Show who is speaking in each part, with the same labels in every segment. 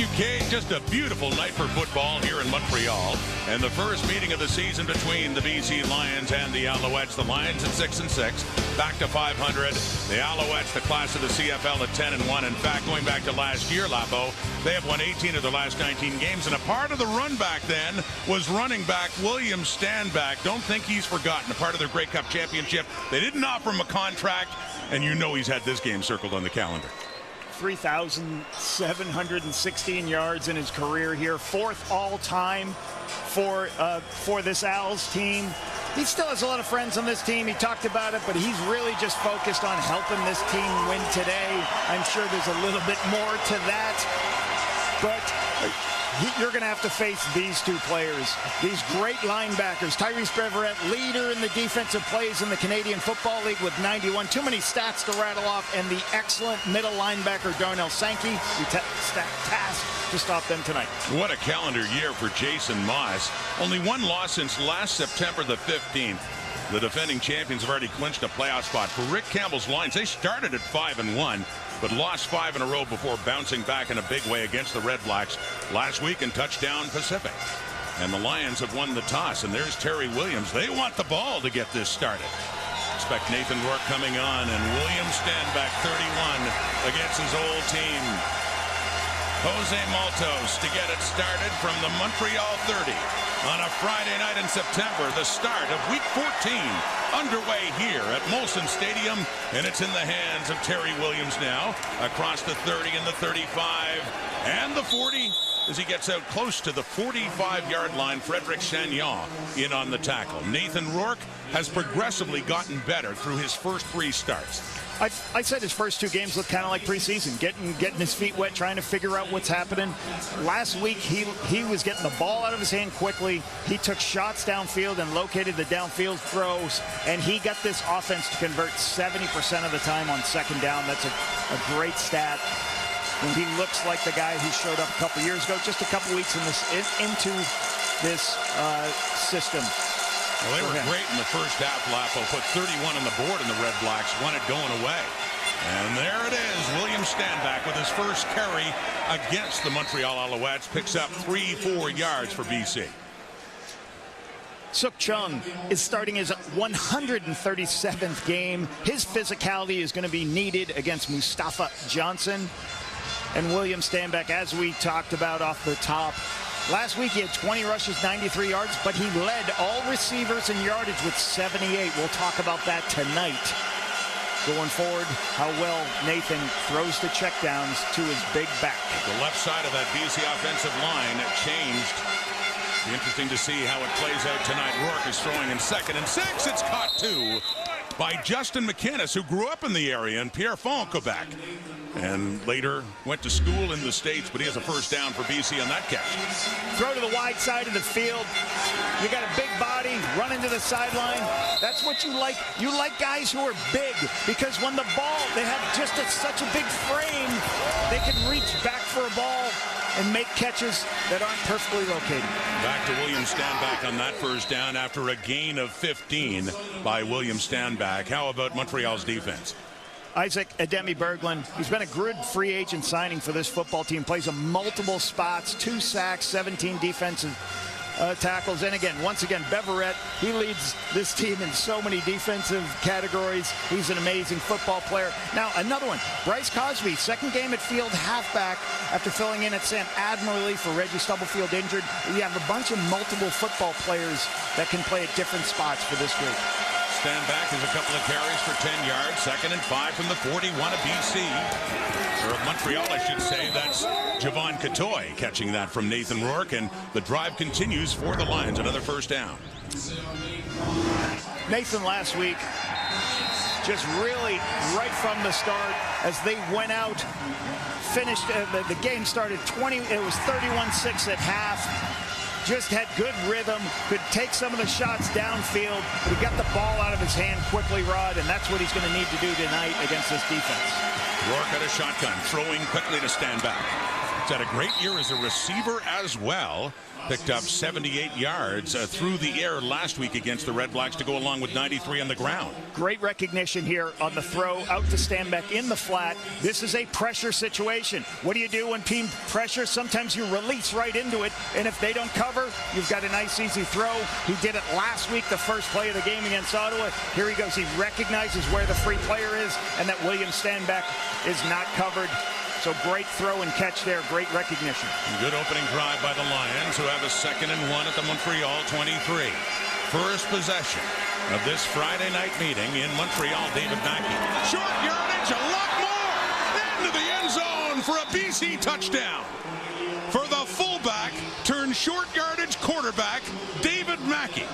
Speaker 1: you, Kate. Just a beautiful night for football here in Montreal. And the first meeting of the season between the BC Lions and the Alouettes. The Lions at 6-6, back to 500. The Alouettes, the class of the CFL, at 10-1. In fact, going back to last year, Lapo, they have won 18 of their last 19 games. And a part of the run back then was running back William Stanback. Don't think he's forgotten. A part of their Grey Cup championship. They didn't offer him a contract, and you know he's had this game circled on the calendar.
Speaker 2: 3,716 yards in his career here, fourth all-time for this Als team. He still has a lot of friends on this team. He talked about it, but he's really just focused on helping this team win today. I'm sure there's a little bit more to that, but you're going to have to face these two players, these great linebackers. Tyrese Beverette, leader in the defensive plays in the Canadian Football League with 91. Too many stats to rattle off. And the excellent middle linebacker, Darnell Sankey, tasked to stop them tonight.
Speaker 1: What a calendar year for Jason Moss. Only one loss since last September the 15th. The defending champions have already clinched a playoff spot. For Rick Campbell's Lions, they started at 5-1. but lost 5 in a row before bouncing back in a big way against the Red Blacks last week in Touchdown Pacific. And the Lions have won the toss, and there's Terry Williams. They want the ball to get this started. Expect Nathan Rourke coming on, and Williams Stanback 31 against his old team. Jose Maltos to get it started from the Montreal 30 on a Friday night in September, the start of Week 14 underway here at Molson Stadium, and it's in the hands of Terry Williams now across the 30 and the 35 and the 40 as he gets out close to the 45-yard line. Frederick Chagnon in on the tackle. Nathan Rourke has progressively gotten better through his first 3 starts.
Speaker 2: I said his first 2 games looked kind of like preseason, getting his feet wet, trying to figure out what's happening. Last week, he was getting the ball out of his hand quickly. He took shots downfield and located the downfield throws, and he got this offense to convert 70% of the time on second down. That's a great stat. And he looks like the guy who showed up a couple years ago, just a couple weeks into this system.
Speaker 1: Well, they were great in the first half, Lapo. Put 31 on the board, and the Red Blacks won it going away. And there it is. William Stanback with his first carry against the Montreal Alouettes. Picks up 3-4 yards for BC.
Speaker 2: Suk Chung is starting his 137th game. His physicality is going to be needed against Mustafa Johnson. And William Stanback, as we talked about off the top, last week he had 20 rushes, 93 yards, but he led all receivers in yardage with 78. We'll talk about that tonight. Going forward, how well Nathan throws the checkdowns to his big back.
Speaker 1: The left side of that BC offensive line changed. Be interesting to see how it plays out tonight. Rourke is throwing in 2nd and 6. It's caught 2 by Justin McInnes, who grew up in the area in Pierrefonds, Quebec, and later went to school in the States, but he has a first down for BC on that catch.
Speaker 2: Throw to the wide side of the field. You got a big body, run into the sideline. That's what you like. You like guys who are big, because when the ball, they have just such a big frame, they can reach back for a ball and make catches that aren't perfectly located.
Speaker 1: Back to William Stanback on that first down after a gain of 15 by William Stanback. How about Montreal's defense?
Speaker 2: Isaac Ademi Berglund, he's been a good free agent signing for this football team. Plays in multiple spots, 2 sacks, 17 defensive tackles. And again, once again, Beverette, he leads this team in so many defensive categories. He's an amazing football player. Now, another one, Bryce Cosby, 2nd game at field halfback after filling in at Sam Admiralty for Reggie Stubblefield injured. You have a bunch of multiple football players that can play at different spots for this group.
Speaker 1: Stanback has a couple of carries for 10 yards. 2nd and 5 from the 41 of BC. Or of Montreal, I should say. That's Javon Catoy catching that from Nathan Rourke. And the drive continues for the Lions. Another first down.
Speaker 2: Nathan last week, just really right from the start, as they went out, finished, the game started 20, it was 31-6 at half. Just had good rhythm, could take some of the shots downfield, but he got the ball out of his hand quickly, Rod, and that's what he's going to need to do tonight against this defense.
Speaker 1: Rourke at a shotgun, throwing quickly to Stanback. He's had a great year as a receiver as well. Picked up 78 yards through the air last week against the Red Blacks to go along with 93 on the ground.
Speaker 2: Great recognition here on the throw out to Stanback in the flat. This is a pressure situation. What do you do when team pressure? Sometimes you release right into it, and if they don't cover, you've got a nice easy throw. He did it last week, the first play of the game against Ottawa. Here he goes. He recognizes where the free player is and that William Stanback is not covered. So great throw and catch there, great recognition.
Speaker 1: Good opening drive by the Lions, who have a 2nd and 1 at the Montreal 23. First possession of this Friday night meeting in Montreal. David Mackey. Short yardage, a lot more. Into the end zone for a BC touchdown. For the fullback, turned short yardage quarterback, David Mackey.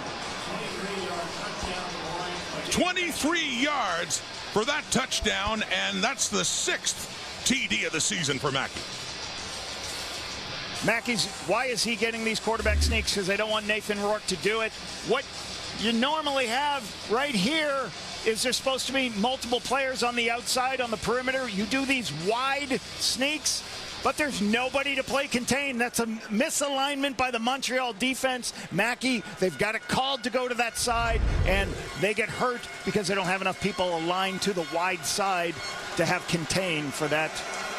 Speaker 1: 23 yards for that touchdown, and that's the 6th TD of the season for Mackey.
Speaker 2: Why is he getting these quarterback sneaks? Because they don't want Nathan Rourke to do it. What you normally have right here is there's supposed to be multiple players on the outside on the perimeter. You do these wide sneaks, but there's nobody to play contain. That's a misalignment by the Montreal defense. Mackey, they've got it called to go to that side, and they get hurt because they don't have enough people aligned to the wide side to have contain for that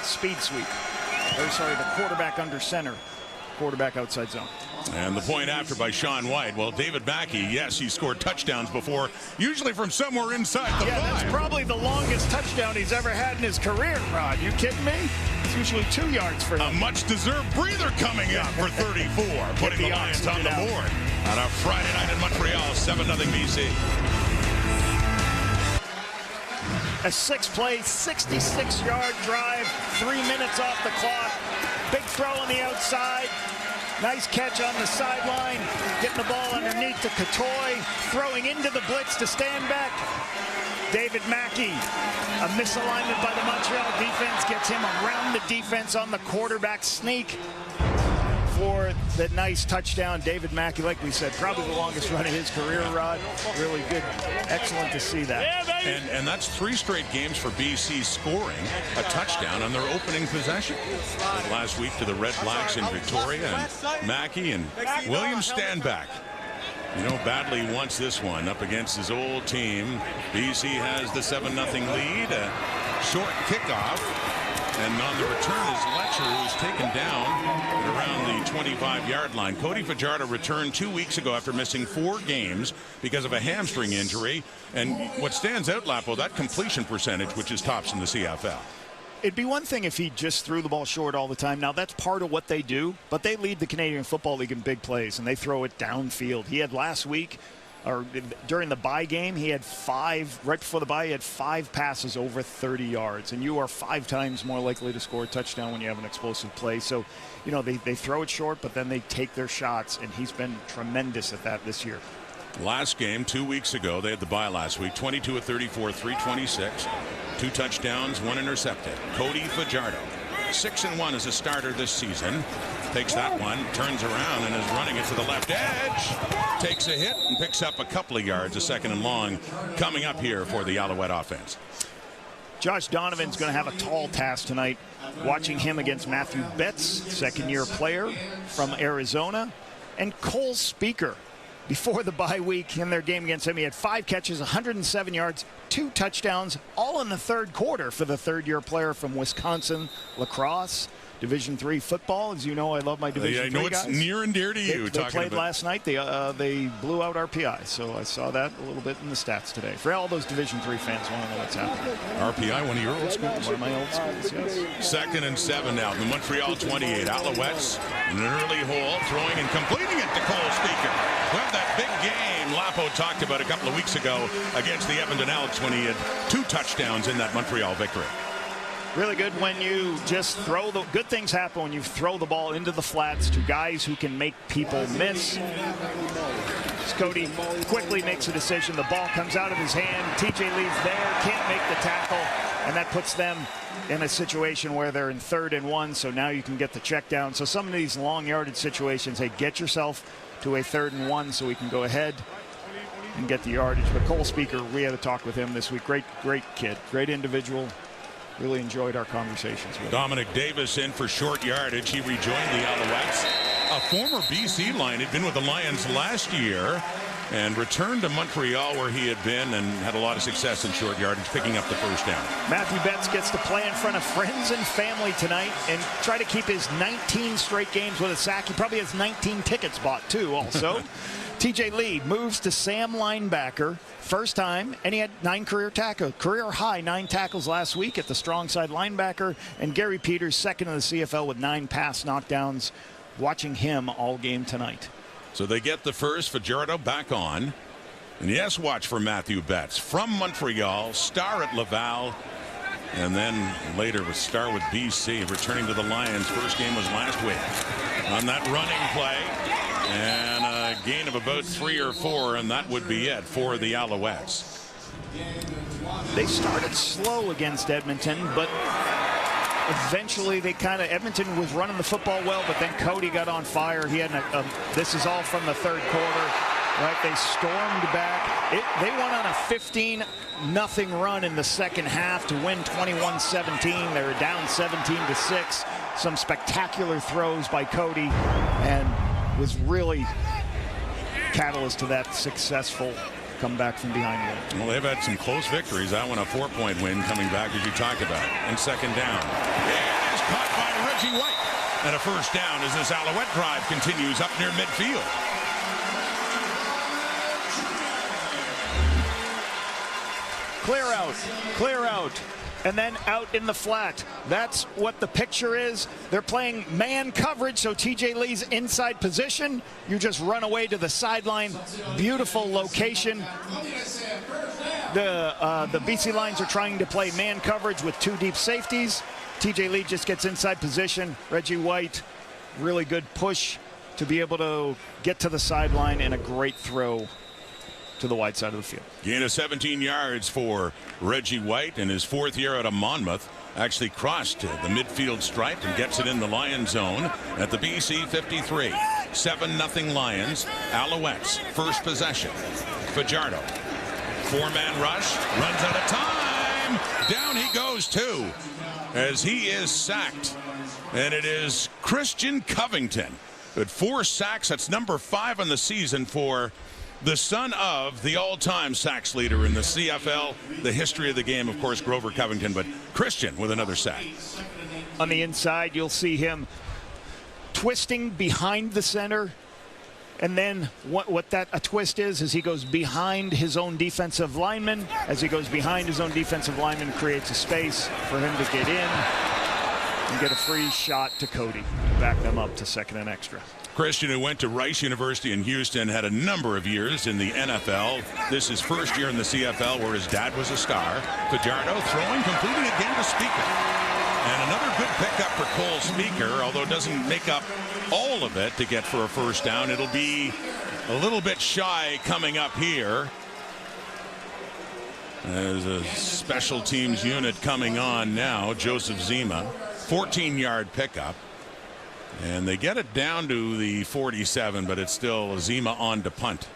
Speaker 2: speed sweep. The quarterback under center, quarterback outside zone.
Speaker 1: And the point after by Sean White. Well, David Mackey, yes, he scored touchdowns before, usually from somewhere inside the 5.
Speaker 2: That's probably the longest touchdown he's ever had in his career, Rod. You kidding me? It's usually 2 yards for him.
Speaker 1: A much-deserved breather coming up for 34, putting the Lions on the board on a Friday night in Montreal, 7-0 BC.
Speaker 2: A 6-play, 66-yard drive, 3 minutes off the clock. Big throw on the outside. Nice catch on the sideline. Getting the ball underneath to Catoy. Throwing into the blitz to Stanback. David Mackey. A misalignment by the Montreal defense gets him around the defense on the quarterback sneak for the nice touchdown. David Mackey, like we said, probably the longest run of his career, Rod. Really good. Excellent to see that.
Speaker 1: And that's 3 straight games for BC scoring a touchdown on their opening possession. Last week to the Red Blacks in Victoria, and Mackey and William Stanback. You know, badly wants this one up against his old team. BC has the 7-0 lead. A short kickoff. And on the return is Letcher, who's taken down at around the 25-yard line. Cody Fajardo returned 2 weeks ago after missing 4 games because of a hamstring injury. And what stands out, Lapo, that completion percentage, which is tops in the CFL.
Speaker 2: It'd be one thing if he just threw the ball short all the time. Now, that's part of what they do, but they lead the Canadian Football League in big plays, and they throw it downfield. He had last week, or during the bye game, he had 5, right before the bye, he had 5 passes over 30 yards. And you are 5 times more likely to score a touchdown when you have an explosive play. So, you know, they throw it short, but then they take their shots, and he's been tremendous at that this year.
Speaker 1: Last game, 2 weeks ago, they had the bye last week, 22 of 34, 326, 2 touchdowns, 1 intercepted. Cody Fajardo, 6-1 as a starter this season. Takes that one, turns around, and is running it to the left edge. Takes a hit and picks up a couple of yards, a 2nd and long, coming up here for the Alouette offense.
Speaker 2: Josh Donovan's going to have a tall task tonight. Watching him against Matthew Betts, second-year player from Arizona, and Cole Speaker. Before the bye week in their game against him, he had 5 catches, 107 yards, 2 touchdowns, all in the 3rd quarter for the 3rd-year player from Wisconsin lacrosse. Division III football, as you know, I love my Division III guys.
Speaker 1: I know it's near and dear to you.
Speaker 2: They played last night. They blew out RPI, so I saw that a little bit in the stats today. For all those Division III fans want to know what's happening.
Speaker 1: RPI, one of your old schools?
Speaker 2: One of my old schools, yes.
Speaker 1: 2nd and 7 now. The Montreal 28. Alouettes in an early hole, throwing and completing it to Cole Speaker. Well, that big game Lapo talked about a couple of weeks ago against the Edmonton Elks when he had 2 touchdowns in that Montreal victory.
Speaker 2: Really good when you just throw the good things happen when you throw the ball into the flats to guys who can make people miss. Cody quickly makes a decision. The ball comes out of his hand. TJ leaves there, can't make the tackle, and that puts them in a situation where they're in 3rd and 1. So now you can get the check down. So some of these long yardage situations, hey, get yourself to a 3rd and 1 so we can go ahead and get the yardage. But Cole Speaker, we had a talk with him this week. Great kid, great individual. really enjoyed our conversations with him.
Speaker 1: Dominic Davis in for short yardage. He rejoined the Alouettes. A former BC Lion, had been with the Lions last year and returned to Montreal, where he had been and had a lot of success in short yardage, picking up the first down.
Speaker 2: Matthew Betts gets to play in front of friends and family tonight and try to keep his 19 straight games with a sack. He probably has 19 tickets bought too also. TJ Lee moves to Sam linebacker, first time, and he had 9 career tackles, career high 9 tackles last week at the strong side linebacker. And Gary Peters, second in the CFL with 9 pass knockdowns. Watching him all game tonight.
Speaker 1: So they get the first. Fajardo back on. And yes, watch for Matthew Betts from Montreal, star at Laval, and then later with star with BC, returning to the Lions. First game was last week. On that running play, and a gain of about 3 or 4, and that would be it for the Alouettes.
Speaker 2: They started slow against Edmonton, but eventually they Edmonton was running the football well, but then Cody got on fire. He had this is all from the third quarter, right? They stormed back. They went on a 15-0 run in the second half to win 21-17. They were down 17-6. Some spectacular throws by Cody, and was really catalyst to that successful come back from behind win.
Speaker 1: Well, they've had some close victories. That one a 4-point win coming back, as you talked about. And second down. It is caught by Reggie White. And a first down as this Alouette drive continues up near midfield.
Speaker 2: Clear out. And then out in the flat. That's what the picture is. They're playing man coverage, so TJ Lee's inside position. You just run away to the sideline. Beautiful location. The BC Lions are trying to play man coverage with 2 deep safeties. TJ Lee just gets inside position. Reggie White, really good push to be able to get to the sideline, and a great throw to the wide side of the field.
Speaker 1: Gain of 17 yards for Reggie White in his 4th year out of Monmouth. Actually crossed the midfield stripe and gets it in the Lion zone at the BC 53. 7-0 Lions. Alouettes, first possession. Fajardo. 4-man rush. Runs out of time. Down he goes too, as he is sacked. And it is Christian Covington. With 4 sacks. That's number 5 on the season for the son of the all-time sacks leader in the CFL, the history of the game, of course, Grover Covington, but Christian with another sack.
Speaker 2: On the inside, you'll see him twisting behind the center, and then what a twist is he goes behind his own defensive lineman. As he goes behind his own defensive lineman, creates a space for him to get in and get a free shot to Cody. Back them up to second and extra.
Speaker 1: Christian, who went to Rice University in Houston, had a number of years in the NFL. This is first year in the CFL, where his dad was a star. Fajardo throwing, completing again to Speaker. And another good pickup for Cole Speaker, although doesn't make up all of it to get for a first down. It'll be a little bit shy coming up here. There's a special teams unit coming on now. Joseph Zima, 14-yard pickup. And they get it down to the 47, but it's still Zima on to punt.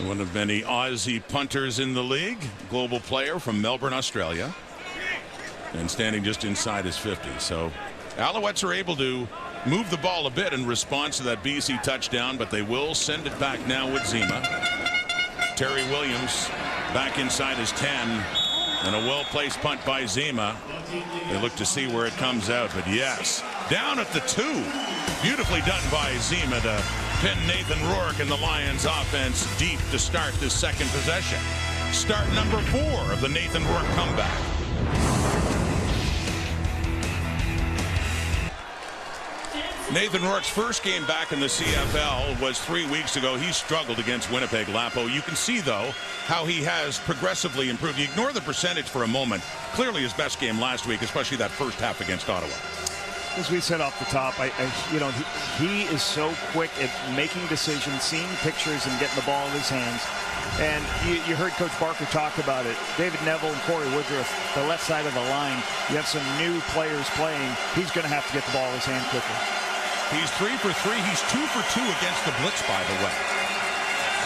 Speaker 1: One of many Aussie punters in the league, global player from Melbourne, Australia, and standing just inside his 50. So Alouettes are able to move the ball a bit in response to that BC touchdown, but they will send it back now with Zima. Terry Williams back inside his 10. And a well-placed punt by Zima. They look to see where it comes out, but yes, down at the 2. Beautifully done by Zima to pin Nathan Rourke and the Lions offense deep to start this second possession. Start number 4 of the Nathan Rourke comeback. Nathan Rourke's first game back in the CFL was 3 weeks ago. He struggled against Winnipeg Lapo. You can see, though, how he has progressively improved. You ignore the percentage for a moment. Clearly his best game last week, especially that first half against Ottawa.
Speaker 2: As we said off the top, he is so quick at making decisions, seeing pictures, and getting the ball in his hands. And you heard Coach Barker talk about it. David Neville and Corey Woodruff, the left side of the line. You have some new players playing. He's going to have to get the ball in his hand quickly.
Speaker 1: He's 3 for 3. He's 2 for 2 against the blitz, by the way.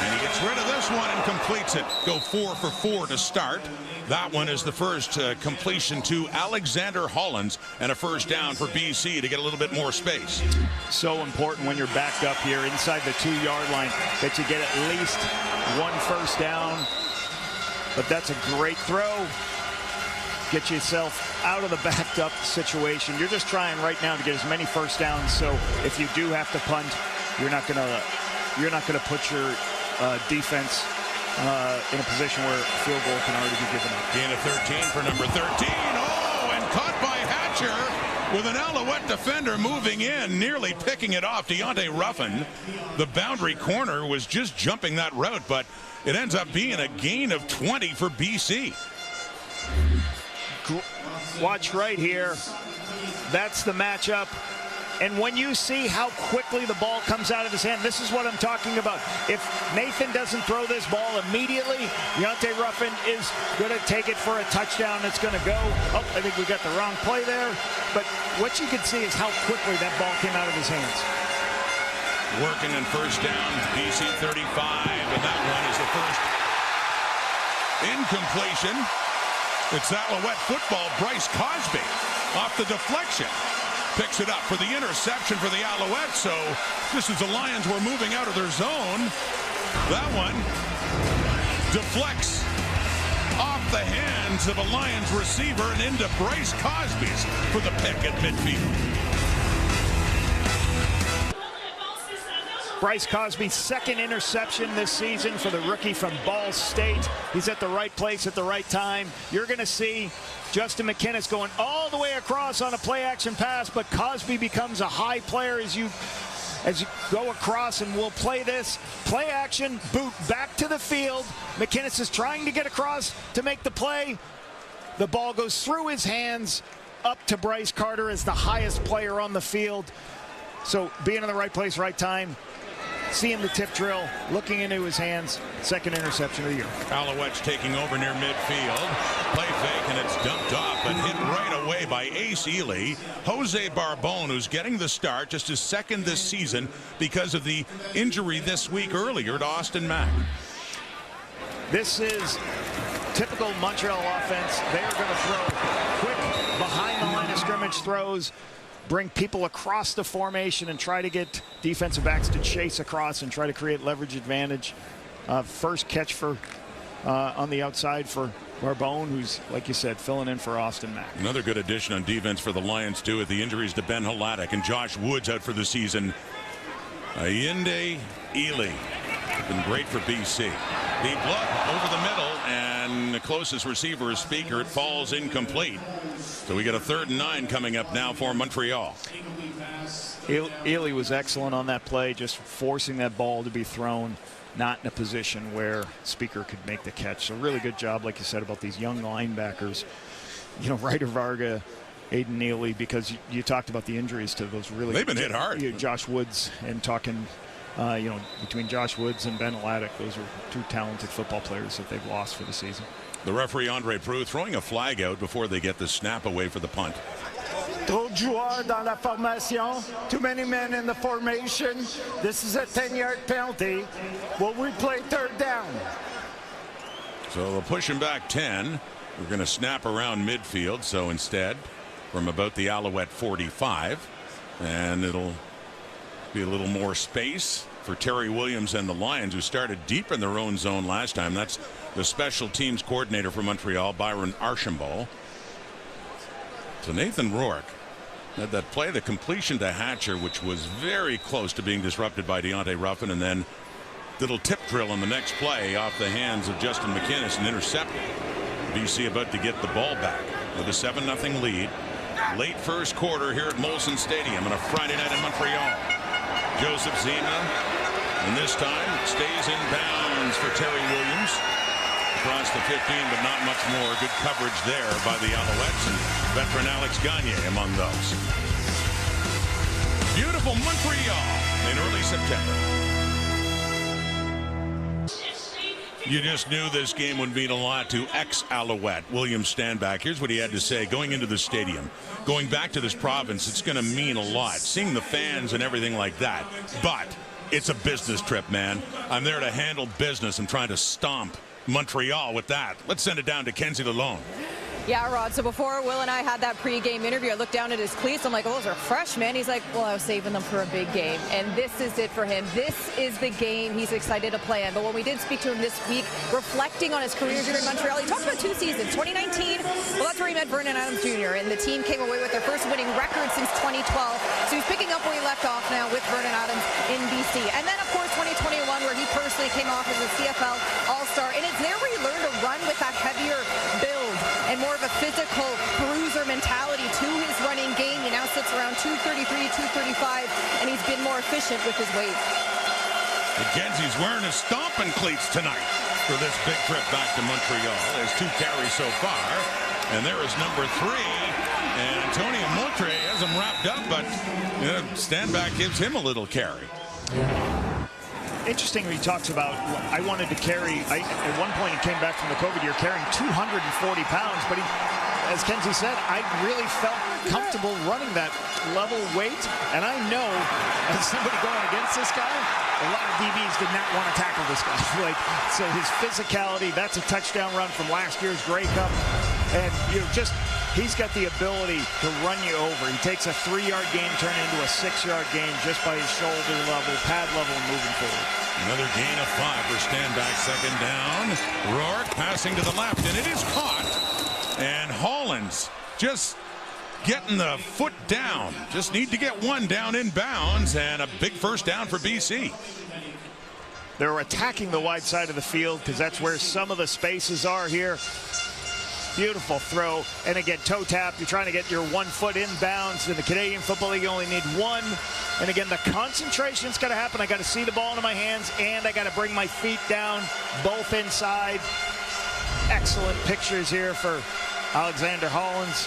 Speaker 1: And he gets rid of this one and completes it. Go 4 for 4 to start. That one is the first completion to Alexander Hollins, and a first down for BC to get a little bit more space.
Speaker 2: So important when you're backed up here inside the 2-yard line that you get at least one first down. But that's a great throw. Get yourself out of the backed up situation. You're just trying right now to get as many first downs, so if you do have to punt, you're not gonna put your defense in a position where a field goal can already be given up.
Speaker 1: Gain of 13 for number 13. Oh, and caught by Hatcher with an Alouette defender moving in, nearly picking it off. Deontay Ruffin, the boundary corner, was just jumping that route, but it ends up being a gain of 20 for BC.
Speaker 2: Watch right here. That's the matchup. And when you see how quickly the ball comes out of his hand, this is what I'm talking about. If Nathan doesn't throw this ball immediately, Deontay Ruffin is going to take it for a touchdown. It's going to go. Oh, I think we got the wrong play there. But what you can see is how quickly that ball came out of his hands.
Speaker 1: Working in first down, BC 35, and that one is the first incompletion. It's Alouette football. Bryce Cosby off the deflection picks it up for the interception for the Alouettes. So just as the Lions were moving out of their zone, that one deflects off the hands of a Lions receiver and into Bryce Cosby's for the pick at midfield.
Speaker 2: Bryce Cosby's second interception this season for the rookie from Ball State. He's at the right place at the right time. You're going to see Justin McInnis going all the way across on a play-action pass, but Cosby becomes a high player as you go across, and we'll play this. Play action, boot back to the field. McInnis is trying to get across to make the play. The ball goes through his hands up to Bryce Carter as the highest player on the field. So being in the right place, right time. Seeing the tip drill, looking into his hands, second interception of the year.
Speaker 1: Alouettes taking over near midfield. Play fake, and it's dumped off, but hit right away by Ace Ely. Jose Barbone, who's getting the start, just his second this season because of the injury this week earlier to Austin Mack.
Speaker 2: This is typical Montreal offense. They are going to throw quick, behind the line of scrimmage throws, bring people across the formation and try to get defensive backs to chase across and try to create leverage advantage. First catch for on the outside for Barbone, who's, like you said, filling in for Austin Mack.
Speaker 1: Another good addition on defense for the Lions, too, with the injuries to Ben Hladek and Josh Woods out for the season. Ayinde Ely been great for BC. Deep look over the middle, and the closest receiver is Speaker. It falls incomplete. So we got a 3rd and 9 coming up now for Montreal.
Speaker 2: Ely was excellent on that play, just forcing that ball to be thrown, not in a position where Speaker could make the catch. So really good job, like you said, about these young linebackers. You know, Ryder Varga, Aiden Ely, because you talked about the injuries to those really.
Speaker 1: They've been hit hard.
Speaker 2: Josh Woods, and talking, you know, between Josh Woods and Ben Hladek, those are two talented football players that they've lost for the season.
Speaker 1: The referee, Andre Proulx, throwing a flag out before they get the snap away for the punt.
Speaker 3: Trop de joueurs dans la formation. Too many men in the formation. This is a 10-yard penalty. Will we play 3rd down?
Speaker 1: So they'll push him back 10. We're going to snap around midfield. So instead, from about the Alouette 45, and it'll be a little more space for Terry Williams and the Lions, who started deep in their own zone last time. That's the special teams coordinator for Montreal, Byron Archambault. So Nathan Rourke had that play, the completion to Hatcher, which was very close to being disrupted by Deontay Ruffin, and then little tip drill on the next play off the hands of Justin McInnis and intercepted. BC about to get the ball back with a 7-0 lead. Late first quarter here at Molson Stadium on a Friday night in Montreal. Joseph Zima, and this time stays in bounds for Terry Williams. Across the 15, but not much more. Good coverage there by the Alouettes, and veteran Alex Gagne among those. Beautiful Montreal in early September. You just knew this game would mean a lot to ex-Alouette William Stanback. Here's what he had to say going into the stadium. Going back to this province, it's going to mean a lot. Seeing the fans and everything like that. But It's a business trip, man. I'm there to handle business and trying to stomp Montreal with that. Let's send it down to Kenzie Lalonde.
Speaker 4: Yeah, Rod. So before Will and I had that pregame interview, I looked down at his cleats. I'm like, oh, those are fresh, man. He's like, well, I was saving them for a big game. And this is it for him. This is the game he's excited to play in. But when we did speak to him this week, reflecting on his career here in Montreal, he talked about 2 seasons. 2019, well, that's where he met Vernon Adams Jr. And the team came away with their first winning record since 2012. So he's picking up where he left off now with Vernon Adams in BC. And then, of course, 2021, where he personally came off as a CFL All-Star. And it's there where he learned to run with that heavier build and more of a physical bruiser mentality to his running game. He now sits around 233, 235, and he's been more efficient with his weight.
Speaker 1: McKenzie's wearing his stomping cleats tonight for this big trip back to Montreal. There's 2 carries so far, and there is number 3. And Antonio Montre has him wrapped up, but Standback gives him a little carry.
Speaker 2: Interesting, he talks about, I wanted to carry, at one point he came back from the COVID year carrying 240 pounds, but he, as Kenzie said, I really felt comfortable running that level weight. And I know, as somebody going against this guy, a lot of DBs did not want to tackle this guy. So his physicality, that's a touchdown run from last year's Grey Cup. And he's got the ability to run you over. He takes a 3-yard gain, turn into a 6-yard gain just by his shoulder level, pad level, and moving forward.
Speaker 1: Another gain of 5 for Standback, 2nd down. Rourke passing to the left, and it is caught. And Hollins just getting the foot down. Just need to get 1 down in bounds, and a big first down for BC.
Speaker 2: They're attacking the wide side of the field because that's where some of the spaces are here. Beautiful throw. And again, toe tap. You're trying to get your 1 foot in bounds. In the Canadian Football League, you only need 1. And again, the concentration's got to happen. I got to see the ball into my hands, and I got to bring my feet down, both inside. Excellent pictures here for Alexander Hollins.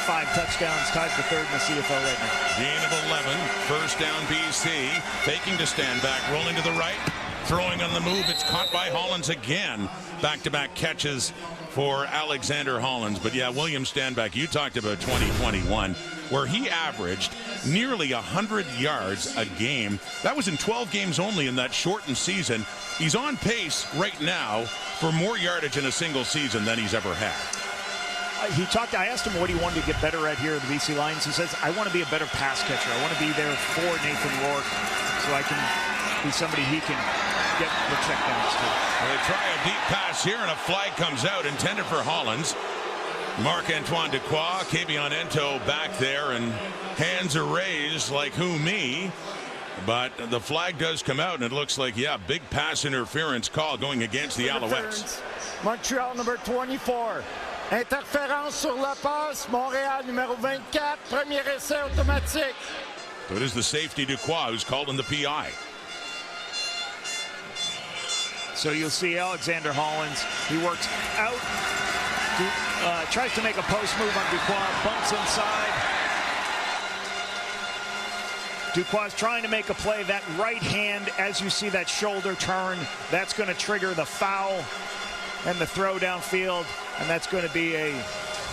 Speaker 2: 5 touchdowns, tied for 3rd in the CFL right now.
Speaker 1: Gain of 11. First down BC. Faking to Standback. Rolling to the right. Throwing on the move. It's caught by Hollins again. Back-to-back catches for Alexander Hollins. But yeah, William Standback, you talked about 2021, where he averaged nearly 100 yards a game. That was in 12 games only in that shortened season. He's on pace right now for more yardage in a single season than he's ever had.
Speaker 2: I asked him what he wanted to get better at here at the BC Lions. He says, I want to be a better pass catcher. I want to be there for Nathan Rourke so I can be somebody he can get the checkdowns to.
Speaker 1: Well, they try a deep pass here, and a flag comes out intended for Hollins. Marc-Antoine Dequoy, Kabion Ento back there, and hands are raised like who me. But the flag does come out, and it looks like, yeah, big pass interference call going against the Alouettes.
Speaker 3: Montreal number 24. Interférence sur la passe. Montréal numéro 24. Premier essai automatique.
Speaker 1: So it is the safety Dequoy who's called in the PI.
Speaker 2: So you'll see Alexander Hollins. He works out, tries to make a post move on Dequoy, bumps inside. Duquois trying to make a play. That right hand, as you see that shoulder turn, that's going to trigger the foul and the throw downfield, and that's going to be a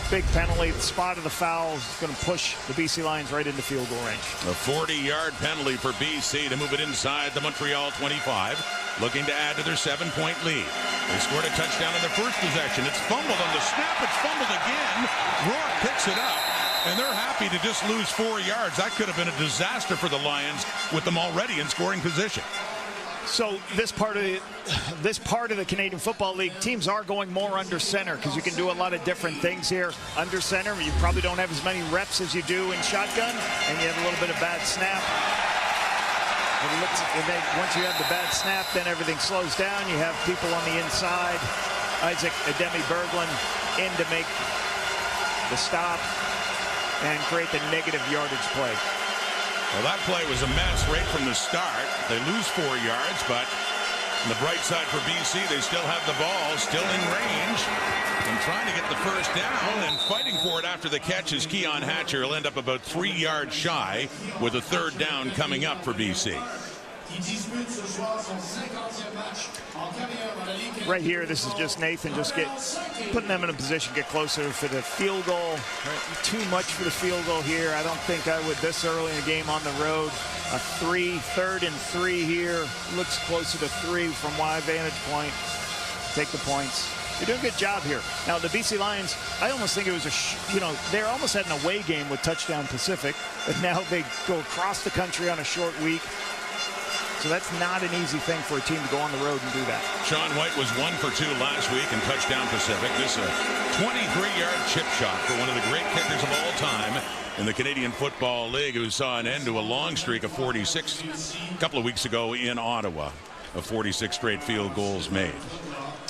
Speaker 2: big penalty. The spot of the foul is going to push the BC Lions right into field goal range.
Speaker 1: A 40-yard penalty for BC to move it inside the Montreal 25, looking to add to their 7-point lead. They scored a touchdown in their first possession. It's fumbled on the snap. It's fumbled again. Rourke picks it up, and they're happy to just lose 4 yards. That could have been a disaster for the Lions with them already in scoring position.
Speaker 2: So this part of the Canadian Football League, teams are going more under center because you can do a lot of different things here. Under center, you probably don't have as many reps as you do in shotgun, and you have a little bit of bad snap. Once you have the bad snap, then everything slows down. You have people on the inside. Isaac Ademi-Berglund in to make the stop and create the negative yardage play.
Speaker 1: Well, that play was a mess right from the start. They lose 4 yards, but on the bright side for BC, they still have the ball, still in range, and trying to get the first down, and fighting for it after the catch is Keon Hatcher. He'll end up about 3 yards shy with a third down coming up for BC.
Speaker 2: Right here, this is just Nathan just putting them in a position to get closer for the field goal. Too much for the field goal here. I don't think I would this early in the game on the road. A 3rd and 3 here. Looks closer to 3 from my vantage point. Take the points. They're doing a good job here. Now, the BC Lions, I almost think it was they're almost had an away game with Touchdown Pacific, and now they go across the country on a short week. So that's not an easy thing for a team to go on the road and do that.
Speaker 1: Sean White was 1 for 2 last week in Touchdown Pacific. This is a 23-yard chip shot for one of the great kickers of all time in the Canadian Football League, who saw an end to a long streak of 46 a couple of weeks ago in Ottawa, of 46 straight field goals made.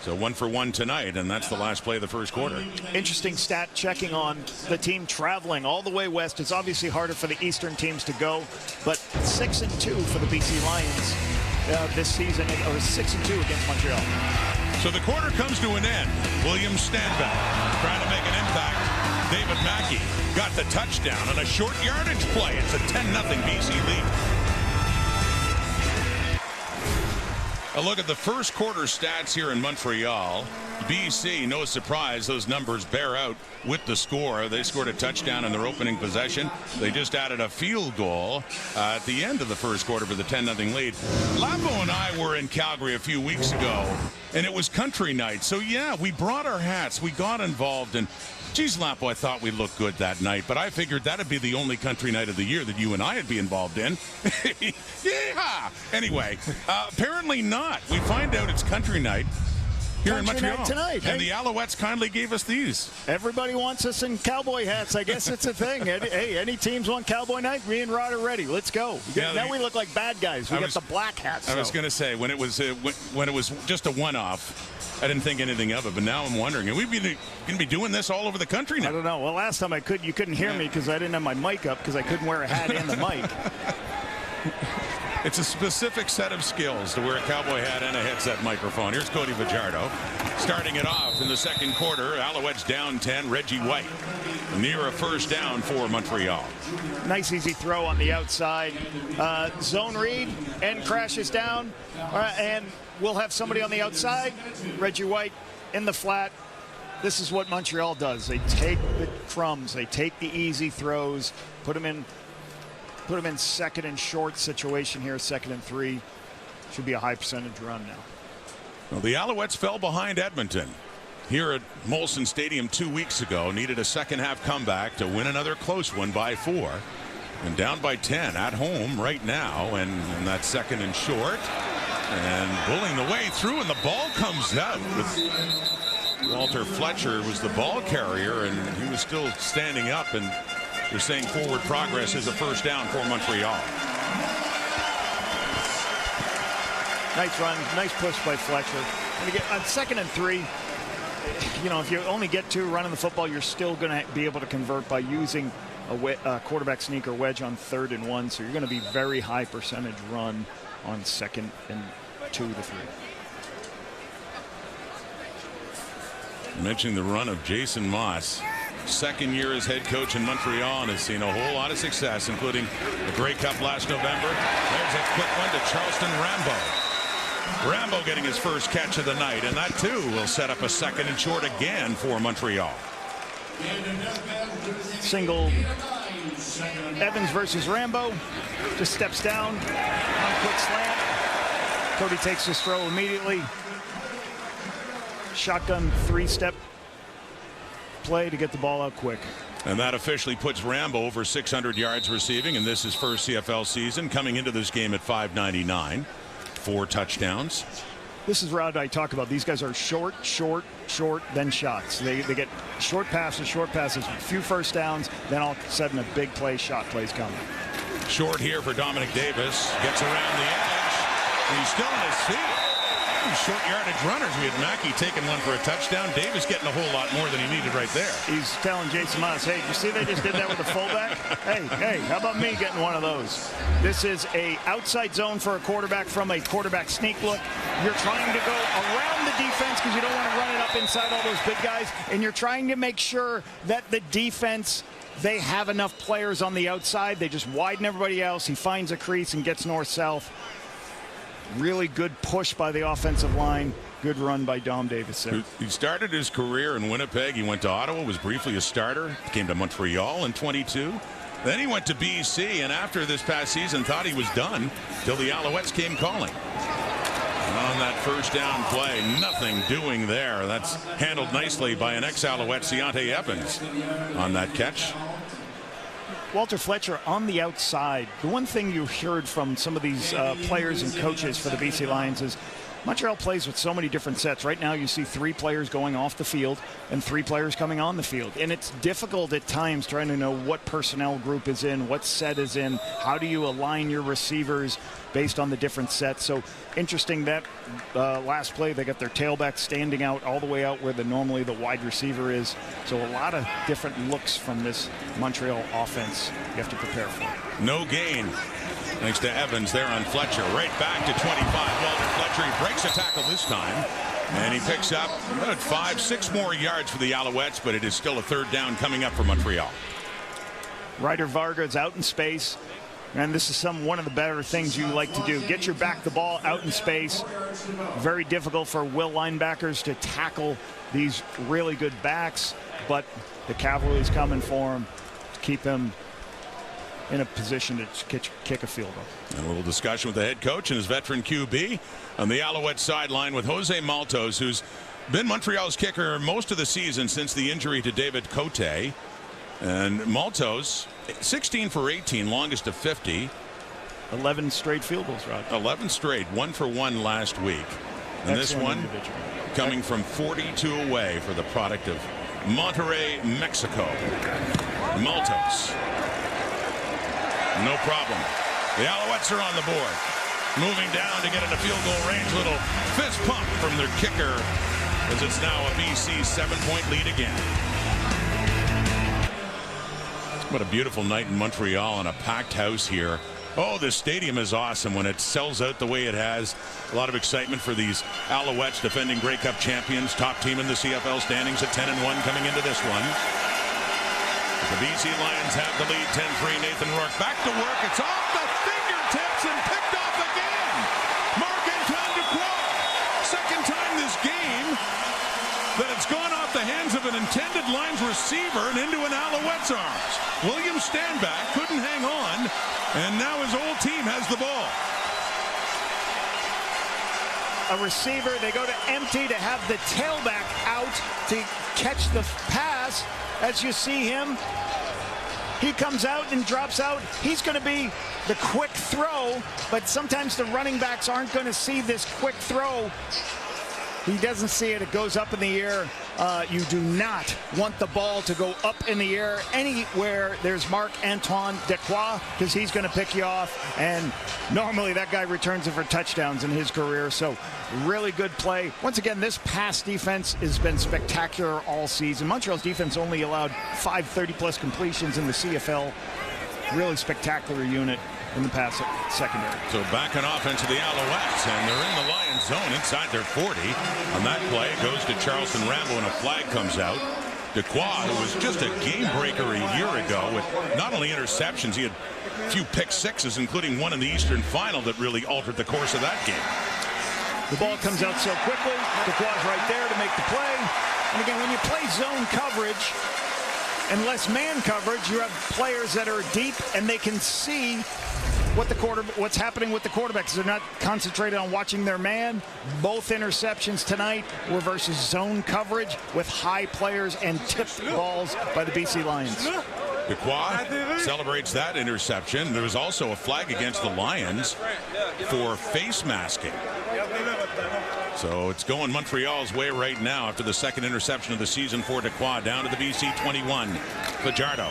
Speaker 1: So 1 for 1 tonight, and that's the last play of the first quarter.
Speaker 2: Interesting stat checking on the team traveling all the way west. It's obviously harder for the Eastern teams to go, but 6-2 for the BC Lions this season, or 6-2 against Montreal.
Speaker 1: So the quarter comes to an end. William Stanback trying to make an impact. David Mackey got the touchdown on a short yardage play. It's a 10-0 BC lead. A look at the first quarter stats here in Montreal. BC, no surprise, those numbers bear out with the score. They scored a touchdown in their opening possession. They just added a field goal at the end of the first quarter for the 10-0 lead. Lapo and I were in Calgary a few weeks ago, and it was country night. So, yeah, we brought our hats. We got involved, and geez, Lapo, I thought we looked good that night, but I figured that'd be the only country night of the year that you and I would be involved in. Yeah. Anyway, apparently not. We find out it's country night here in Montreal.
Speaker 2: Night tonight.
Speaker 1: And the Alouettes kindly gave us these.
Speaker 2: Everybody wants us in cowboy hats. I guess it's a thing. Hey, any teams want cowboy night? Me and Rod are ready. Let's go. Now we look like bad guys. We got the black hats.
Speaker 1: I was going to say, when it was just a one-off, I didn't think anything of it, but now I'm wondering, are we going to be doing this all over the country now?
Speaker 2: I don't know. Well, last time you couldn't hear me because I didn't have my mic up because I couldn't wear a hat and the mic.
Speaker 1: It's a specific set of skills to wear a cowboy hat and a headset microphone. Here's Cody Fajardo starting it off in the second quarter. Alouettes down 10. Reggie White near a first down for Montreal.
Speaker 2: Nice easy throw on the outside. Zone read and crashes down. And we'll have somebody on the outside. Reggie White in the flat. This is what Montreal does. They take the crumbs. They take the easy throws, put them in second and short situation here, 2nd and 3. Should be a high percentage run now.
Speaker 1: Well, the Alouettes fell behind Edmonton here at Molson Stadium 2 weeks ago. Needed a second half comeback to win another close one by 4. And down by 10 at home right now. And that 2nd and short. And bullying the way through, and the ball comes out. Walter Fletcher was the ball carrier, and he was still standing up, and they're saying forward progress is a first down for Montreal.
Speaker 2: Nice run, nice push by Fletcher. And again, on 2nd and 3, if you only get 2 running the football, you're still going to be able to convert by using a quarterback sneak or wedge on 3rd and 1. So you're going to be very high percentage run on 2nd and 2 to 3.
Speaker 1: Mentioning the run of Jason Moss. 2nd year as head coach in Montreal, and has seen a whole lot of success, including the Grey Cup last November. There's a quick one to Charleston Rambo. Rambo getting his first catch of the night, and that too will set up a 2nd and short again for Montreal.
Speaker 2: Single Evans versus Rambo. Just steps down on quick slant. Cody takes his throw immediately. Shotgun 3-step play to get the ball out quick.
Speaker 1: And that officially puts Rambo over 600 yards receiving, and this is first CFL season, coming into this game at 599. 4 touchdowns.
Speaker 2: This is Rod I talk about. These guys are short, then shots. They get short passes, a few first downs, then all of a sudden a big play, shot plays coming.
Speaker 1: Short here for Dominic Davis. Gets around the edge. And he's still on his feet. These short yardage runners. We had Mackey taking one for a touchdown. Davis getting a whole lot more than he needed right there.
Speaker 2: He's telling Jason Moss, hey, you see they just did that with the fullback? Hey, how about me getting one of those? This is a outside zone for a quarterback from a quarterback sneak look. You're trying to go around the defense because you don't want to run it up inside all those big guys, and you're trying to make sure that the defense, they have enough players on the outside. They just widen everybody else. He finds a crease and gets north-south. Really good push by the offensive line. Good run by Dom Davis there.
Speaker 1: He started his career in Winnipeg. He went to Ottawa, was briefly a starter, came to Montreal in 22. Then he went to BC, and after this past season thought he was done till the Alouettes came calling. And on that first down play, nothing doing there. That's handled nicely by an ex-Alouette, Deontay Evans, on that catch.
Speaker 2: Walter Fletcher on the outside. The one thing you heard from some of these players and coaches for the BC Lions is Montreal plays with so many different sets. Right now you see 3 players going off the field and 3 players coming on the field. And it's difficult at times trying to know what personnel group is in, what set is in, how do you align your receivers based on the different sets. So interesting that last play they got their tailback standing out all the way out where normally the wide receiver is. So a lot of different looks from this Montreal offense you have to prepare for.
Speaker 1: No gain. Thanks to Evans there on Fletcher. Right back to 25. Walter Fletcher, he breaks a tackle this time. And he picks up about 5-6 more yards for the Alouettes, but it is still a third down coming up for Montreal.
Speaker 2: Ryder Varga's out in space. And this is one of the better things you like to do. Get your back the ball out in space. Very difficult for will linebackers to tackle these really good backs. But the cavalry's coming for him to keep him in a position to kick a field goal.
Speaker 1: And a little discussion with the head coach and his veteran QB on the Alouette sideline with Jose Maltos, who's been Montreal's kicker most of the season since the injury to David Cote. And Maltos, 16 for 18, longest of 50.
Speaker 2: 11 straight field goals, Rod.
Speaker 1: 11 straight, 1 for 1 last week. And this one coming from 42 away for the product of Monterrey, Mexico. Maltos. No problem. The Alouettes are on the board. Moving down to get into field goal range. Little fist pump from their kicker as it's now a BC 7-point lead again. What a beautiful night in Montreal and a packed house here. Oh, this stadium is awesome when it sells out the way it has. A lot of excitement for these Alouettes, defending Grey Cup champions. Top team in the CFL standings at 10-1 coming into this one. The BC Lions have the lead, 10-3. Nathan Rourke back to work. It's off the fingertips and picked off again. Marc-Antoine Duquois. Second time this game that it's gone off the hands of an intended Lions receiver and into an Alouette's arms. William Stanback couldn't hang on, and now his old team has the ball.
Speaker 2: A receiver, they go to empty to have the tailback out to catch the pass. As you see him, he comes out and drops out. He's going to be the quick throw, but sometimes the running backs aren't going to see this quick throw. He doesn't see it. It goes up in the air. You do not want the ball to go up in the air anywhere there's Marc-Antoine Duquois, because he's going to pick you off. And normally that guy returns it for touchdowns in his career. So really good play. Once again, this pass defense has been spectacular all season. Montreal's defense only allowed 5 30-plus completions in the CFL. Really spectacular unit in the pass secondary.
Speaker 1: So back on offense to the Alouettes, and they're in the Lions zone inside their 40. On that play, it goes to Charleston Rambo, and a flag comes out. Duquois, who was just a game breaker a year ago with not only interceptions, he had a few pick sixes, including one in the Eastern Final that really altered the course of that game.
Speaker 2: The ball comes out so quickly. Duquois right there to make the play. And again, when you play zone coverage and less man coverage, you have players that are deep and they can see what's happening with the quarterbacks. They're not concentrated on watching their man. Both interceptions tonight were versus zone coverage with high players and tipped balls by the BC Lions.
Speaker 1: Duquois celebrates that interception. There was also a flag against the Lions for face masking. So it's going Montreal's way right now after the second interception of the season for Duquois. Down to the BC 21. Fajardo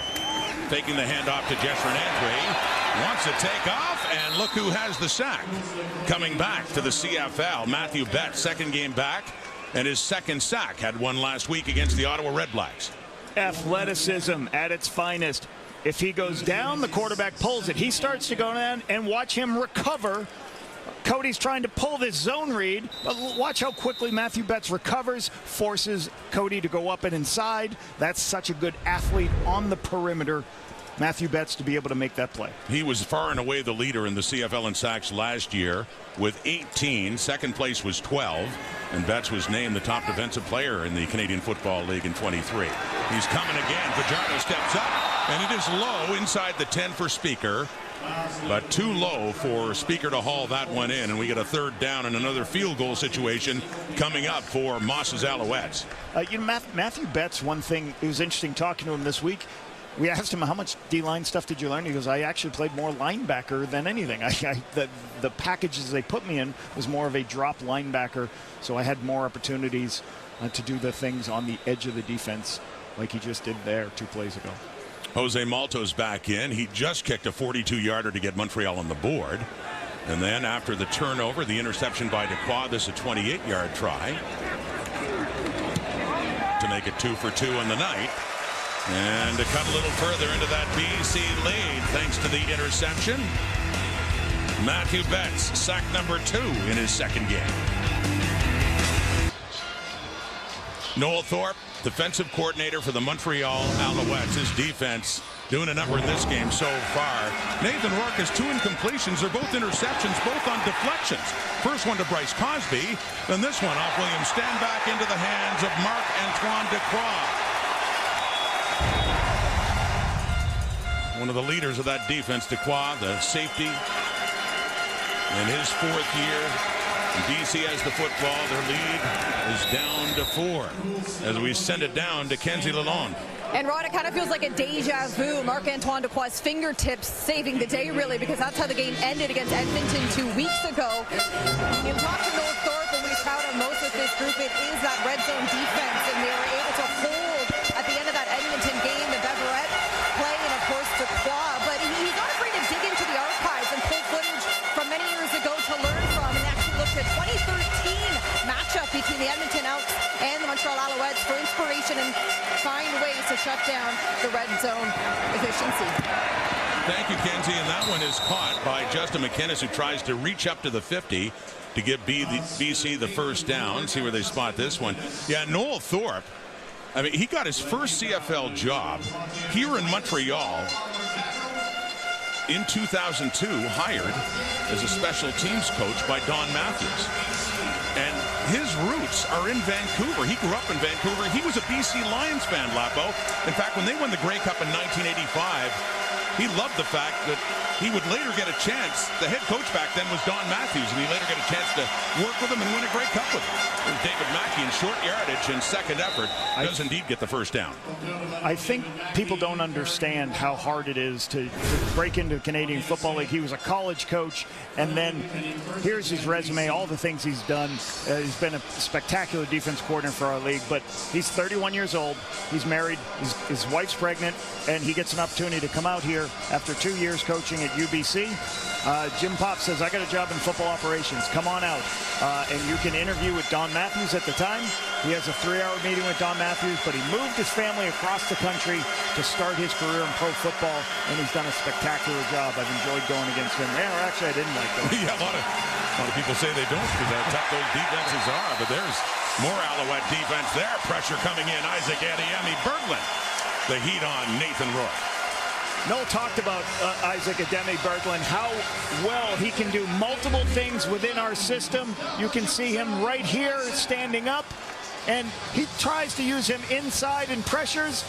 Speaker 1: taking the handoff to Jeshrin Antwi. Wants to take off, and look who has the sack. Coming back to the CFL, Matthew Betts, second game back, and his second sack. Had one last week against the Ottawa Redblacks.
Speaker 2: Athleticism at its finest. If he goes down, the quarterback pulls it. He starts to go down, and watch him recover. Cody's trying to pull this zone read, but watch how quickly Matthew Betts recovers, forces Cody to go up and inside. That's such a good athlete on the perimeter. Matthew Betts to be able to make that play.
Speaker 1: He was far and away the leader in the CFL in sacks last year with 18. Second place was 12. And Betts was named the top defensive player in the Canadian Football League in 23. He's coming again. Fajardo steps up, and it is low inside the 10 for Speaker. But too low for Speaker to haul that one in, and we get a third down and another field goal situation coming up for Moss's Alouettes.
Speaker 2: Matthew Betts, one thing, it was interesting talking to him this week. We asked him, how much D-line stuff did you learn? He goes, I actually played more linebacker than anything. The packages they put me in was more of a drop linebacker, so I had more opportunities to do the things on the edge of the defense like he just did there 2 plays ago.
Speaker 1: Jose Malto's back in. He just kicked a 42-yarder to get Montreal on the board. And then after the turnover, the interception by Dequoy, this is a 28-yard try to make it 2 for 2 on the night. And to cut a little further into that BC lead thanks to the interception. Matthew Betts, sack number 2 in his second game. Noel Thorpe, defensive coordinator for the Montreal Alouettes. His defense doing a number in this game so far. Nathan Rourke has 2 incompletions. They're both interceptions, both on deflections. First one to Bryce Cosby, then this one off William Stanback into the hands of Marc-Antoine Dequoy. One of the leaders of that defense, Dequoy, the safety, in his 4th year. BC has the football. Their lead is down to 4 as we send it down to Kenzie Lalonde.
Speaker 4: And Rod, it kind of feels like a deja vu. Marc-Antoine Dequoy's fingertips saving the day, really, because that's how the game ended against Edmonton 2 weeks ago. You talk to Noel Thorpe, and what he's proud of most with this group, it is that red zone defense, and they were able to hold at the end of that Edmonton game, the Beverette play, and of course Dequoy. But he's not afraid to dig into the archives and pull footage from many years ago to learn from, and actually looked at 2013 matchup between the Edmonton Elks and the Montreal Alouettes for inspiration and find ways to shut down the red zone efficiency.
Speaker 1: Thank you, Kenzie. And that one is caught by Justin McInnes, who tries to reach up to the 50 to give BC the first down. See where they spot this one. Yeah, Noel Thorpe, I mean, he got his first CFL job here in Montreal in 2002, hired as a special teams coach by Don Matthews. And his roots are in Vancouver. He grew up in Vancouver. He was a BC Lions fan, Lapo. In fact, when they won the Grey Cup in 1985, he loved the fact that he would later get a chance. The head coach back then was Don Matthews, and he later got a chance to work with him and win a Grey Cup with him. David Mackey, in short yardage and second effort, does indeed get the first down.
Speaker 2: I think people don't understand how hard it is to break into Canadian Football League. He was a college coach, and then here's his resume, all the things he's done. He's been a spectacular defense coordinator for our league, but he's 31 years old. He's married. His wife's pregnant, and he gets an opportunity to come out here after 2 years coaching at UBC. Jim Pop says, I got a job in football operations. Come on out. And you can interview with Don Matthews at the time. He has a 3-hour meeting with Don Matthews, but he moved his family across the country to start his career in pro football, and he's done a spectacular job. I've enjoyed going against him. Yeah, actually, I didn't like going.
Speaker 1: Yeah, a lot of people say they don't because how tough those defenses are, but there's more Alouette defense there. Pressure coming in. Isaac Adeyemi Berglund. The heat on Nathan Rourke.
Speaker 2: Noel talked about Isaac Adeyemi Berglund, how well he can do multiple things within our system. You can see him right here standing up, and he tries to use him inside in pressures.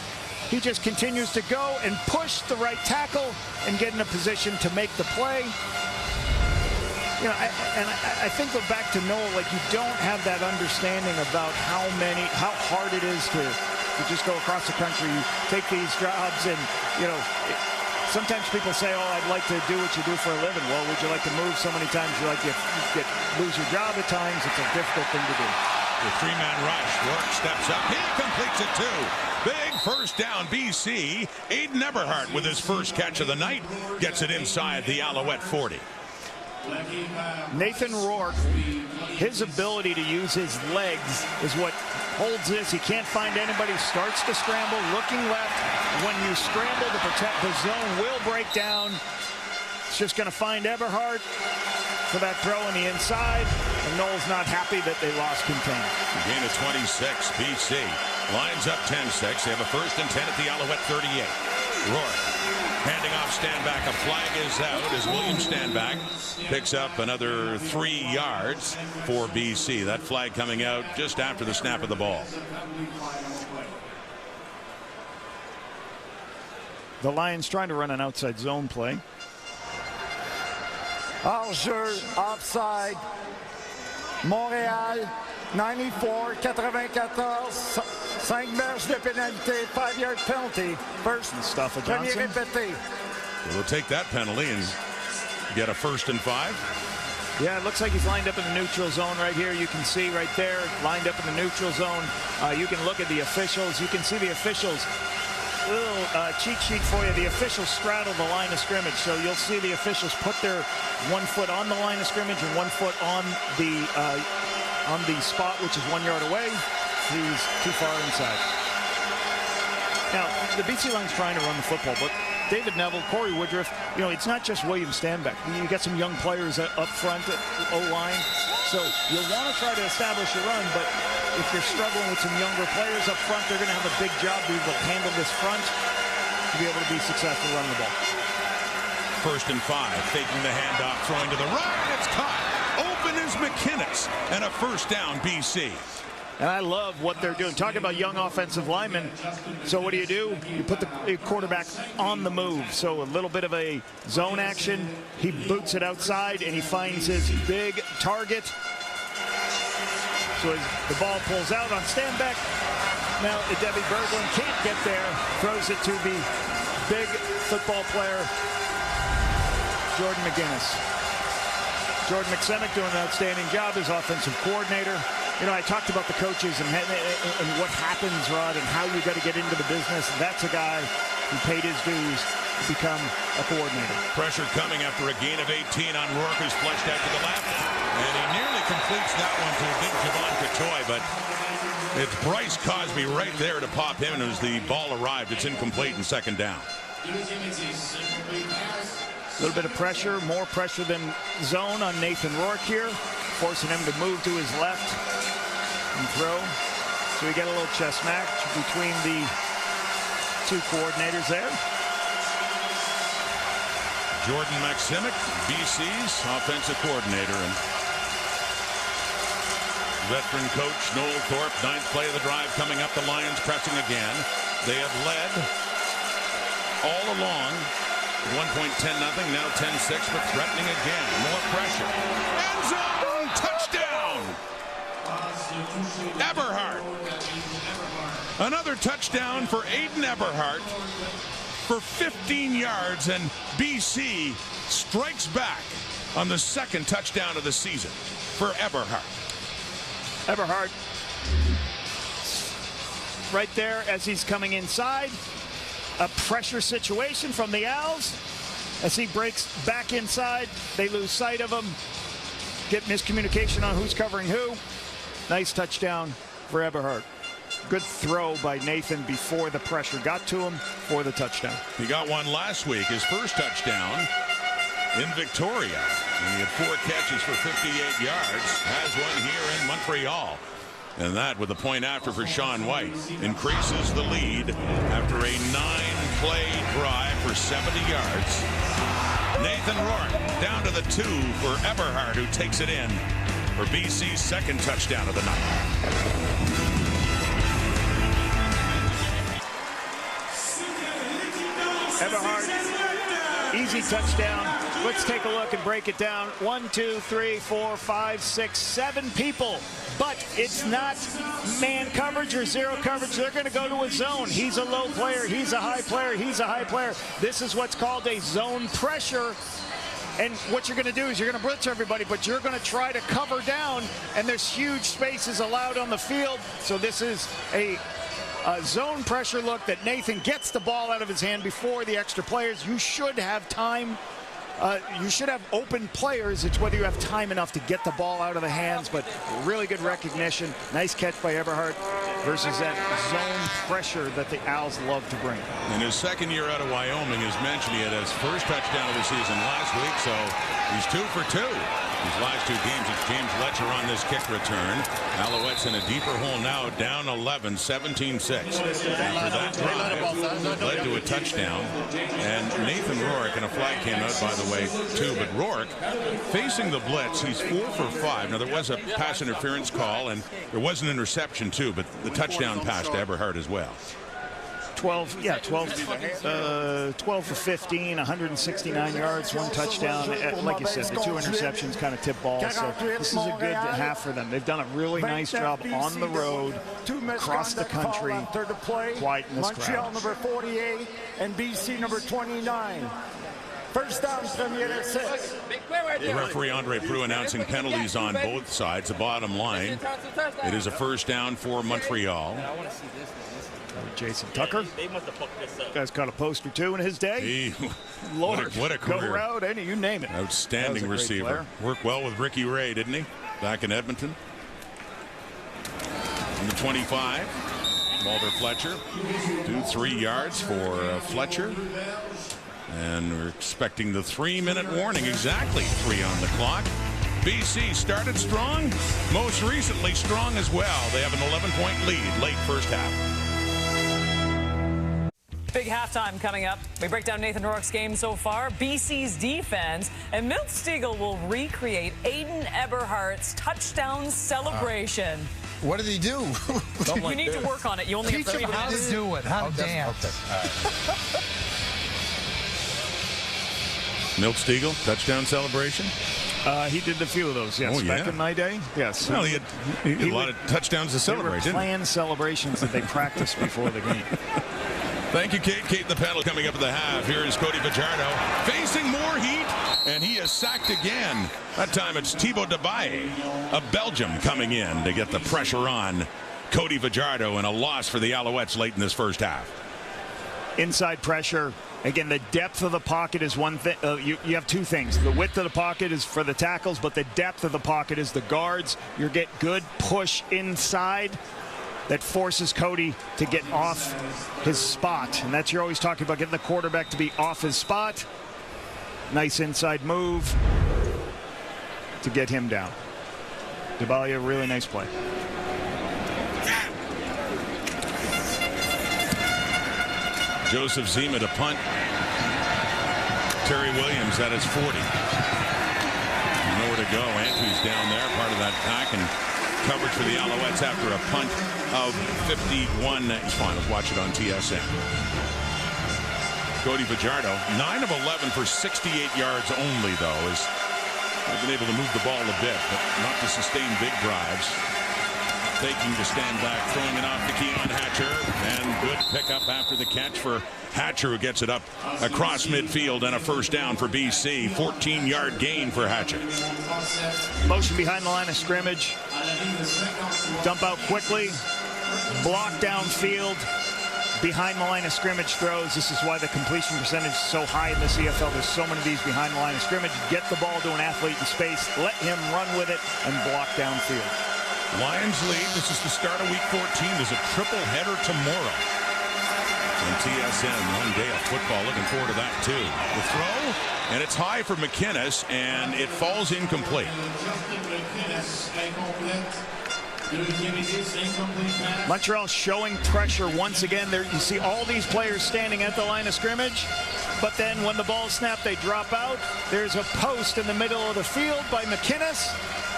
Speaker 2: He just continues to go and push the right tackle and get in a position to make the play. You know, I think go back to Noel, like, you don't have that understanding about how hard it is to just go across the country. You take these jobs, and you know, sometimes people say, oh, I'd like to do what you do for a living. Well, would you like to move so many times you lose your job at times? It's a difficult thing to do.
Speaker 1: The 3-man rush. Rourke steps up. He completes it too. Big first down, BC. Aiden Eberhardt with his first catch of the night gets it inside the Alouette 40.
Speaker 2: Nathan Rourke, his ability to use his legs is what holds this. He can't find anybody, starts to scramble, looking left. When you scramble to protect, the zone will break down. It's just going to find Eberhardt for that throw on the inside, and Noel's not happy that they lost contain.
Speaker 1: Gain of 26, BC lines up 10-6. They have a 1st and 10 at the Alouette 38. Rourke Handing off Stanback. A flag is out as William Stanback picks up another 3 yards for BC. That flag coming out just after the snap of the ball.
Speaker 2: The Lions trying to run an outside zone play.
Speaker 3: Hors-jeu, offside. Montréal, 94-94. 5 verges de pénalité, 5-yard penalty. First,
Speaker 2: Mustafa
Speaker 3: premier
Speaker 2: Johnson.
Speaker 3: répété.
Speaker 1: We'll take that penalty and get a 1st and 5.
Speaker 2: Yeah, it looks like he's lined up in the neutral zone right here. You can see right there, lined up in the neutral zone. You can look at the officials. You can see the officials. Little cheat sheet for you. The officials straddle the line of scrimmage, so you'll see the officials put their 1 foot on the line of scrimmage and 1 foot on the spot, which is 1 yard away. He's too far inside. Now, the BC Lions trying to run the football, but David Neville, Corey Woodruff, you know, it's not just William Stanback. You got some young players up front at O-line, so you'll want to try to establish a run, but if you're struggling with some younger players up front, they're going to have a big job to be able to handle this front to be able to be successful running the ball.
Speaker 1: 1st and 5, faking the handoff, throwing to the right. It's caught. Open is McInnes, and a 1st down BC.
Speaker 2: And I love what they're doing. Talking about young offensive linemen. So what do? You put the quarterback on the move. So a little bit of a zone action. He boots it outside, and he finds his big target. So as the ball pulls out on Stanback. Now Debbie Berglund can't get there. Throws it to the big football player, Jordan McGinnis. Jordan McSemick doing an outstanding job as offensive coordinator. You know, I talked about the coaches and what happens, Rod, and how you got to get into the business. That's a guy who paid his dues to become a coordinator.
Speaker 1: Pressure coming after a gain of 18 on Rourke, who's fleshed out to the left. And he nearly completes that one to big Javon Catoy, but it's Bryce Cosby right there to pop him, and as the ball arrived, it's incomplete and 2nd down.
Speaker 2: A little bit of pressure, more pressure than zone on Nathan Rourke here, forcing him to move to his left and throw. So we get a little chess match between the 2 coordinators there.
Speaker 1: Jordan McSemick, BC's offensive coordinator, and veteran coach Noel Thorpe. 9th play of the drive coming up. The Lions pressing again. They have led all along. 1.10-0, now 10-6, but threatening again. More pressure. End zone! Touchdown! Eberhardt. Another touchdown for Aiden Eberhardt for 15 yards, and BC strikes back on the 2nd touchdown of the season for Eberhardt.
Speaker 2: Eberhardt right there as he's coming inside. A pressure situation from the Owls as he breaks back inside. They lose sight of him. Get miscommunication on who's covering who. Nice touchdown for Eberhardt. Good throw by Nathan before the pressure got to him for the touchdown.
Speaker 1: He got one last week, his first touchdown in Victoria. And he had 4 catches for 58 yards. Has one here in Montreal. And that, with the point after for Sean White, increases the lead after a 9-play drive for 70 yards. Nathan Rourke down to the 2 for Eberhardt, who takes it in for BC's 2nd touchdown of the night.
Speaker 2: Eberhardt, easy touchdown. Let's take a look and break it down. 1, 2, 3, 4, 5, 6, 7 people. But it's not man coverage or zero coverage. They're going to go to a zone. He's a low player. He's a high player. He's a high player. This is what's called a zone pressure. And what you're going to do is you're going to blitz everybody, but you're going to try to cover down, and there's huge spaces allowed on the field. So this is a zone pressure look that Nathan gets the ball out of his hand before the extra players. You should have time. You should have open players. It's whether you have time enough to get the ball out of the hands, but really good recognition. Nice catch by Eberhardt versus that zone pressure that the Owls love to bring.
Speaker 1: In his 2nd year out of Wyoming, as mentioned, he had his first touchdown of the season last week, so he's 2 for 2. These last two games, it's James Letcher on this kick return. Alouettes in a deeper hole now, down 11, 17-6. After that drive, led to a touchdown. And Nathan Rourke, and a flag came out, by the way, too. But Rourke, facing the blitz, he's 4 for 5. Now, there was a pass interference call, and there was an interception, too. But the touchdown pass to Eberhard as well.
Speaker 2: 12 for 15, 169 yards, 1 touchdown. Like you said, the 2 interceptions kind of tip balls. So this is a good half for them. They've done a really nice job on the road, across the country, quiet in this
Speaker 3: Montreal
Speaker 2: crowd.
Speaker 3: number 48 and BC number 29. First down, Premier at 6.
Speaker 1: The referee Andre Proulx announcing penalties on both sides. The bottom line, it is a first down for Montreal.
Speaker 2: Jason Tucker. Guy's caught a post or 2 in his day. Lord,
Speaker 1: what a career.
Speaker 2: Go route, any, you name it.
Speaker 1: Outstanding receiver. Worked well with Ricky Ray, didn't he? Back in Edmonton. On the 25, Walter Fletcher. 3 yards for Fletcher. And we're expecting the 3-minute warning. Exactly 3 on the clock. BC started strong. Most recently strong as well. They have an 11-point lead late first half.
Speaker 5: Big halftime coming up. We break down Nathan Rourke's game so far, BC's defense, and Milt Stegall will recreate Aiden Eberhardt's touchdown celebration.
Speaker 6: What did he do?
Speaker 5: You need to work on it. You only have 3 minutes.
Speaker 6: How to do it. How to dance.
Speaker 1: Okay. Milt Stegall, touchdown celebration.
Speaker 2: He did a few of those, yes.
Speaker 1: Oh, yeah.
Speaker 2: Back in my day, yes.
Speaker 1: Well, he had a lot of touchdowns to celebrate,
Speaker 2: They were planned celebrations that they practiced before the game.
Speaker 1: Thank you, Kate. Kate in the panel coming up at the half. Here is Cody Fajardo facing more heat, and he is sacked again. That time it's Thibaut Debaye of Belgium coming in to get the pressure on Cody Fajardo, and a loss for the Alouettes late in this first half.
Speaker 2: Inside pressure. Again, the depth of the pocket is one thing. You have 2 things. The width of the pocket is for the tackles, but the depth of the pocket is the guards. You get good push inside that forces Cody to get off his spot. And that's, you're always talking about getting the quarterback to be off his spot. Nice inside move to get him down. Debalia, really nice play.
Speaker 1: Joseph Zima to punt. Terry Williams at his 40. Nowhere to go. Andrews down there, part of that pack, and coverage for the Alouettes after a punt of 51. It's fine. Let's watch it on TSN. Cody Fajardo, 9 of 11 for 68 yards only, though. Has been able to move the ball a bit, but not to sustain big drives. Taking to stand back, throwing it off to Keon Hatcher, and good pickup after the catch for Hatcher, who gets it up across midfield, and a first down for BC. 14-yard gain for Hatcher.
Speaker 2: Motion behind the line of scrimmage. Dump out quickly. Block downfield. Behind the line of scrimmage throws. This is why the completion percentage is so high in the CFL. There's so many of these behind the line of scrimmage. Get the ball to an athlete in space. Let him run with it and block downfield.
Speaker 1: Lions lead. This is the start of week 14. There's a triple header tomorrow on TSN. One day of football. Looking forward to that too. The throw, and it's high for McInnes, and it falls incomplete.
Speaker 2: Montreal showing pressure once again. There you see all these players standing at the line of scrimmage, but then when the ball snapped, they drop out. There's a post in the middle of the field by McInnes,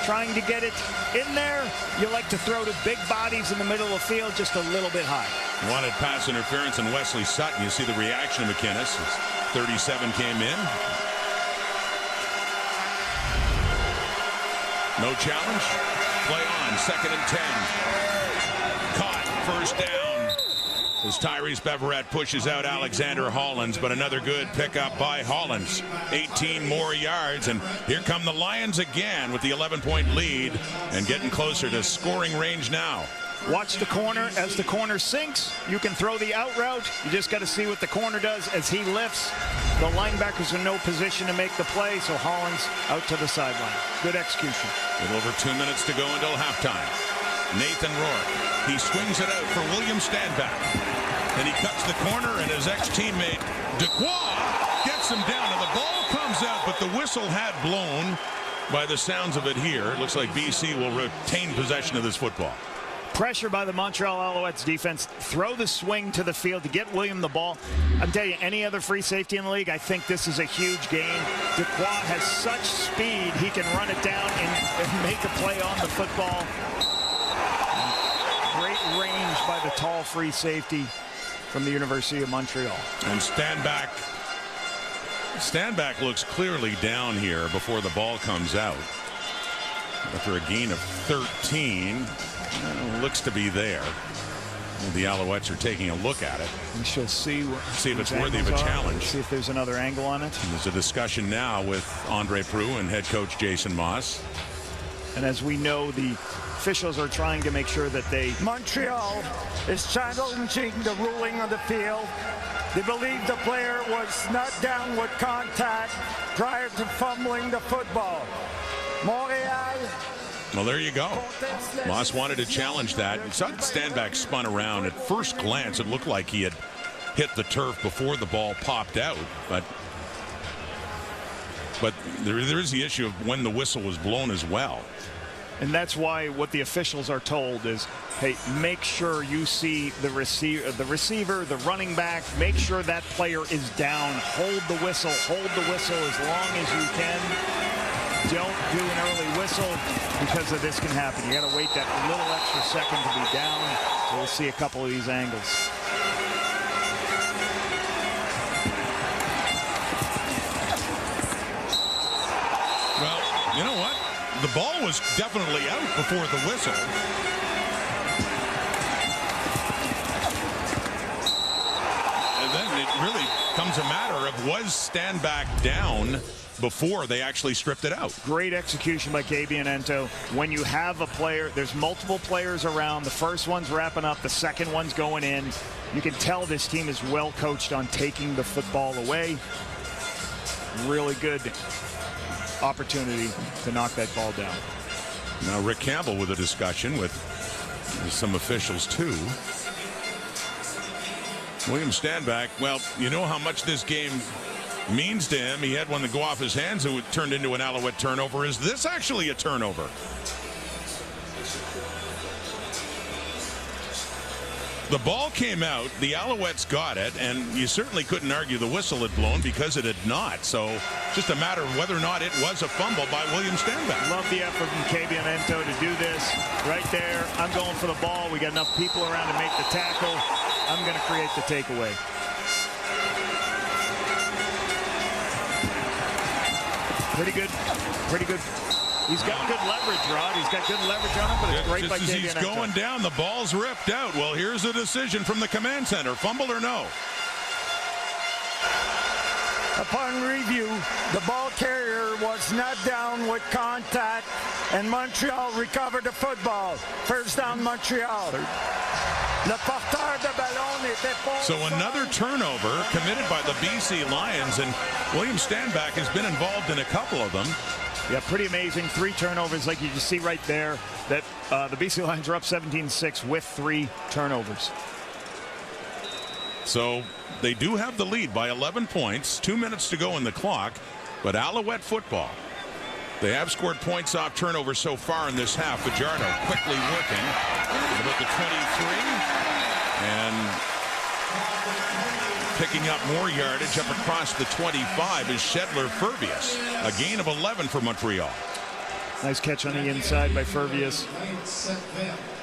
Speaker 2: trying to get it in there. You like to throw to big bodies in the middle of the field just a little bit high.
Speaker 1: Wanted pass interference in Wesley Sutton. You see the reaction of McInnes as 37 came in. No challenge. Play on, 2nd and 10. Caught, first down. As Tyrese Beverett pushes out Alexander Hollins, but another good pickup by Hollins. 18 more yards, and here come the Lions again with the 11-point lead and getting closer to scoring range now.
Speaker 2: Watch the corner. As the corner sinks, you can throw the out route. You just got to see what the corner does as he lifts. The linebackers in no position to make the play, so Hollins out to the sideline. Good execution.
Speaker 1: With over 2 minutes to go until halftime. Nathan Rourke. He swings it out for William Standback. And he cuts the corner, and his ex-teammate Dequoy gets him down. And the ball comes out, but the whistle had blown. By the sounds of it here, it looks like BC will retain possession of this football.
Speaker 2: Pressure by the Montreal Alouettes defense. Throw the swing to the field to get William the ball. I'm telling you, any other free safety in the league, I think this is a huge gain. Dequoy has such speed, he can run it down and make a play on the football. Great range by the tall free safety from the University of Montreal.
Speaker 1: And Stanback looks clearly down here before the ball comes out. After a gain of 13, looks to be there. The Alouettes are taking a look at it.
Speaker 2: We shall see
Speaker 1: if it's worthy of a challenge.
Speaker 2: See if there's another angle on it.
Speaker 1: There's a discussion now with Andre Proulx and head coach Jason Moss.
Speaker 2: And as we know, the officials are trying to make sure that they...
Speaker 3: Montreal is challenging the ruling on the field. They believe the player was not down with contact prior to fumbling the football. Montreal.
Speaker 1: Well, there you go. Moss wanted to challenge that. You saw Stanback spun around. At first glance, it looked like he had hit the turf before the ball popped out. But there is the issue of when the whistle was blown as well.
Speaker 2: And that's why what the officials are told is, hey, make sure you see the receiver, the running back, make sure that player is down. Hold the whistle as long as you can. Don't do an early whistle because of this can happen. You got to wait that little extra second to be down. So we'll see a couple of these angles.
Speaker 1: Well, you know what? The ball was definitely out before the whistle. And then it really comes a matter of was Stanback down before they actually stripped it out.
Speaker 2: Great execution by Cabianento. When you have a player, there's multiple players around. The first one's wrapping up, the second one's going in. You can tell this team is well coached on taking the football away. Really good opportunity to knock that ball down.
Speaker 1: Now Rick Campbell with a discussion with some officials too. William Stanback, well, you know how much this game means to him. He had one to go off his hands and it turned into an Alouette turnover. Is this actually a turnover? The ball came out, the Alouettes got it, and you certainly couldn't argue the whistle had blown because it had not. So just a matter of whether or not it was a fumble by William Stanback.
Speaker 2: Love the effort from Cabianento to do this. Right there, I'm going for the ball. We got enough people around to make the tackle. I'm going to create the takeaway. Pretty good. He's got good leverage, Rod. He's got good leverage on him, but it's great by Cabianento.
Speaker 1: Just as he's going down, the ball's ripped out. Well, here's a decision from the command center. Fumble or no?
Speaker 3: Upon review, the ball carrier was not down with contact, and Montreal recovered the football. First down, Montreal.
Speaker 1: So another turnover committed by the BC Lions, and William Stanback has been involved in a couple of them.
Speaker 2: Yeah, pretty amazing. 3 turnovers, like you just see right there, that the BC Lions are up 17-6 with 3 turnovers.
Speaker 1: So they do have the lead by 11 points, 2 minutes to go in the clock, but Alouette football. They have scored points off turnovers so far in this half. Fajardo quickly working about the 23 and picking up more yardage up across the 25 is Shedler Furvius. A gain of 11 for Montreal.
Speaker 2: Nice catch on the inside by Furvius.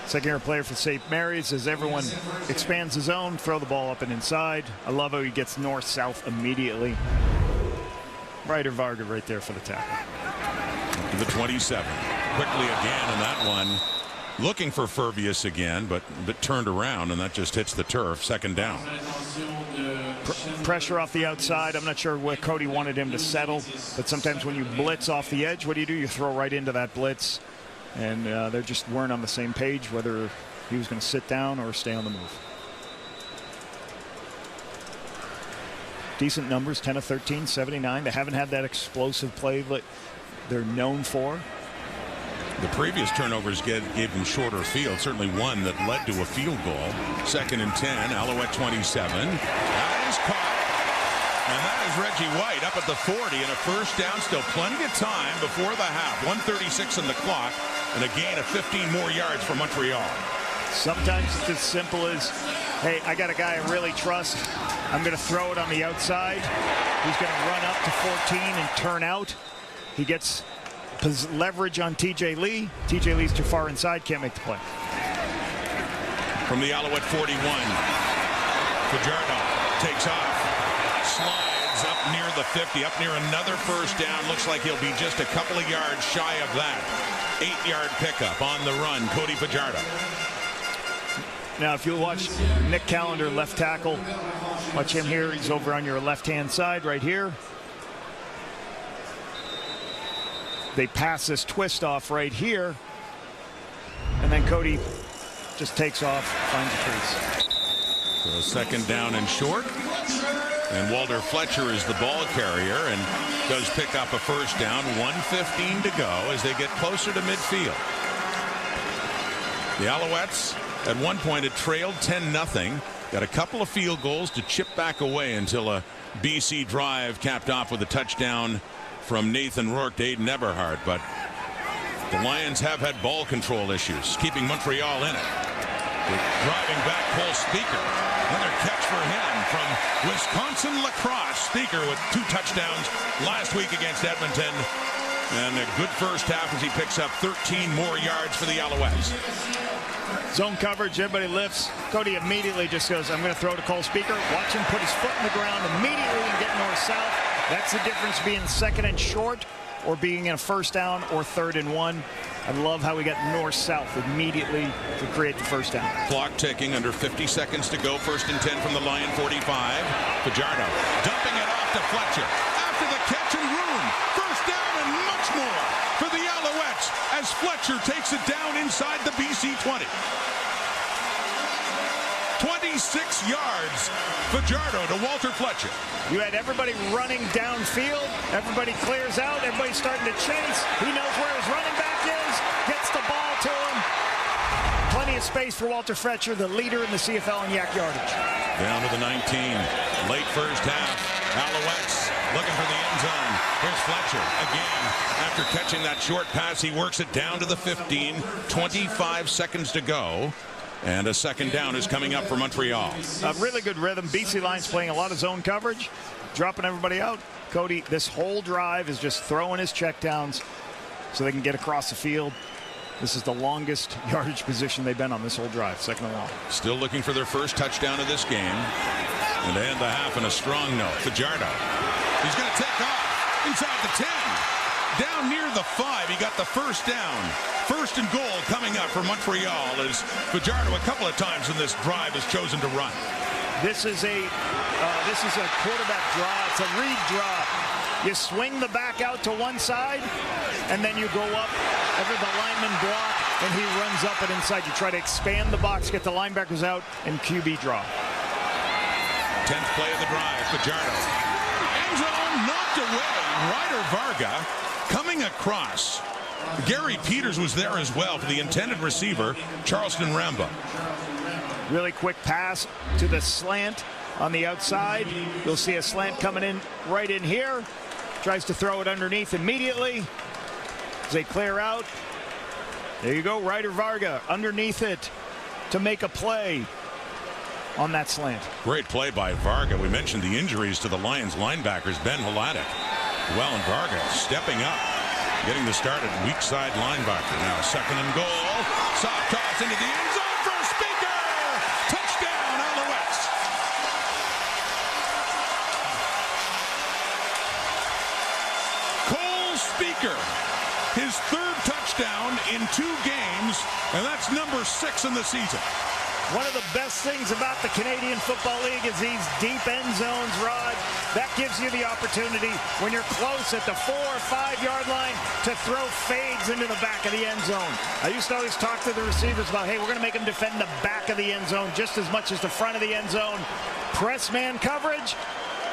Speaker 2: Second-year player for St. Mary's as everyone expands the zone, throw the ball up and inside. I love how he gets north-south immediately. Ryder Varga right there for the tackle.
Speaker 1: To the 27. Quickly again on that one. Looking for Furvius again, but turned around, and that just hits the turf. Second down.
Speaker 2: Pressure off the outside. I'm not sure where Cody wanted him to settle, but sometimes when you blitz off the edge, what do? You throw right into that blitz. And they just weren't on the same page whether he was going to sit down or stay on the move. Decent numbers, 10 of 13, 79. They haven't had that explosive play that they're known for.
Speaker 1: The previous turnovers gave them shorter field, certainly one that led to a field goal. 2nd and 10, Alouette 27. That is caught. And that is Reggie White up at the 40 and a first down. Still plenty of time before the half. 1:36 on the clock and a gain of 15 more yards for Montreal.
Speaker 2: Sometimes it's as simple as, hey, I got a guy I really trust. I'm going to throw it on the outside. He's going to run up to 14 and turn out. He gets leverage on TJ Lee. TJ Lee's too far inside, can't make the play.
Speaker 1: From the Alouette 41, Fajardo takes off, slides up near the 50, up near another first down. Looks like he'll be just a couple of yards shy of that. 8-yard pickup on the run, Cody Fajardo.
Speaker 2: Now, if you watch Nick Callender, left tackle, watch him here. He's over on your left-hand side right here. They pass this twist off right here. And then Cody just takes off, finds the crease.
Speaker 1: So a second down and short. And Walter Fletcher is the ball carrier and does pick up a first down. 1:15 to go as they get closer to midfield. The Alouettes at one point had trailed 10-0. Got a couple of field goals to chip back away until a BC drive capped off with a touchdown from Nathan Rourke to Aiden Eberhard. But the Lions have had ball control issues, keeping Montreal in it. They're driving back Cole Speaker. Another catch for him from Wisconsin lacrosse. Speaker with 2 touchdowns last week against Edmonton. And a good first half as he picks up 13 more yards for the Alouettes.
Speaker 2: Zone coverage, everybody lifts. Cody immediately just goes, I'm going to throw to Cole Speaker. Watch him put his foot in the ground immediately and get north-south. That's the difference being second and short or being in a first down or 3rd and 1. I love how we got north-south immediately to create the first down.
Speaker 1: Clock ticking, under 50 seconds to go. 1st and 10 from the Lion 45. Fajardo dumping it off to Fletcher. After the catch and room. First down and much more for the Alouettes as Fletcher takes it down inside the BC 20. 26 yards. Fajardo to Walter Fletcher.
Speaker 2: You had everybody running downfield. Everybody clears out. Everybody's starting to chase. He knows where his running back is. Gets the ball to him. Plenty of space for Walter Fletcher, the leader in the CFL in yak yardage.
Speaker 1: Down to the 19. Late first half. Alouettes looking for the end zone. Here's Fletcher again. After catching that short pass, he works it down to the 15. 25 seconds to go. And a second down is coming up for Montreal.
Speaker 2: A really good rhythm. BC Lions playing a lot of zone coverage, dropping everybody out. Cody, this whole drive is just throwing his checkdowns so they can get across the field. This is the longest yardage position they've been on this whole drive, 2nd and long.
Speaker 1: Still looking for their first touchdown of this game. And they end the half on a strong note. Fajardo. He's going to take off inside the 10. Down near the 5. He got the first down. 1st and goal coming up for Montreal as Fajardo a couple of times in this drive has chosen to run.
Speaker 2: This is a quarterback draw. It's a read draw. You swing the back out to one side, and then you go up over the lineman block, and he runs up and inside. You try to expand the box, get the linebackers out, and QB draw.
Speaker 1: 10th play of the drive. Fajardo. End zone knocked away. Ryder Varga coming across. Gary Peters was there as well for the intended receiver, Charleston Rambo.
Speaker 2: Really quick pass to the slant on the outside. You'll see a slant coming in right in here. Tries to throw it underneath immediately. As they clear out. There you go, Ryder Varga underneath it to make a play on that slant.
Speaker 1: Great play by Varga. We mentioned the injuries to the Lions linebackers, Ben Hladek. Well, and Varga stepping up, getting the start at weak side linebacker. Now 2nd and goal. Soft toss into the end zone for Speaker. Touchdown, Alouettes. Cole Speaker, his 3rd touchdown in 2 games, and that's number 6 in the season.
Speaker 2: One of the best things about the Canadian Football League is these deep end zones, Rod. That gives you the opportunity when you're close at the 4 or 5 yard line to throw fades into the back of the end zone. I used to always talk to the receivers about, hey, we're going to make them defend the back of the end zone just as much as the front of the end zone. Press man coverage.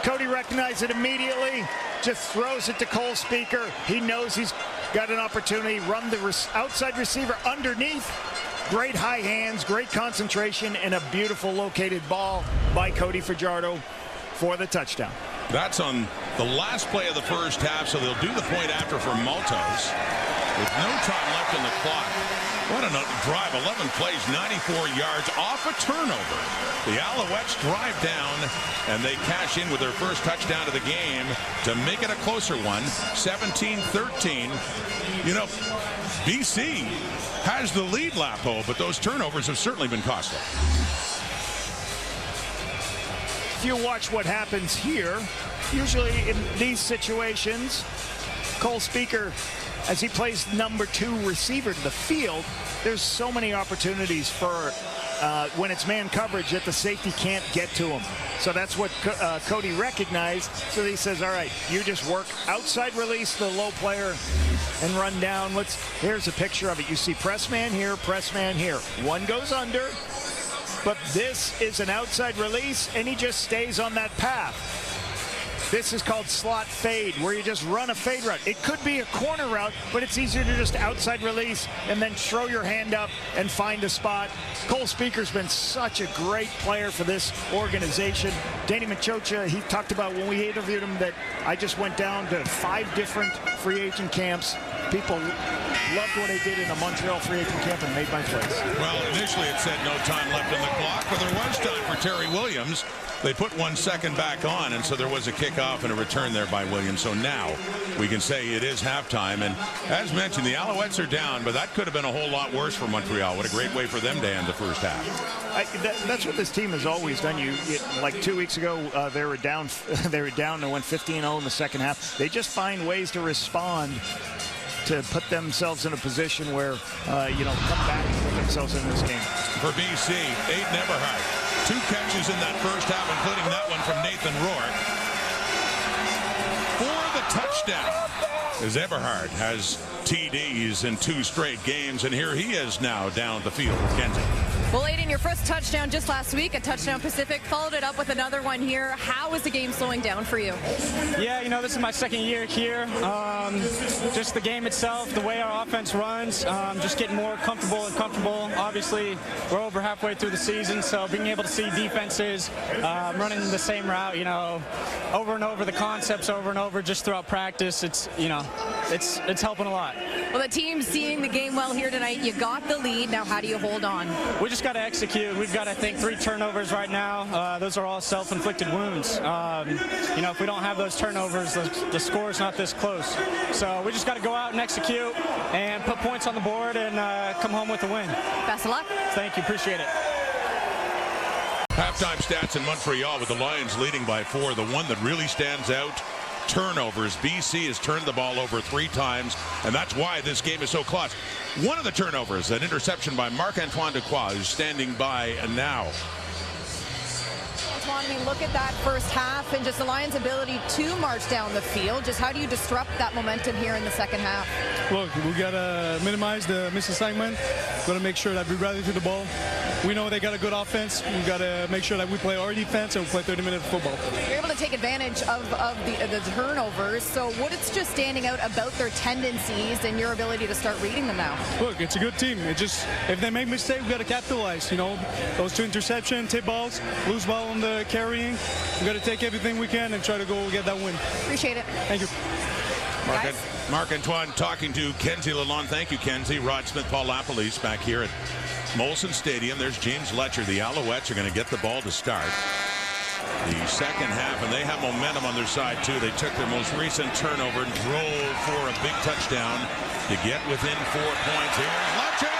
Speaker 2: Cody recognized it immediately. Just throws it to Cole Speaker. He knows he's got an opportunity. Run the outside receiver underneath. Great high hands, great concentration, and a beautiful located ball by Cody Fajardo for the touchdown.
Speaker 1: That's on the last play of the first half, so they'll do the point after for Maltos with no time left in the clock. What a drive, 11 plays, 94 yards off a turnover. The Alouettes drive down, and they cash in with their first touchdown of the game to make it a closer one, 17-13. You know, BC has the lead, Lapo, but those turnovers have certainly been costly.
Speaker 2: If you watch what happens here, usually in these situations, Cole Speaker, as he plays number 2 receiver to the field, there's so many opportunities for when it's man coverage that the safety can't get to him. So that's what Cody recognized. So he says, all right, you just work outside release the low player and run down. Here's a picture of it. You see press man here, one goes under, but this is an outside release and he just stays on that path. This is called slot fade, where you just run a fade route. It could be a corner route, but it's easier to just outside release and then throw your hand up and find a spot. Cole Speaker's been such a great player for this organization. Danny Machocha, he talked about when we interviewed him that I just went down to 5 different free agent camps. People loved what I did in a Montreal free agent camp and made my place.
Speaker 1: Well, initially it said no time left in the clock, but there was time for Terry Williams. They put 1 second back on, and so there was a kickoff and a return there by Williams. So now we can say it is halftime. And as mentioned, the Alouettes are down, but that could have been a whole lot worse for Montreal. What a great way for them to end the first half.
Speaker 2: That's what this team has always done. Like 2 weeks ago, they were down. They were down and went 15-0 in the second half. They just find ways to respond, to put themselves in a position where, come back and put themselves in this game.
Speaker 1: For BC, Aiden Eberhardt, 2 catches in that first half, including that one from Nathan Rourke. For the touchdown, as Eberhardt has TDs in 2 straight games, and here he is now down the field with Kenzie.
Speaker 4: Well, Aiden, your first touchdown just last week, a touchdown Pacific, followed it up with another one here. How is the game slowing down for you?
Speaker 7: Yeah, this is my second year here. Just the game itself, the way our offense runs, just getting more comfortable and comfortable. Obviously, we're over halfway through the season, so being able to see defenses running the same route, over and over, the concepts over and over, just throughout practice, it's helping a lot.
Speaker 4: Well, the team's seeing the game well here tonight. You got the lead. Now, how do you hold on?
Speaker 7: We just got to execute. We've got, I think, 3 turnovers right now. Those are all self-inflicted wounds. If we don't have those turnovers, the score's not this close. So we just got to go out and execute and put points on the board and come home with a win.
Speaker 4: Best of luck.
Speaker 7: Thank you. Appreciate it.
Speaker 1: Halftime stats in Montreal with the Lions leading by 4. The one that really stands out, turnovers. BC has turned the ball over 3 times, and that's why this game is so close. One of the turnovers, an interception by Marc-Antoine Dequoy, who's standing by now.
Speaker 4: Antoine, look at that first half and just the Lions' ability to march down the field. Just how do you disrupt that momentum here in the second half?
Speaker 8: Look, we got to minimize the misassignment. Got to make sure that we rally to the ball. We know they got a good offense. We got to make sure that we play our defense and we play 30-minute football.
Speaker 4: You're able to take advantage of the turnovers. So what is just standing out about their tendencies and your ability to start reading them now?
Speaker 8: Look, it's a good team. It just, if they make mistakes, we got to capitalize. Those 2 interceptions, tip balls, loose ball on the carrying. We got to take everything we can and try to go get that win.
Speaker 4: Appreciate it.
Speaker 8: Thank you.
Speaker 1: Marc-Antoine talking to Kenzie Lalonde. Thank you, Kenzie. Rod Smith, Paul Lapolice back here at Molson Stadium. There's James Letcher. The Alouettes are going to get the ball to start the second half, and they have momentum on their side, too. They took their most recent turnover and drove for a big touchdown to get within 4 points. Here's Letcher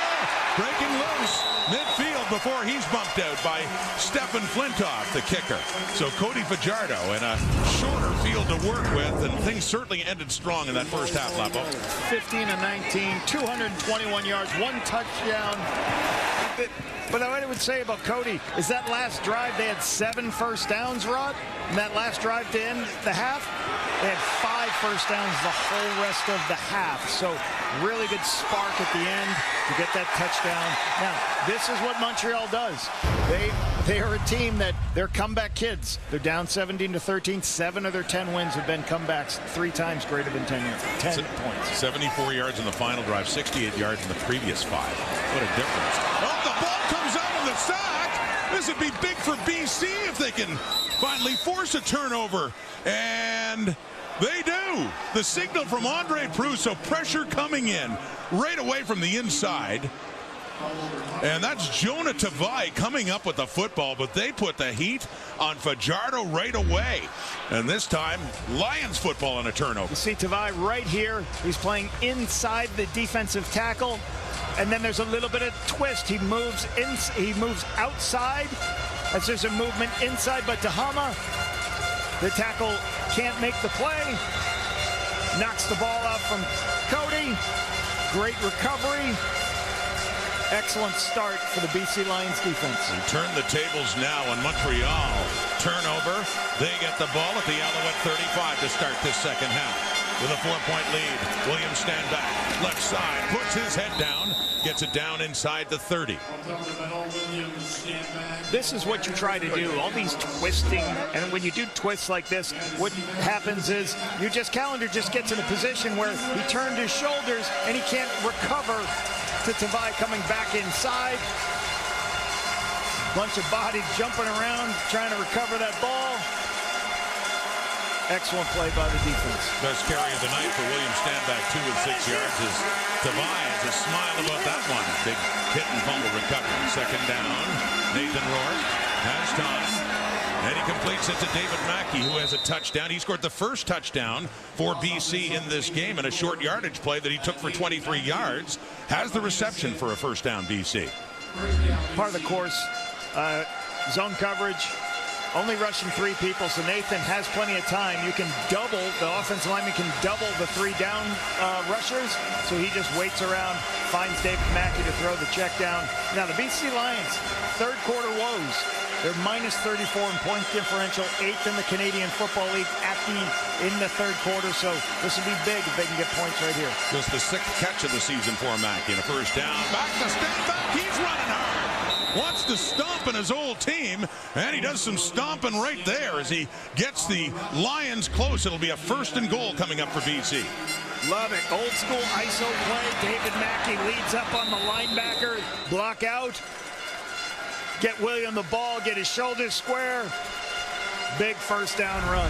Speaker 1: breaking loose midfield before he's bumped out by Stefan Flintoff, the kicker. So Cody Fajardo in a shorter field to work with, and things certainly ended strong in that first half, Lapo.
Speaker 2: 15-19, 221 yards, 1 touchdown. But what I would say about Cody is that last drive, they had 7 first downs, Rod. And that last drive to end the half, they had 5 first downs the whole rest of the half. So really good spark at the end to get that touchdown. Now, this is what Montreal does. They are a team that they're comeback kids. They're down 17-13. 7 of their 10 wins have been comebacks 3 times greater than 10 points.
Speaker 1: 74 yards in the final drive, 68 yards in the previous 5. What a difference. Oh, the ball comes out on the sack. This would be big for BC if they can finally force a turnover, and they do. The signal from Andre Proulx, so pressure coming in right away from the inside. And that's Jonah Tavai coming up with the football, but they put the heat on Fajardo right away. And this time, Lions football on a turnover.
Speaker 2: You see Tavai right here. He's playing inside the defensive tackle. And then there's a little bit of twist. He moves outside as there's a movement inside, but Tahama, the tackle, can't make the play. Knocks the ball out from Cody. Great recovery. Excellent start for the BC Lions defense.
Speaker 1: And turn the tables now on Montreal. Turnover. They get the ball at the Alouette 35 to start this second half. With a 4-point lead, Williams stand back. Left side, puts his head down, gets it down inside the 30.
Speaker 2: This is what you try to do, all these twisting, and when you do twists like this, what happens is Callender just gets in a position where he turned his shoulders and he can't recover to Tavai coming back inside. Bunch of bodies jumping around, trying to recover that ball. Excellent play by the defense.
Speaker 1: Best carry of the night for Williams Standback, 2 of 6 yards. As Tavai has a smile about that one. Big hit and fumble recovery. Second down. Nathan Rourke has time. And he completes it to David Mackey, who has a touchdown. He scored the first touchdown for BC in this game in a short yardage play that he took for 23 yards. Has the reception for a first down, BC.
Speaker 2: Part of the course, zone coverage, only rushing 3 people, so Nathan has plenty of time. You can double, the offensive lineman can double the 3 down rushers, so he just waits around, finds David Mackey to throw the check down. Now the BC Lions, third quarter woes. They're minus 34 in point differential, 8th in the Canadian Football League in the third quarter. So this would be big if they can get points right here.
Speaker 1: Just the 6th catch of the season for Mackey and a first down. Back to Standback. He's running hard. Wants to stomp in his old team, and he does some stomping right there as he gets the Lions close. It'll be a 1st and goal coming up for BC.
Speaker 2: Love it. Old school ISO play. David Mackey leads up on the linebacker. Block out. Get William the ball, get his shoulders square. Big first down run.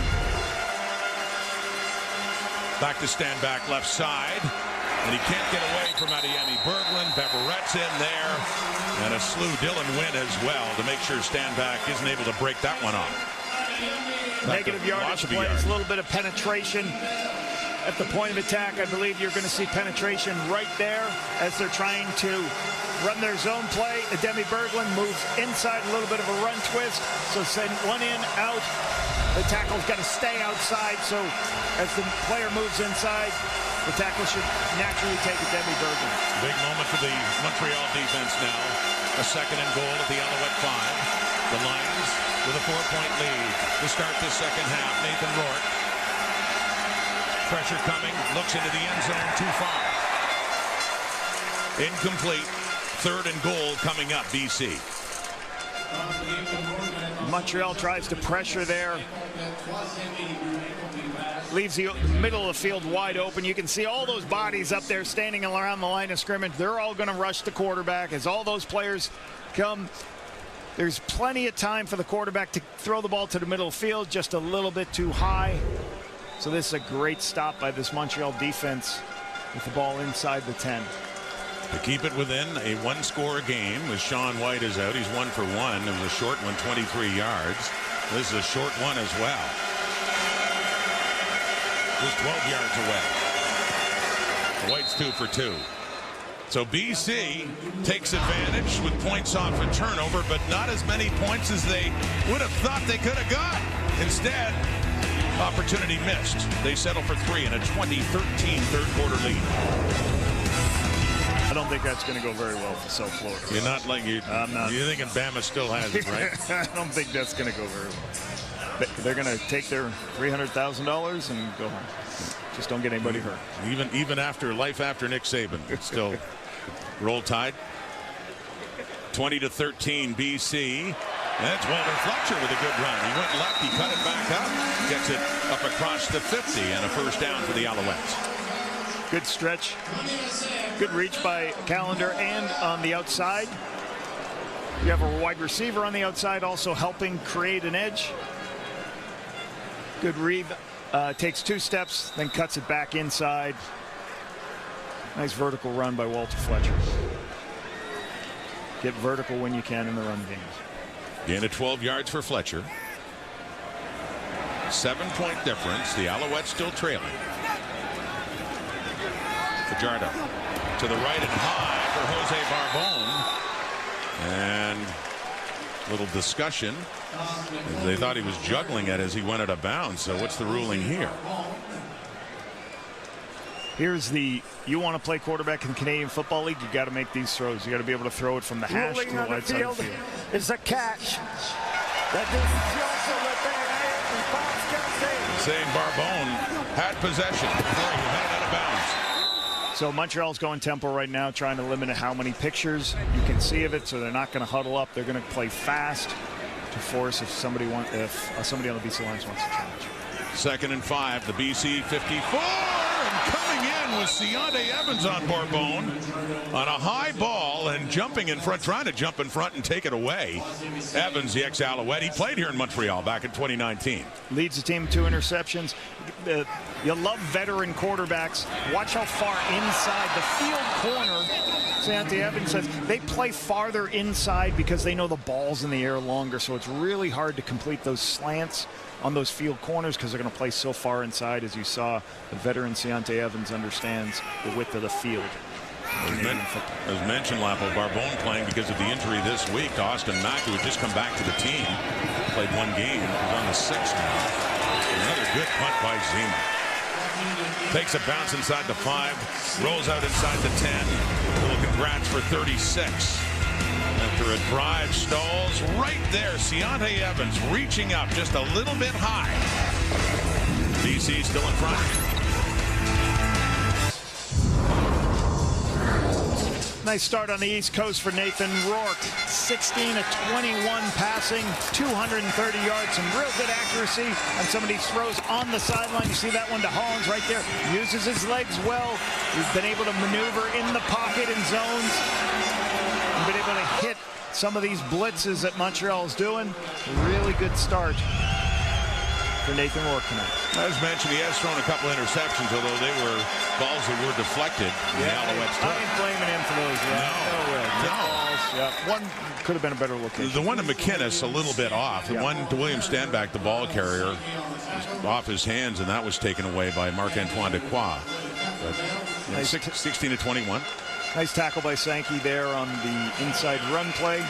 Speaker 1: Back to Standback left side. And he can't get away from Adiemi Berglund. Beverette's in there. And a slew Dylan Wynn as well to make sure Standback isn't able to break that one off.
Speaker 2: Negative yardage plays, a little bit of penetration. At the point of attack, I believe you're going to see penetration right there as they're trying to run their zone play. Adiemi Berglund moves inside, a little bit of a run twist. So send one in, out. The tackle's got to stay outside. So as the player moves inside, the tackle should naturally take Adiemi Berglund.
Speaker 1: Big moment for the Montreal defense now. A 2nd and goal at the Alouette 5. The Lions with a 4-point lead to start this second half. Nathan Rourke. Pressure coming, looks into the end zone too far. Incomplete. 3rd and goal coming up, BC.
Speaker 2: Montreal tries to pressure there. Leaves the middle of the field wide open. You can see all those bodies up there standing around the line of scrimmage. They're all going to rush the quarterback as all those players come. There's plenty of time for the quarterback to throw the ball to the middle of the field, just a little bit too high. So this is a great stop by this Montreal defense with the ball inside the 10.
Speaker 1: To keep it within a 1-score game as Sean White is out. He's 1 for 1 and the short one 23 yards. This is a short one as well. Just 12 yards away. White's 2 for 2. So BC takes advantage with points off a turnover, but not as many points as they would have thought they could have got. Instead, opportunity missed. They settle for 3 in a 2013 third quarter lead.
Speaker 2: I don't think that's going to go very well for South Florida.
Speaker 1: You're not like you.
Speaker 2: I'm not.
Speaker 1: You're thinking Bama still has it, right?
Speaker 2: I don't think that's going to go very well. They're going to take their $300,000 and go home. Just don't get anybody hurt.
Speaker 1: Even after life after Nick Saban, it's still roll tide. 20-13 BC. That's Walter Fletcher with a good run. He went left, he cut it back up, gets it up across the 50, and a first down for the Alouettes.
Speaker 2: Good stretch. Good reach by Callender, and on the outside, you have a wide receiver on the outside also helping create an edge. Good read. Takes 2 steps, then cuts it back inside. Nice vertical run by Walter Fletcher. Get vertical when you can in the run games.
Speaker 1: Gain of 12 yards for Fletcher. 7-point difference. The Alouettes still trailing. Fajardo to the right and high for Jose Barbone. And a little discussion. They thought he was juggling it as he went out of bounds. So what's the ruling here?
Speaker 2: Here's the, you want to play quarterback in the Canadian Football League, you got to make these throws. You got to be able to throw it from the hash to the right side of the field.
Speaker 3: Is a catch. That this is also
Speaker 1: saying Barbone had possession before he headed out of bounds.
Speaker 2: So Montreal's going tempo right now, trying to limit how many pictures you can see of it, so they're not going to huddle up. They're going to play fast to force if somebody on the BC Lions wants to challenge.
Speaker 1: 2nd and 5, the BC 54, and coming in was Deontay Evans on Barbone on a high ball and jumping in front, trying to jump in front and take it away. Evans, the ex-Alouette, he played here in Montreal back in 2019.
Speaker 2: Leads the team 2 interceptions. You love veteran quarterbacks. Watch how far inside the field corner. Deontay Evans says they play farther inside because they know the ball's in the air longer, so it's really hard to complete those slants on those field corners because they're going to play so far inside. As you saw, the veteran Deontay Evans understands the width of the field.
Speaker 1: As mentioned, Lapo, Barbone playing because of the injury this week to Austin Mack, who had just come back to the team. Played 1 game. He's on the 6th now. Another good punt by Zima. Takes a bounce inside the 5. Rolls out inside the 10. Little congrats for 36. After a drive stalls right there, Deontay Evans reaching up just a little bit high. BC still in front.
Speaker 2: Nice start on the East Coast for Nathan Rourke. 16 of 21 passing, 230 yards, some real good accuracy on some of these throws on the sideline. You see that one to Hollins right there. Uses his legs well. He's been able to maneuver in the pocket in zones. Been able to hit some of these blitzes that Montreal's doing. Really good start for Nathan Rourke tonight.
Speaker 1: As mentioned, he has thrown a couple interceptions, although they were balls that were deflected.
Speaker 2: Yeah, the Alouettes I ain't blaming him for those. No way. Yeah. One could have been a better location.
Speaker 1: The one to McInnes, a little bit off. The one to William Stanback, the ball carrier, off his hands, and that was taken away by Marc-Antoine Dequoy. But 16 to 21.
Speaker 2: Nice tackle by Sankey there on the inside run play.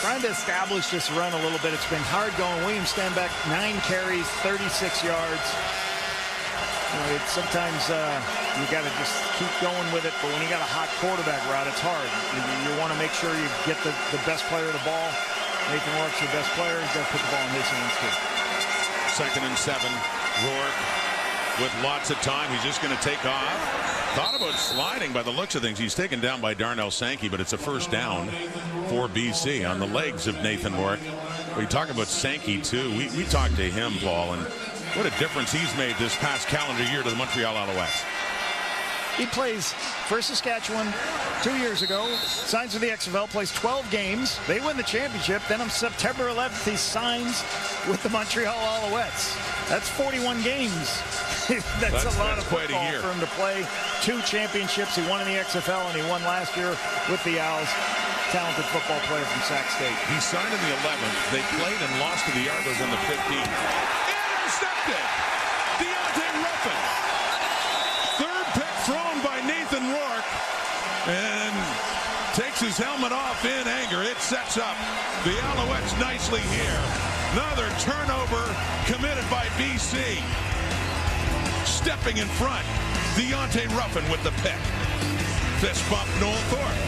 Speaker 2: Trying to establish this run a little bit. It's been hard going. William Stanback, 9 carries, 36 yards. Sometimes you got to just keep going with it, but when you got a hot quarterback route, it's hard. You want to make sure you get the best player of the ball. Nathan Rourke's your best player. He's got to put the ball in his hands too.
Speaker 1: 2nd and 7. Rourke with lots of time. He's just going to take off. Thought about sliding by the looks of things. He's taken down by Darnell Sankey, but it's a first down for BC on the legs of Nathan Rourke. We talk about Sankey too. We talked to him, Paul, and what a difference he's made this past calendar year to the Montreal Alouettes.
Speaker 2: He plays for Saskatchewan 2 years ago, signs with the XFL, plays 12 games. They win the championship. Then on September 11th, he signs with the Montreal Alouettes. That's 41 games. That's a lot of football
Speaker 1: quite a year
Speaker 2: for him to play. 2 championships. He won in the XFL, and he won last year with the Owls. Talented football player from Sac State.
Speaker 1: He signed in the 11th. They played and lost to the Argos in the 15th. Intercepted! Deontay Ruffin. 3rd pick thrown by Nathan Rourke. And takes his helmet off in anger. It sets up the Alouettes nicely here. Another turnover committed by BC. Stepping in front, Deontay Ruffin with the pick. Fist bump, Noel Thorpe.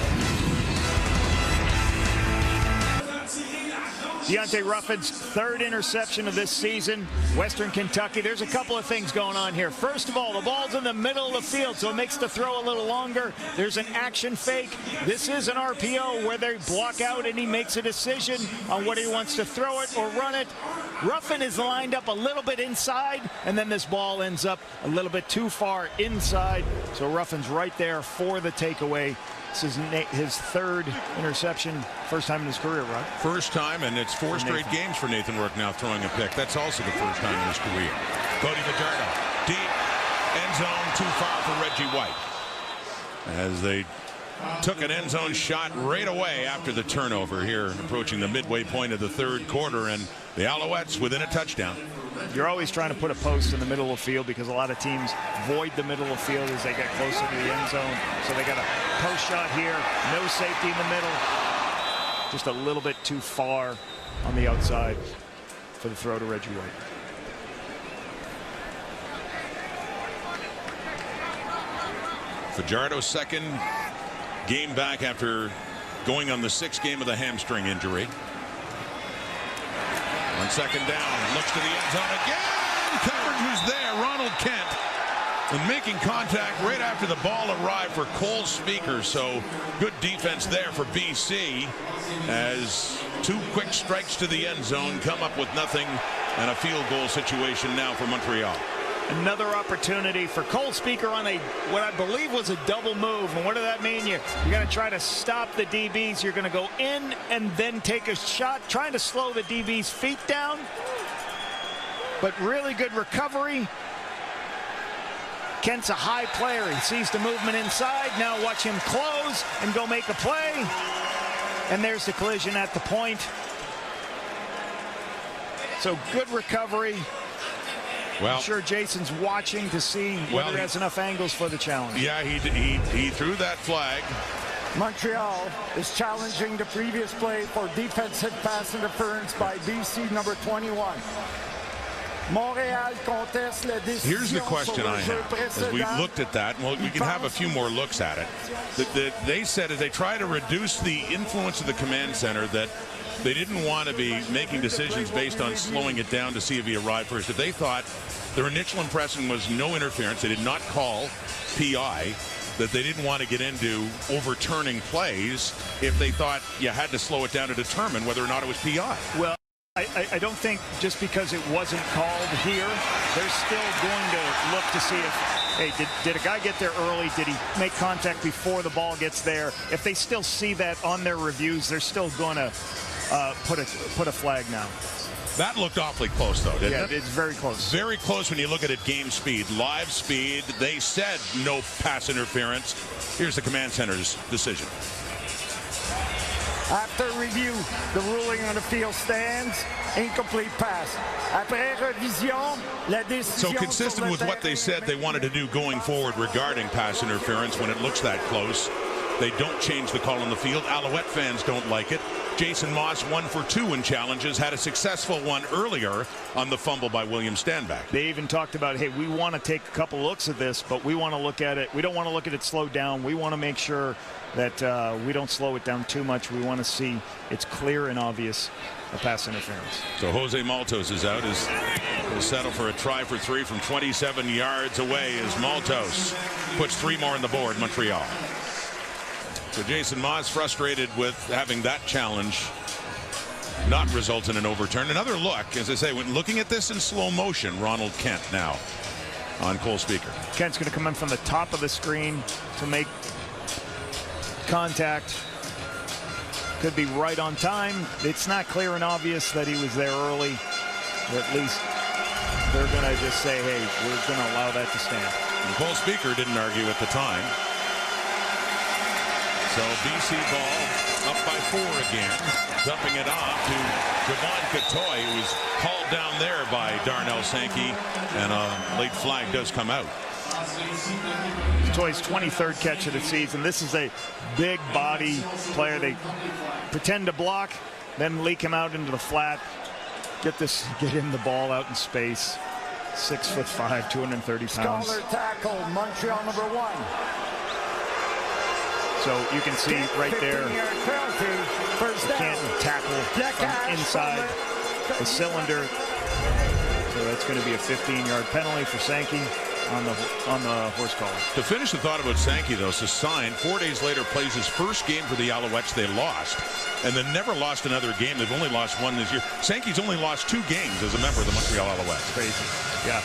Speaker 2: Deontay Ruffin's 3rd interception of this season. Western Kentucky. There's a couple of things going on here. First of all, the ball's in the middle of the field, so it makes the throw a little longer. There's an action fake. This is an RPO where they block out and he makes a decision on whether he wants to throw it or run it. Ruffin is lined up a little bit inside, and then this ball ends up a little bit too far inside. So Ruffin's right there for the takeaway. This is his 3rd interception, first time in his career, right?
Speaker 1: First time, and it's 4 straight games for Nathan Rourke now throwing a pick. That's also the first time in his career. Cody Fajardo. Deep. End zone too far for Reggie White. As they took an end zone shot right away after the turnover here, approaching the midway point of the third quarter, and the Alouettes within a touchdown.
Speaker 2: You're always trying to put a post in the middle of the field because a lot of teams void the middle of the field as they get closer to the end zone. So they got a post shot here, no safety in the middle. Just a little bit too far on the outside for the throw to Reggie White.
Speaker 1: Fajardo's second game back after going on the 6th game of the hamstring injury. On second down, looks to the end zone again. Coverage was there. Ronald Kent and making contact right after the ball arrived for Cole Speaker. So good defense there for BC as 2 quick strikes to the end zone come up with nothing, and a field goal situation now for Montreal.
Speaker 2: Another opportunity for Cole Speaker on what I believe was a double move. And what does that mean? You're going to try to stop the DBs. You're going to go in and then take a shot, trying to slow the DB's feet down. But really good recovery. Kent's a high player. He sees the movement inside. Now watch him close and go make a play. And there's the collision at the point. So good recovery.
Speaker 1: Well,
Speaker 2: I'm sure Jason's watching to see whether he has enough angles for the challenge.
Speaker 1: Yeah, he threw that flag.
Speaker 3: Montreal is challenging the previous play for defensive pass interference by BC number 21. Montreal conteste la décision.
Speaker 1: Here's the question I have. As we looked at that, well, we can have a few more looks at it. They said as they try to reduce the influence of the command center that they didn't want to be making decisions based on slowing it down to see if he arrived first. If they thought their initial impression was no interference, they did not call PI, that they didn't want to get into overturning plays if they thought you had to slow it down to determine whether or not it was PI.
Speaker 2: Well, I don't think just because it wasn't called here, they're still going to look to see if, hey, did a guy get there early? Did he make contact before the ball gets there? If they still see that on their reviews, they're still going to put a flag now.
Speaker 1: That looked awfully close, though, didn't it?
Speaker 2: Yeah, it's very close.
Speaker 1: Very close when you look at it game speed. Live speed, they said no pass interference. Here's the command center's decision.
Speaker 3: After review, the ruling on the field stands. Incomplete pass. Après revision, la décision.
Speaker 1: So consistent with what they said they wanted to do going forward regarding pass interference when it looks that close. They don't change the call on the field. Alouette fans don't like it. Jason Moss 1 for 2 in challenges, had a successful one earlier on the fumble by William Stanback.
Speaker 2: They even talked about, hey, we want to take a couple looks at this, but we want to look at it. We don't want to look at it slowed down. We want to make sure that we don't slow it down too much. We want to see it's clear and obvious a pass interference.
Speaker 1: So Jose Maltos is out. He'll settle for a try for 3 from 27 yards away as Maltos puts 3 more on the board, Montreal. So Jason Moss frustrated with having that challenge not result in an overturn. Another look, as I say, when looking at this in slow motion, Ronald Kent now on Cole Speaker.
Speaker 2: Kent's going to come in from the top of the screen to make contact. Could be right on time. It's not clear and obvious that he was there early. But at least they're going to just say, hey, we're going to allow that to stand.
Speaker 1: And Cole Speaker didn't argue at the time. So BC ball up by 4 again. Dumping it off to Javon Catoy, who was hauled down there by Darnell Sankey, and a late flag does come out.
Speaker 2: Catoy's 23rd catch of the season. This is a big body player. They pretend to block, then leak him out into the flat. Get him the ball out in space. 6'5", 230 pounds.
Speaker 3: Scholar tackle, Montreal number 1.
Speaker 2: So you can see right there, can't tackle from inside the cylinder. So that's going to be a 15-yard penalty for Sankey on the horse collar.
Speaker 1: To finish the thought about Sankey, though, Sassine 4 days later plays his first game for the Alouettes. They lost, and then never lost another game. They've only lost 1 this year. Sankey's only lost 2 games as a member of the Montreal Alouettes.
Speaker 2: Crazy, yeah.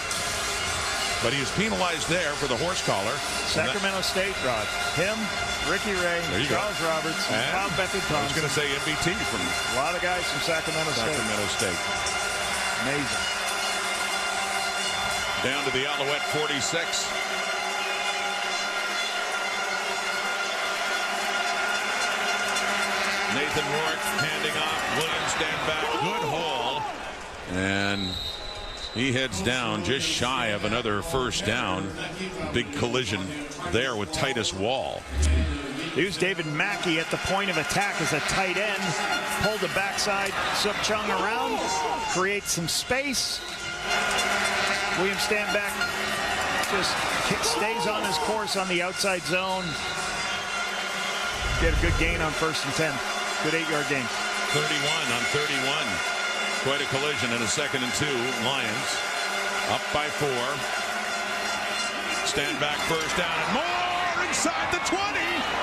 Speaker 1: But he is penalized there for the horse collar.
Speaker 2: Sacramento State, Rod. Him, Ricky Ray, Charles Roberts, and Kyle Bethard-Thompson.
Speaker 1: I was going to say MBT from
Speaker 2: a lot of guys from Sacramento State.
Speaker 1: Amazing. down to the Alouette 46. Nathan Rourke handing off. Williams stand back. Good haul. And he heads down just shy of another first down. Big collision there with Titus Wall.
Speaker 2: Here's David Mackey at the point of attack as a tight end. Pulled the backside. Suk Chung around. Creates some space. Williams stand back. Just stays on his course on the outside zone. Get a good gain on 1st and 10. Good 8-yard gain.
Speaker 1: 31 on 31. Quite a collision in a 2nd and 2. Lions up by 4. Stand back, first down, and more inside the 20,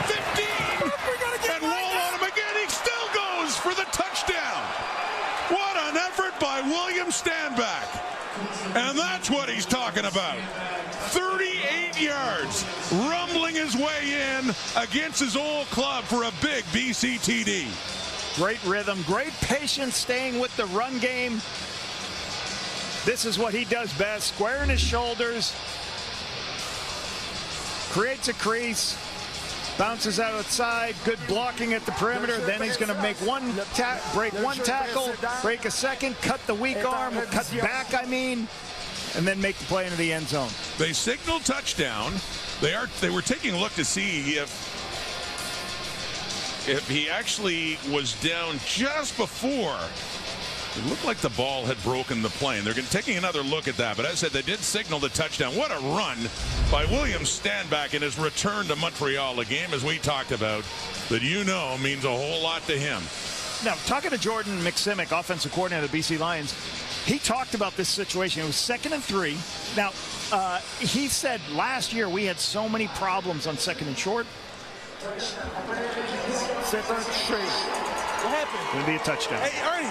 Speaker 1: 15, and Wall on him again. He still goes for the touchdown. What an effort by William Standback. And that's what he's talking about. 38 yards, rumbling his way in against his old club for a big BC TD.
Speaker 2: Great rhythm, great patience, staying with the run game. This is what he does best. Squaring his shoulders, creates a crease, bounces outside, good blocking at the perimeter. Then he's going to make break one tackle, break a second, cut the weak arm, cut back, and then make the play into the end zone.
Speaker 1: They signal touchdown. They were taking a look to see if he actually was down just before. It looked like the ball had broken the plane. They're taking another look at that. But as I said, they did signal the touchdown. What a run by William Standback in his return to Montreal, a game, as we talked about, that means a whole lot to him.
Speaker 2: Now, talking to Jordan McSimic, offensive coordinator of the BC Lions, he talked about this situation. It was 2nd and 3. Now, he said last year we had so many problems on 2nd and short.
Speaker 3: 2nd and short. What happened?
Speaker 2: Going to be a touchdown.
Speaker 3: Hey, Ernie.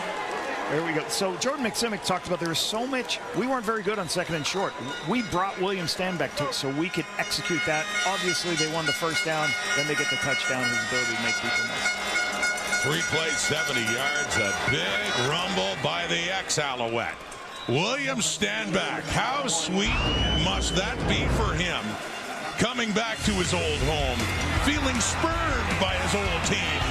Speaker 2: There we go. So Jordan McSimic talked about there was so much. We weren't very good on 2nd and short. We brought William Standback to it so we could execute that. Obviously, they won the first down. Then they get the touchdown. His ability to make people miss.
Speaker 1: 3 plays, 70 yards. A big rumble by the ex-Alouette. William Standback. How sweet must that be for him? Coming back to his old home, feeling spurned by his old team.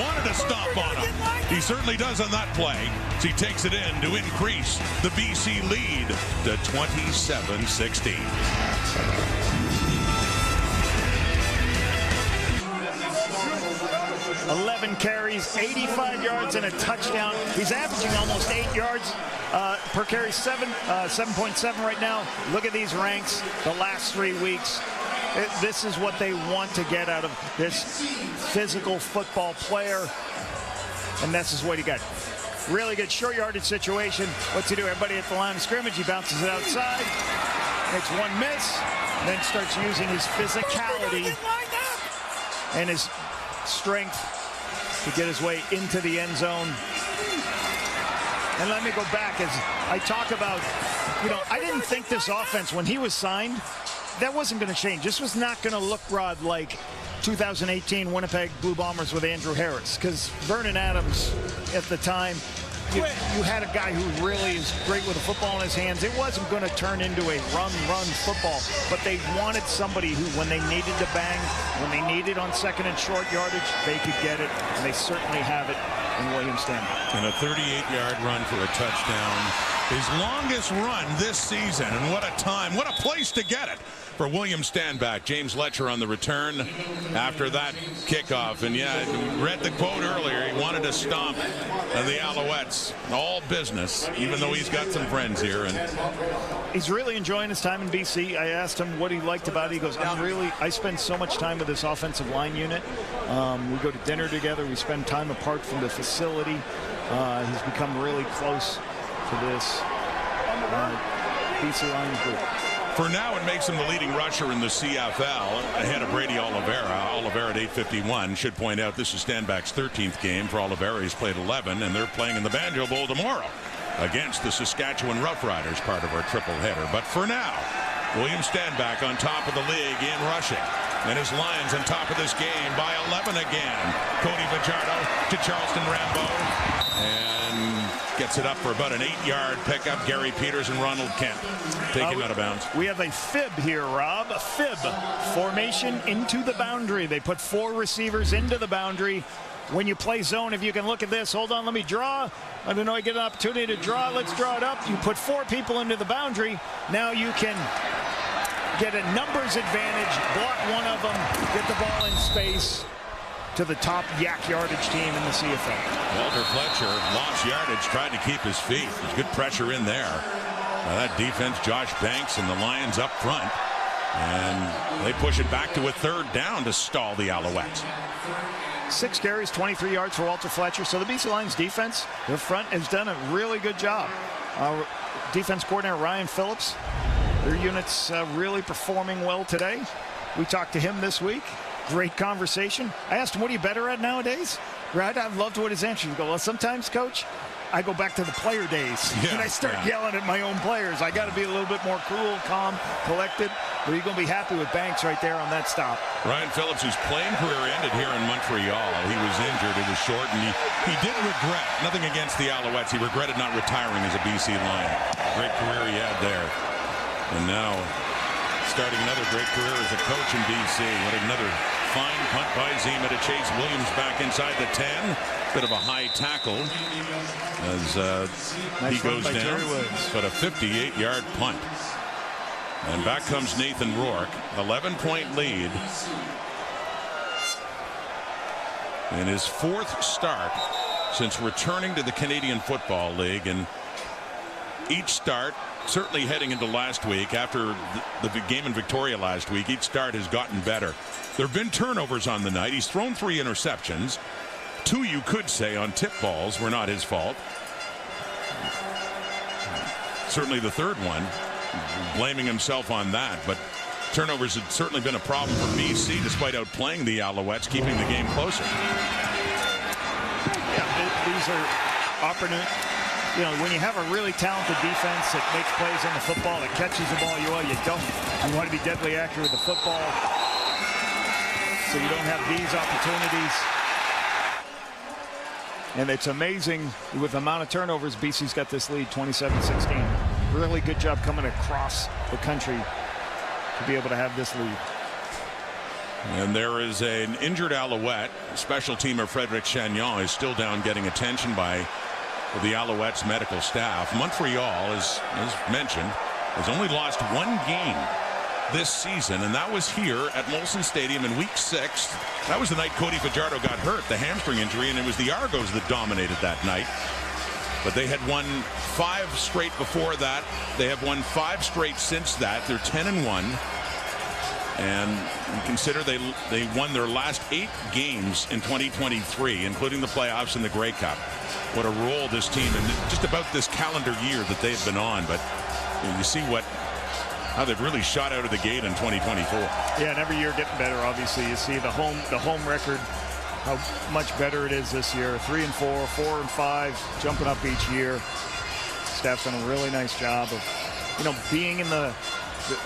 Speaker 1: Wanted to stomp on him. He certainly does on that play. So he takes it in to increase the BC lead to 27-16.
Speaker 2: 11 carries, 85 yards, and a touchdown. He's averaging almost 8 yards per carry, 7.7 right now. Look at these ranks the last 3 weeks. This is what they want to get out of this physical football player. And this is what he got. Really good short yardage situation. What's he do? Everybody at the line of scrimmage. He bounces it outside. Makes one miss. And then starts using his physicality and his strength to get his way into the end zone. And let me go back as I talk about, I didn't think this offense, when he was signed, that wasn't going to change. This was not going to look, Rod, like 2018 Winnipeg Blue Bombers with Andrew Harris, because Vernon Adams at the time, you had a guy who really is great with a football in his hands. It wasn't going to turn into a run football, but they wanted somebody who, when they needed to bang, when they needed on 2nd and short yardage, they could get it, and they certainly have it in William Standback.
Speaker 1: And a 38-yard run for a touchdown. His longest run this season, and what a time, what a place to get it for William Standback. James Letcher on the return after that kickoff. And yeah, read the quote earlier. He wanted to stomp the Alouettes. All business, even though he's got some friends here. And
Speaker 2: he's really enjoying his time in BC. I asked him what he liked about it. He goes, I spend so much time with this offensive line unit. We go to dinner together. We spend time apart from the facility. He's become really close to this BC Lions group.
Speaker 1: For now, it makes him the leading rusher in the CFL, ahead of Brady Oliveira. Oliveira at 851. Should point out this is Standback's 13th game. For Oliveira, he's played 11, and they're playing in the Banjo Bowl tomorrow against the Saskatchewan Roughriders, part of our triple header. But for now, William Standback on top of the league in rushing. And his Lions on top of this game by 11 again. Cody Fajardo to Charleston Rambo. And gets it up for about an 8-yard pickup. Gary Peters and Ronald Kent take him out of bounds.
Speaker 2: We have a fib here, Rob. A fib formation into the boundary. They put 4 receivers into the boundary. When you play zone, if you can look at this, hold on, let me draw. I don't know, I get an opportunity to draw. Let's draw it up. You put 4 people into the boundary. Now you can get a numbers advantage, block one of them, get the ball in space to the top yak yardage team in the CFL.
Speaker 1: Walter Fletcher lost yardage, tried to keep his feet. There's good pressure in there. That defense, Josh Banks and the Lions up front. And they push it back to a 3rd down to stall the Alouettes.
Speaker 2: 6 carries, 23 yards for Walter Fletcher. So the BC Lions defense, their front has done a really good job. Defense coordinator Ryan Phillips, their unit's really performing well today. We talked to him this week. Great conversation. I asked him, what are you better at nowadays? Right? I loved what his answer. He goes, well, sometimes, coach, I go back to the player days and I start yelling at my own players. I got to be a little bit more cool, calm, collected. But you're going to be happy with Banks right there on that stop.
Speaker 1: Ryan Phillips, whose playing career ended here in Montreal. He was injured. It was short, and he did regret, nothing against the Alouettes, he regretted not retiring as a BC Lion. Great career he had there. And now starting another great career as a coach in BC. What another fine punt by Zima to chase Williams back inside the 10. Bit of a high tackle as he goes down. But a 58-yard punt. And back comes Nathan Rourke. 11-point lead. In his 4th start since returning to the Canadian Football League. And each start, certainly heading into last week, after the game in Victoria last week, each start has gotten better. There have been turnovers on the night. He's thrown 3 interceptions. 2, you could say, on tip balls were not his fault. Certainly the 3rd one, blaming himself on that. But turnovers had certainly been a problem for BC, despite outplaying the Alouettes, keeping the game closer.
Speaker 2: Yeah, these are opportune. You know, when you have a really talented defense that makes plays on the football, that catches the ball, you don't. You want to be deadly accurate with the football, so you don't have these opportunities. And it's amazing with the amount of turnovers, BC's got this lead 27-16. Really good job coming across the country to be able to have this lead.
Speaker 1: And there is an injured Alouette. Special teamer Frederic Chagnon is still down, getting attention by the Alouettes medical staff. Montreal, as mentioned, has only lost 1 game this season, and that was here at Molson Stadium in week 6. That was the night Cody Fajardo got hurt, the hamstring injury, and it was the Argos that dominated that night. But they had won 5 straight before that. They have won 5 straight since that. They're 10-1. And you consider they won their last 8 games in 2023, including the playoffs and the Grey Cup. What a role this team, and just about this calendar year that they've been on. But you see how they've really shot out of the gate in 2024.
Speaker 2: Yeah, and every year getting better. Obviously, you see the home record, how much better it is this year. 3-4, 4-5, jumping up each year. Staff's done a really nice job of, being in the.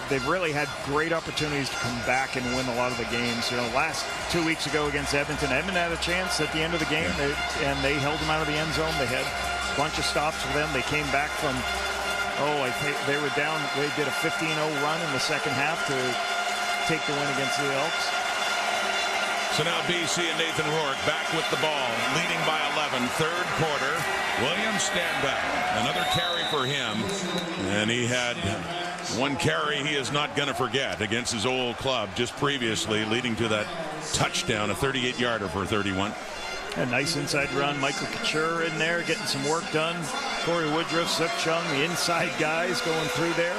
Speaker 2: They've really had great opportunities to come back and win a lot of the games. Last 2 weeks ago against Edmonton had a chance at the end of the game, and they held them out of the end zone. They had a bunch of stops for them. They came back from, I think they were down. They did a 15-0 run in the second half to take the win against the Elks.
Speaker 1: So now BC and Nathan Rourke back with the ball, leading by 11, 3rd quarter. Williams stand back. Another carry for him, and he had 1 carry he is not going to forget against his old club just previously, leading to that touchdown, a 38-yarder for 31.
Speaker 2: A nice inside run. Michael Couture in there getting some work done. Corey Woodruff, Suk Chung, the inside guys going through there.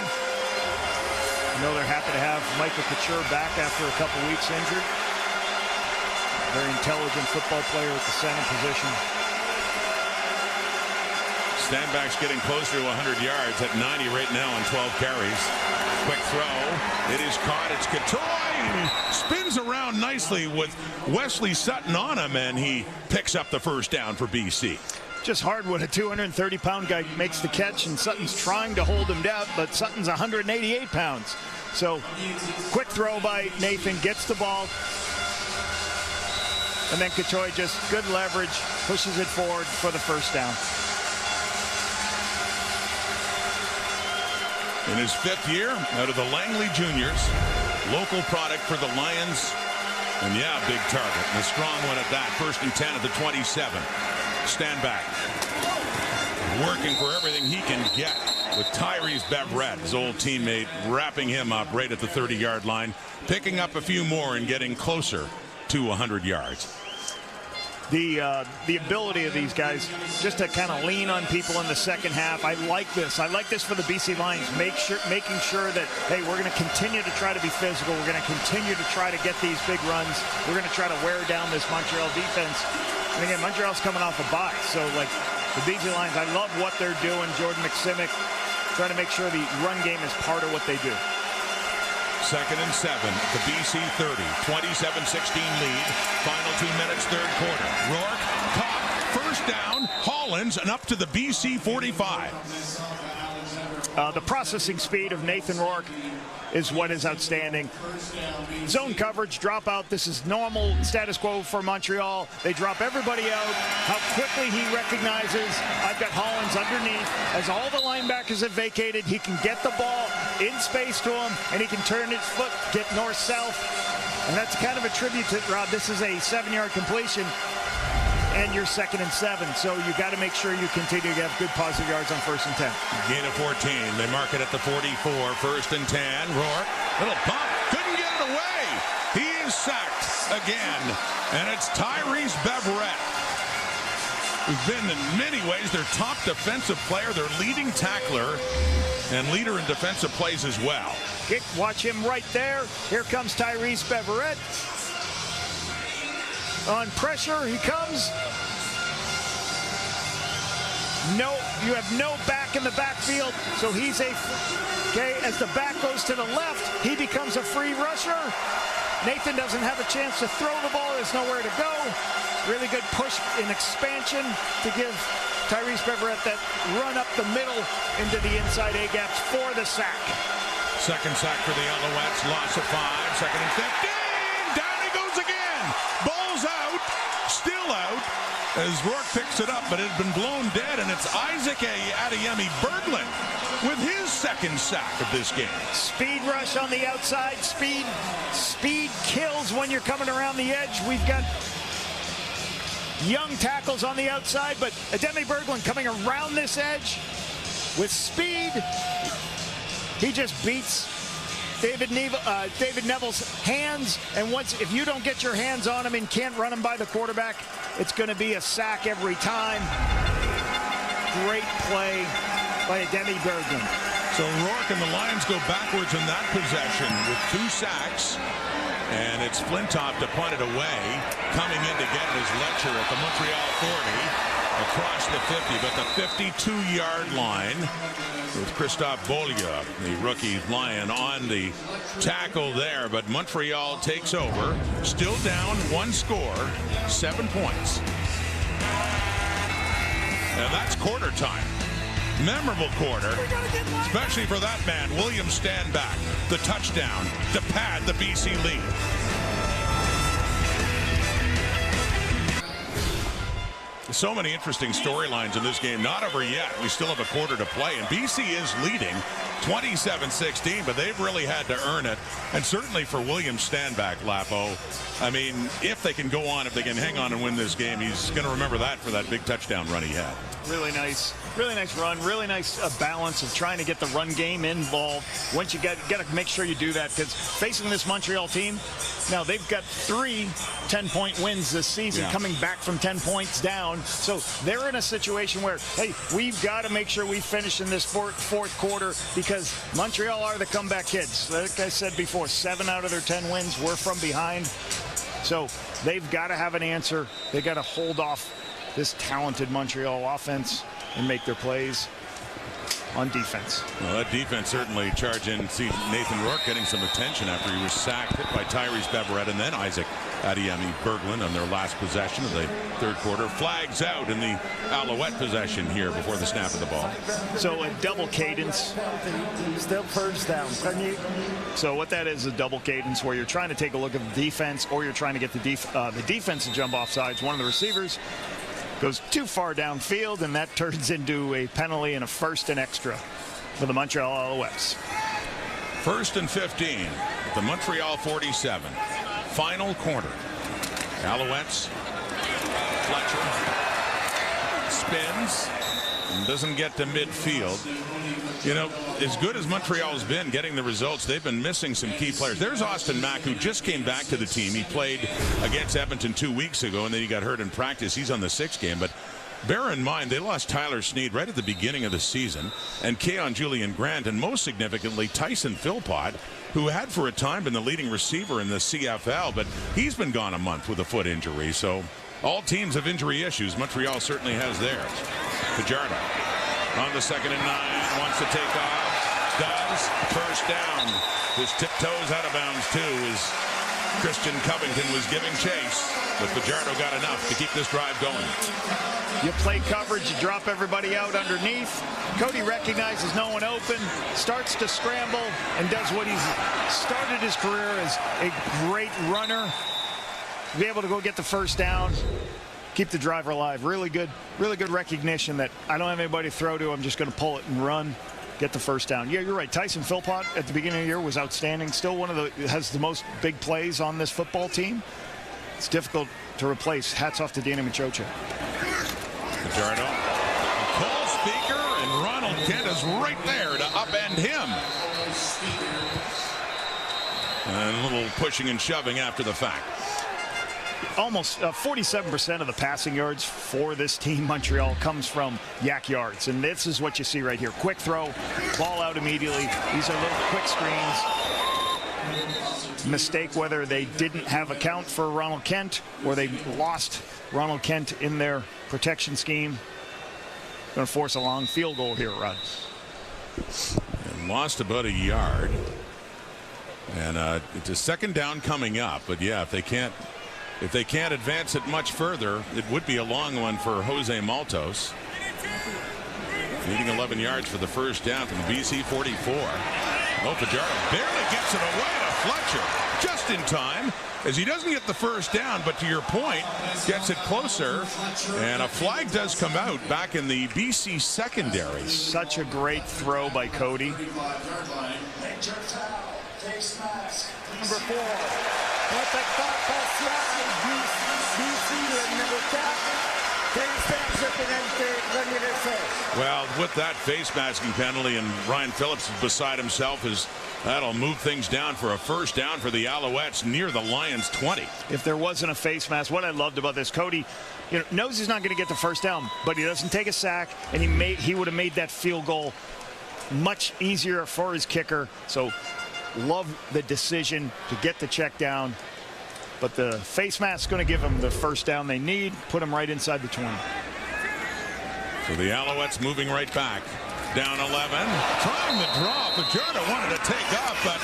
Speaker 2: They're happy to have Michael Couture back after a couple weeks injured. Very intelligent football player at the center position.
Speaker 1: Stanback's getting closer to 100 yards at 90 right now on 12 carries. Quick throw. It is caught. It's Couture. He spins around nicely with Wesley Sutton on him, and he picks up the 1st down for BC.
Speaker 2: Just hard when a 230-pound guy makes the catch, and Sutton's trying to hold him down, but Sutton's 188 pounds. So quick throw by Nathan, gets the ball. And then Couture just good leverage, pushes it forward for the 1st down.
Speaker 1: In his 5th year out of the Langley Juniors, local product for the Lions. And yeah, big target. And a strong one at that. 1st and 10 at the 27. Stand back. Working for everything he can get with Tyrese Beverette, his old teammate, wrapping him up right at the 30-yard line, picking up a few more and getting closer to 100 yards.
Speaker 2: The ability of these guys just to kind of lean on people in the second half. I like this. I like this for the BC Lions. Making sure that, hey, we're going to continue to try to be physical. We're going to continue to try to get these big runs. We're going to try to wear down this Montreal defense. And again, Montreal's coming off a bye. So, like, the BC Lions, I love what they're doing. Jordan McSimic trying to make sure the run game is part of what they do.
Speaker 1: 2nd and 7, the BC 30, 27-16 lead. Final 2 minutes, 3rd quarter. Rourke caught, 1st down, Hollins, and up to the BC 45.
Speaker 2: The processing speed of Nathan Rourke is what is outstanding. Zone coverage, dropout. This is normal status quo for Montreal. They drop everybody out. How quickly he recognizes, I've got Hollins underneath. As all the linebackers have vacated, he can get the ball in space to him, and he can turn his foot, get north-south. And that's kind of a tribute to Rob. This is a 7-yard completion, and you're 2nd and 7. So you got to make sure you continue to have good positive yards on 1st and 10.
Speaker 1: Gain of 14. They mark it at the 44. 1st and 10. Rourke, little pump, couldn't get it away. He is sacked again, and it's Tyrese Beverette, who's been in many ways their top defensive player, their leading tackler, and leader in defensive plays as well.
Speaker 2: Watch him right there. Here comes Tyrese Beverette. On pressure, he comes. No, you have no back in the backfield, so he's as the back goes to the left, he becomes a free rusher. Nathan doesn't have a chance to throw the ball. There's nowhere to go. Really good push in expansion to give Tyrese Beverette that run up the middle into the inside A-gaps for the sack.
Speaker 1: 2nd sack for the Alouettes, loss of 5, 2nd and 15. Down he goes again. Ball's out, still out, as Rourke picks it up, but it had been blown dead, and it's Isaac Adeyemi Berglund with his 2nd sack of this game.
Speaker 2: Speed rush on the outside. Speed kills when you're coming around the edge. We've got young tackles on the outside, but Adeyemi Berglund coming around this edge with speed. He just beats David Neville's hands, and if you don't get your hands on him and can't run him by the quarterback, it's going to be a sack every time. Great play by Adeyemi Berglund.
Speaker 1: So Rourke and the Lions go backwards in that possession with 2 sacks, and it's Flintoff to punt it away. Coming in to get his Letcher at the Montreal 40, across the 50, but the 52-yard line with Christophe Beaulieu, the rookie Lion, on the tackle there. But Montreal takes over, still down 1 score, 7 points. And that's quarter time. Memorable quarter, especially for that man, William Stanback, the touchdown to pad the BC lead. So many interesting storylines in this game. Not over yet. We still have a quarter to play, and BC is leading 27-16, but they've really had to earn it. And certainly for William Stanback, Lapo, I mean, if they can go on, if they can hang on and win this game, he's going to remember that for that big touchdown run he had. Really nice run, really nice balance of trying to get the run game involved. Once you got to make sure you do that, because facing this Montreal team, now they've got 3 10-point wins this season, coming back from 10 points down. So they're in a situation where, hey, we've got to make sure we finish in this fourth quarter, because Montreal are the comeback kids. Like I said before, 7 out of their 10 wins were from behind. So they've got to have an answer. They got to hold off this talented Montreal offense and make their plays on defense. Well, that defense certainly charged in. See Nathan Rourke getting some attention after he was sacked, hit by Tyrese Beverette, and then Isaac Adeyemi Berglund on their last possession of the 3rd quarter. Flags out in the Alouette possession here before the snap of the ball. So a double cadence.
Speaker 3: Still 1st down.
Speaker 2: So what that is a double cadence, where you're trying to take a look at the defense, or you're trying to get the defense to jump off sides. One of the receivers goes too far downfield, and that turns into a penalty and a 1st and extra. for the Montreal Alouettes.
Speaker 1: 1st and 15 at the Montreal 47. Final quarter. Alouettes. Fletcher spins and doesn't get to midfield. You know, as good as Montreal's been getting the results, they've been missing some key players. There's Austin Mack, who just came back to the team. He played against Edmonton 2 weeks ago, and then he got hurt in practice. He's on the 6th game, but bear in mind, they lost Tyler Snead right at the beginning of the season, and Keon Julian Grant, and most significantly, Tyson Philpott, who had for a time been the leading receiver in the CFL, but he's been gone a month with a foot injury. So all teams have injury issues. Montreal certainly has theirs. Fajardo on the 2nd and 9, wants to take off, does, first down. Just tiptoes out of bounds too, as Christian Covington was giving chase, but Fajardo got enough to keep this drive going.
Speaker 2: You play coverage, you drop everybody out underneath. Cody recognizes no one open, starts to scramble, and does what he's started his career as a great runner. Be able to go get the first down, keep the drive alive. Really good recognition that I don't have anybody to throw to. I'm just going to pull it and run, get the first down. Yeah, you're right. Tyson Philpott at the beginning of the year was outstanding. Still has the most big plays on this football team. It's difficult to replace. Hats off to Danny Machocha.
Speaker 1: Fajardo, Cole Speaker, and Ronald Kent is right there to upend him. And a little pushing and shoving after the fact.
Speaker 2: Almost 47% of the passing yards for this team, Montreal, comes from yak yards. And this is what you see right here. Quick throw, ball out immediately. These are little quick screens. Mistake whether they didn't have a count for Ronald Kent or they lost Ronald Kent in their protection scheme. Going to force a long field goal here, Rod.
Speaker 1: And lost about a yard. And it's a 2nd down coming up. But yeah, if they can't advance it much further, it would be a long one for Jose Maltos. Needing 11 yards for the first down from the BC 44. Fajardo barely gets it away to Fletcher just in time, as he doesn't get the first down, but to your point, gets it closer, and a flag does come out back in the BC secondary.
Speaker 2: Such a great throw by Cody.
Speaker 3: Number 4.
Speaker 1: Well, with that face masking penalty, and Ryan Phillips is beside himself, that'll move things down for a first down for the Alouettes near the Lions 20.
Speaker 2: If there wasn't a face mask, what I loved about this, Cody, knows he's not going to get the first down, but he doesn't take a sack, and he would have made that field goal much easier for his kicker. So love the decision to get the check down. But the face mask is going to give them the first down they need, put them right inside the 20.
Speaker 1: So the Alouettes moving right back. Down 11. Trying to draw. Fajardo wanted to take off, but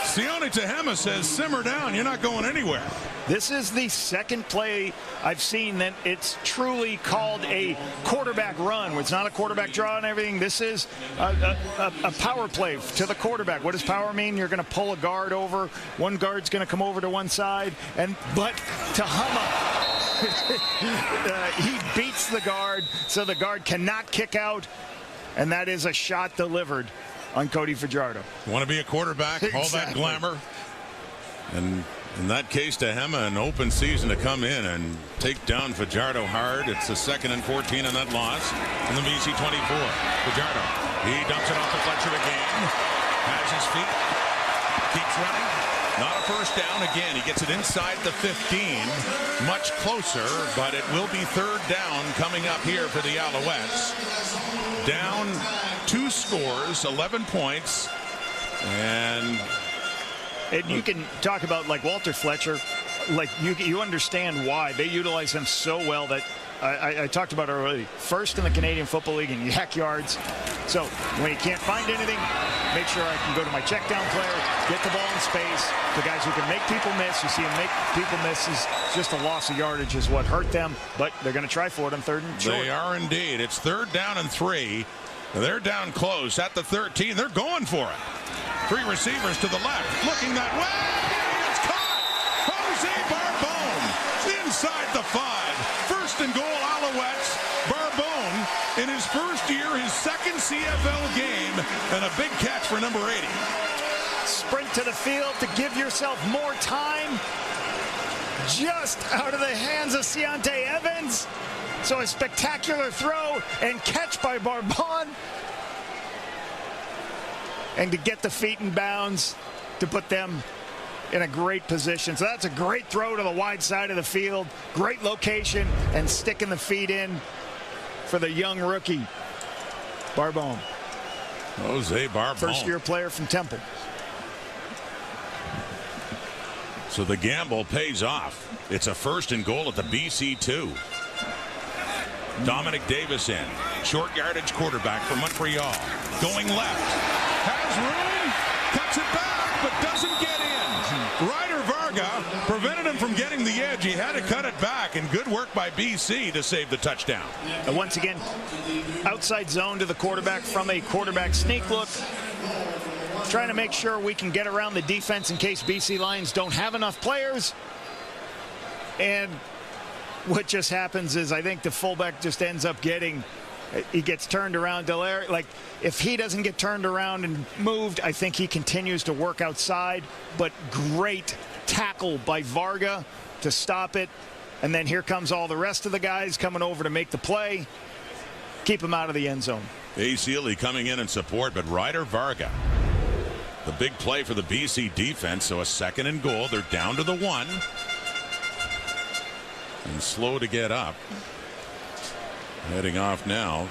Speaker 1: Sione Tehema says, simmer down. You're not going anywhere.
Speaker 2: This is the second play I've seen that it's truly called a quarterback run. It's not a quarterback draw and everything. This is a power play to the quarterback. What does power mean? You're going to pull a guard over. One guard's going to come over to one side. But Tehema, he beats the guard, so the guard cannot kick out. And that is a shot delivered on Cody Fajardo.
Speaker 1: Want to be a quarterback,
Speaker 2: Exactly.
Speaker 1: All that glamour. And in that case, Tehema, an open season to come in and take down Fajardo hard. It's a 2nd and 14 on that loss from the BC 24. Fajardo, he dumps it off to Fletcher again. Has his feet. Keeps running. Not a first down again. He gets it inside the 15. Much closer, but it will be 3rd down coming up here for the Alouettes. Down 2 scores, 11 points. And
Speaker 2: you can talk about like Walter Fletcher, like you understand why they utilize him so well. That I talked about already. First in the Canadian Football League in yak yards. So when you can't find anything, make sure I can go to my check down player, get the ball in space. The guys who can make people miss, you see them make people miss, is just a loss of yardage is what hurt them. But they're going to try for it on 3rd and short.
Speaker 1: They are indeed. It's 3rd down and 3. They're down close at the 13. They're going for it. 3 receivers to the left, looking that way. It's caught. Jose Barbone inside the 5. 1st and goal, Alouettes. Barbone in his first year, his second CFL game, and a big catch for number 80.
Speaker 2: Sprint to the field to give yourself more time. Just out of the hands of Ciante Evans. So a spectacular throw and catch by Barbon. And to get the feet in bounds to put them in a great position. So that's a great throw to the wide side of the field. Great location and sticking the feet in for the young rookie, Barbon.
Speaker 1: Jose Barbon.
Speaker 2: First-year player from Temple.
Speaker 1: So the gamble pays off. It's a 1st and goal at the BC 2. Dominic Davis in. Short yardage quarterback for Montreal. Going left. Has room. Cuts it back, but doesn't get in. Ryder Varga prevented him from getting the edge. He had to cut it back, and good work by BC to save the touchdown.
Speaker 2: And once again, outside zone to the quarterback from a quarterback sneak look. Trying to make sure we can get around the defense in case BC Lions don't have enough players. And what just happens is I think the fullback just ends up getting, he gets turned around. Delaire, like if he doesn't get turned around and moved, I think he continues to work outside. But great tackle by Varga to stop it. And then here comes all the rest of the guys coming over to make the play. Keep him out of the end zone.
Speaker 1: Ace Ely coming in support, but Ryder Varga. The big play for the BC defense, so a 2nd and goal. They're down to the 1. And slow to get up. Heading off now.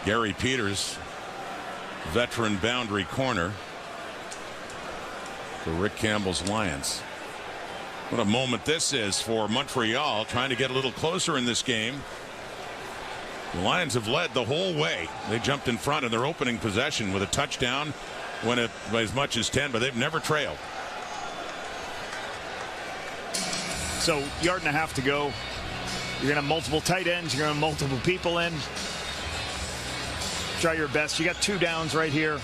Speaker 1: Gary Peters, veteran boundary corner for Rick Campbell's Lions. What a moment this is for Montreal, trying to get a little closer in this game. The Lions have led the whole way. They jumped in front in their opening possession with a touchdown. Went it by as much as 10, but they've never trailed.
Speaker 2: So 1.5 yards to go. You're going to have multiple tight ends. You're going to have multiple people in. Try your best. You got 2 downs right here.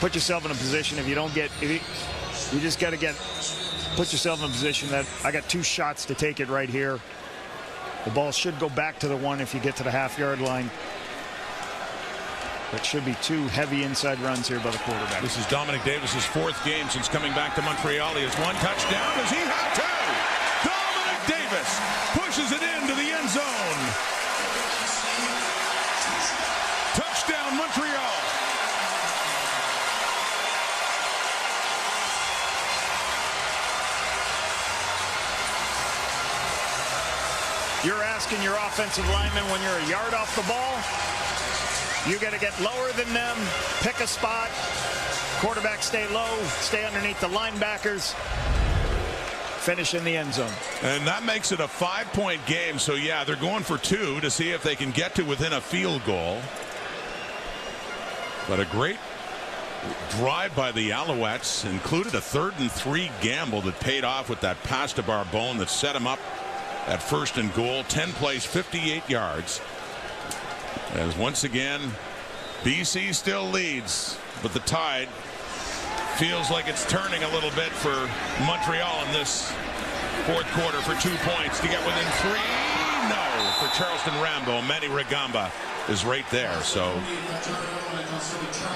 Speaker 2: Put yourself in a position if you don't get, you just got to put yourself in a position that I got 2 shots to take it right here. The ball should go back to the 1 if you get to the half-yard line. That should be 2 heavy inside runs here by the quarterback.
Speaker 1: This is Dominic Davis's 4th game since coming back to Montreal. He has 1 touchdown. Does he have 2? Dominic Davis pushes it into the end zone. Touchdown, Montreal.
Speaker 2: You're asking your offensive lineman when you're a yard off the ball. You got to get lower than them, pick a spot. Quarterback stay low, stay underneath the linebackers. Finish in the end zone.
Speaker 1: And that makes it a 5-point game. So, yeah, they're going for 2 to see if they can get to within a field goal. But a great drive by the Alouettes included a 3rd and 3 gamble that paid off with that pass to Barbon that set him up at 1st and goal. 10 plays, 58 yards. As once again, BC still leads, but the tide feels like it's turning a little bit for Montreal in this 4th quarter for 2 points to get within 3. No, for Charleston Rambo. Manny Ragamba is right there. So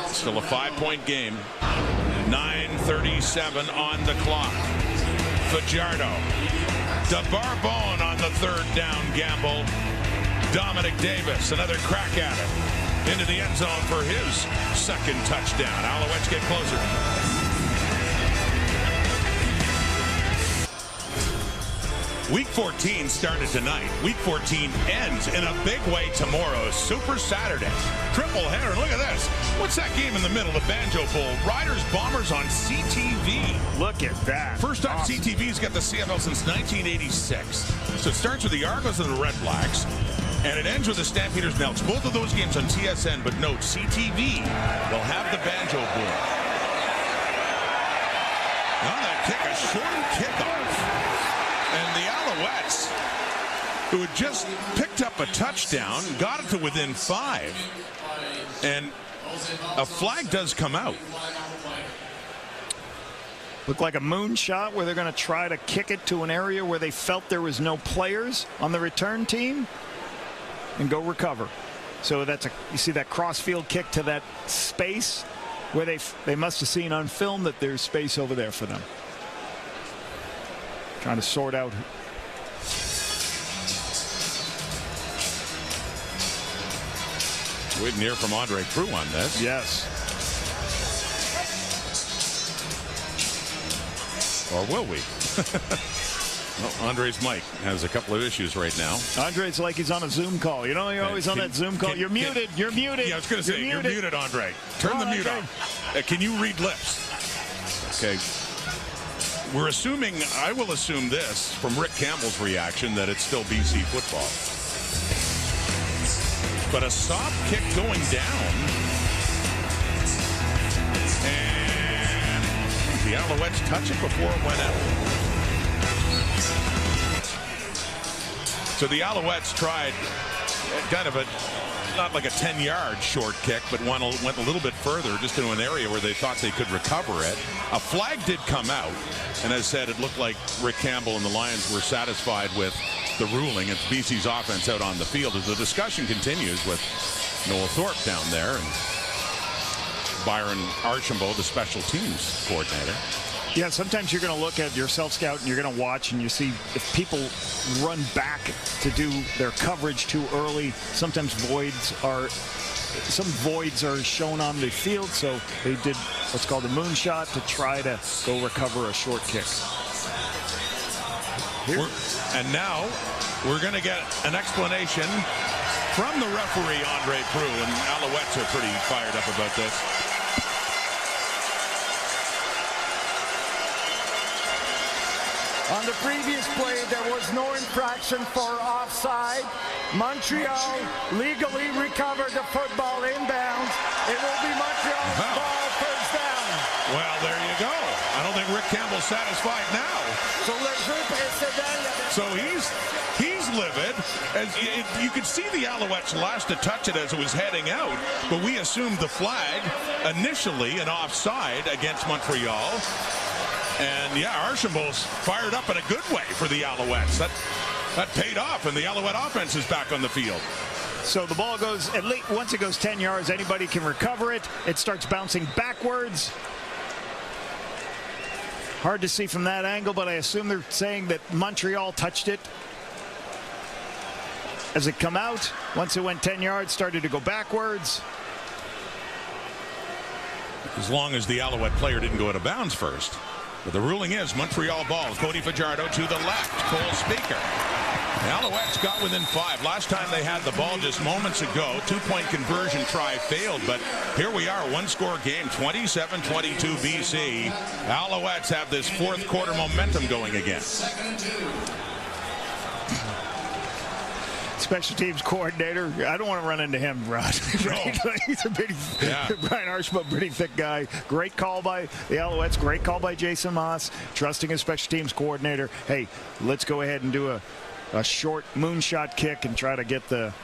Speaker 1: still a 5-point game. 9:37 on the clock. Fajardo. DeBarbone on the 3rd down gamble. Dominic Davis, another crack at it. Into the end zone for his 2nd touchdown. Alouettes get closer. Week 14 started tonight. Week 14 ends in a big way tomorrow. Super Saturday. Triple header. Look at this. What's that game in the middle? The Banjo Bowl. Riders Bombers on CTV.
Speaker 2: Look at that.
Speaker 1: First time awesome. CTV's got the CFL since 1986. So it starts with the Argos and the Red Blacks. And it ends with the Stampeders and Elks. Both of those games on TSN, but note, CTV will have the Banjo Bowl. On that kick, a short kickoff. And the Alouettes, who had just picked up a touchdown, got it to within 5. And a flag does come out.
Speaker 2: Looked like a moonshot where they're going to try to kick it to an area where they felt there was no players on the return team. and go recover. So you see that crossfield kick to that space where they must have seen on film that there's space over there for them. Trying to sort out.
Speaker 1: Waiting here from Andre Proulx on this.
Speaker 2: Yes.
Speaker 1: Or will we? Well, Andre's mic has a couple of issues right now.
Speaker 2: Andre's like he's on a Zoom call. You know, you're always on that Zoom call. You're muted. You're muted.
Speaker 1: Yeah, I was going to say, you're muted, Andre. Turn the mute off. Can you read lips? Okay. We're assuming, I will assume this from Rick Campbell's reaction, that it's still BC football. But a soft kick going down. And the Alouettes touch it before it went out. So the Alouettes tried kind of not like a 10-yard short kick, but went a little bit further, just into an area where they thought they could recover it. A flag did come out, and as said, it looked like Rick Campbell and the Lions were satisfied with the ruling. It's BC's offense out on the field as the discussion continues with Noel Thorpe down there and Byron Archambault, the special teams coordinator.
Speaker 2: Yeah, sometimes you're going to look at your self-scout and you're going to watch and you see if people run back to do their coverage too early. Sometimes some voids are shown on the field, so they did what's called a moonshot to try to go recover a short kick.
Speaker 1: And now we're going to get an explanation from the referee, Andre Proulx, and Alouettes are pretty fired up about this.
Speaker 3: On the previous play, there was no infraction for offside. Montreal legally recovered the football inbounds. It will be Montreal's ball first down.
Speaker 1: Well, there you go. I don't think Rick Campbell's satisfied now. So he's livid. As you could see the Alouettes last to touch it as it was heading out, but we assumed the flag initially an offside against Montreal. And yeah, Archambault's fired up in a good way for the Alouettes. That paid off, and the Alouette offense is back on the field.
Speaker 2: So the ball goes, at least once it goes 10 yards, anybody can recover it. It starts bouncing backwards. Hard to see from that angle, but I assume they're saying that Montreal touched it. As it come out, once it went 10 yards, started to go backwards.
Speaker 1: As long as the Alouette player didn't go out of bounds first. But the ruling is Montreal ball. Cody Fajardo to the left. Cole Speaker. The Alouettes got within 5. Last time they had the ball just moments ago. 2-point conversion try failed. But here we are, one-score game, 27-22 BC. Alouettes have this fourth quarter momentum going again.
Speaker 2: Special teams coordinator. I don't want to run into him, Rod.
Speaker 1: No.
Speaker 2: He's a big, Brian Archambault, pretty thick guy. Great call by the Alouettes. Great call by Jason Moss. Trusting his special teams coordinator. Hey, let's go ahead and do a short moonshot kick and try to get the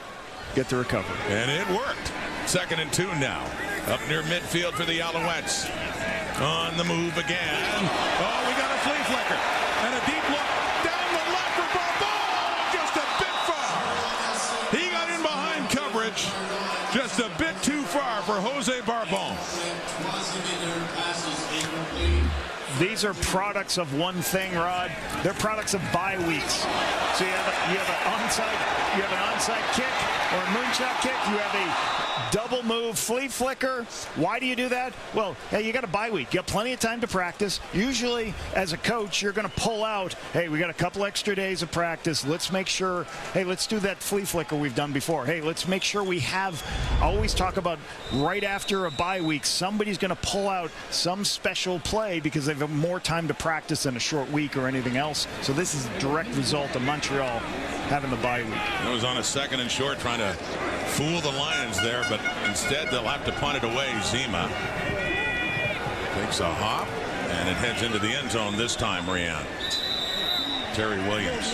Speaker 2: recovery.
Speaker 1: And it worked. 2nd and 2 now. Up near midfield for the Alouettes. On the move again. Oh, we got a flea flicker. And a deep look. Down the left for Barbon. Just a bit far. He got in behind coverage. Just a bit too far for Jose Barbon.
Speaker 2: These are products of one thing, Rod. They're products of bye weeks. So you have an onside kick or a moonshot kick. You have a double move flea flicker. Why do you do that? Well, hey, you got a bye week. You got plenty of time to practice. Usually, as a coach, you're going to pull out, hey, we got a couple extra days of practice. Let's make sure, hey, let's do that flea flicker we've done before. Hey, let's make sure we have, always talk about right after a bye week, somebody's going to pull out some special play because they've more time to practice than a short week or anything else. So this is a direct result of Montreal having the bye week.
Speaker 1: It was on a 2nd and short trying to fool the Lions there, but instead they'll have to punt it away. Zima takes a hop, and it heads into the end zone this time, Rianne. Terry Williams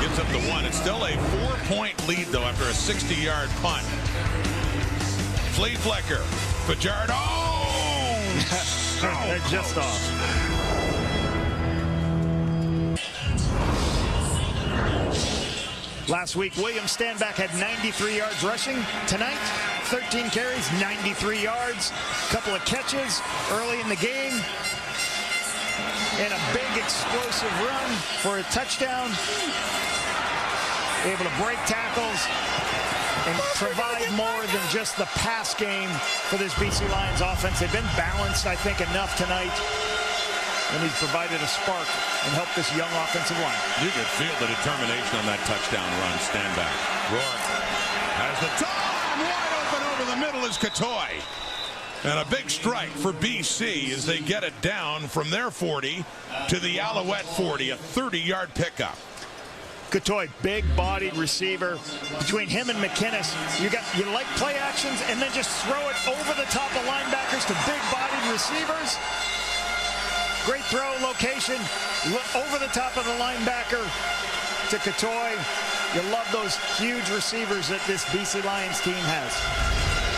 Speaker 1: gets up to 1. It's still a 4-point lead, though, after a 60-yard punt. Flea flicker. Fajardo!
Speaker 2: Just off. Last week, William Stanback had 93 yards rushing. Tonight, 13 carries, 93 yards. A couple of catches early in the game. And a big explosive run for a touchdown. Able to break tackles and provide more than just the pass game for this BC Lions offense. They've been balanced, I think, enough tonight. And he's provided a spark and helped this young offensive line.
Speaker 1: You could feel the determination on that touchdown run. Stanback. Rourke has the time. Wide open over the middle is Catoy. And a big strike for BC as they get it down from their 40 to the Alouette 40, a 30-yard pickup.
Speaker 2: Catoy, big-bodied receiver. Between him and McInnes, you like play actions and then just throw it over the top of linebackers to big-bodied receivers. Great throw location over the top of the linebacker to Catoy. You love those huge receivers that this BC Lions team has.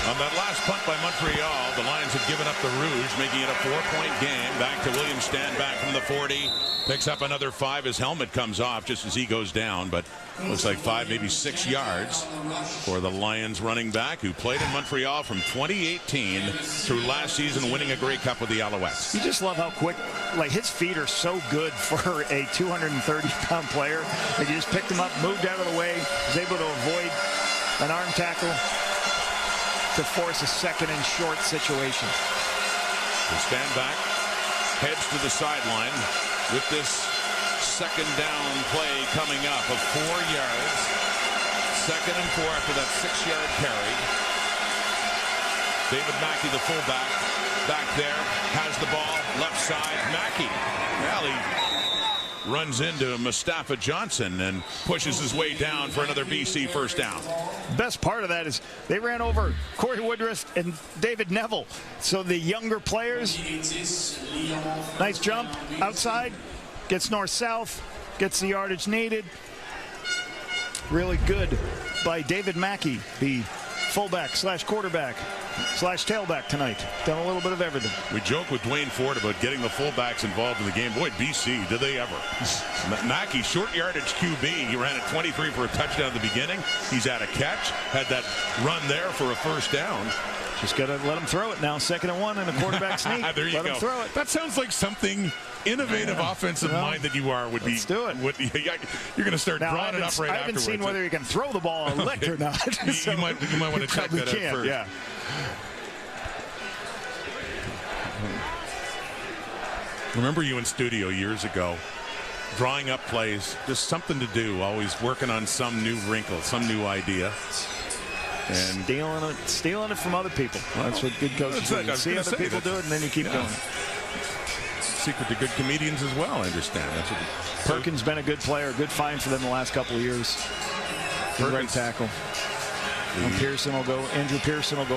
Speaker 1: On that last punt by Montreal, the Lions have given up the Rouge, making it a 4-point game. Back to William Stanback from the 40. Picks up another 5. His helmet comes off just as he goes down, but looks like 5, maybe 6 yards for the Lions running back who played in Montreal from 2018 through last season, winning a Grey Cup with the Alouettes.
Speaker 2: You just love how quick, like his feet are so good for a 230-pound player. Like, you just picked him up, moved out of the way, was able to avoid an arm tackle to force a second and short situation.
Speaker 1: The Stanback heads to the sideline with this second down play coming up of 4 yards. 2nd and 4 after that 6-yard carry. David Mackey, the fullback, back there, has the ball, left side. Mackey, well, he runs into Mustafa Johnson and pushes his way down for another BC first down.
Speaker 2: Best part of that is they ran over Corey Woodruff and David Neville. So the younger players, nice jump outside, gets north-south, gets the yardage needed. Really good by David Mackey, the fullback slash quarterback slash tailback tonight. Done a little bit of everything.
Speaker 1: We joke with Dwayne Ford about getting the fullbacks involved in the game. Boy, BC, did they ever. Mackey, short yardage QB. He ran at 23 for a touchdown at the beginning. He's had a catch, had that run there for a first down.
Speaker 2: Just got to let him throw it now. 2nd and 1 and a quarterback sneak.
Speaker 1: There you
Speaker 2: let
Speaker 1: go.
Speaker 2: him throw it.
Speaker 1: That sounds like something innovative offensive mind that you are would
Speaker 2: let's do it.
Speaker 1: You're going to start drawing it up right afterwards.
Speaker 2: I haven't seen whether you can throw the ball a lick or not.
Speaker 1: So you might want to check that out first.
Speaker 2: Yeah.
Speaker 1: Remember you in studio years ago, drawing up plays, just something to do, always working on some new wrinkle, some new idea. And
Speaker 2: stealing it from other people. Well, that's what good coaches do. You see other people do it, and then you keep going.
Speaker 1: Secret to good comedians as well, I understand. That's what
Speaker 2: Perkins been a good player, good find for them the last couple of years. Right tackle. Andrew Pearson will go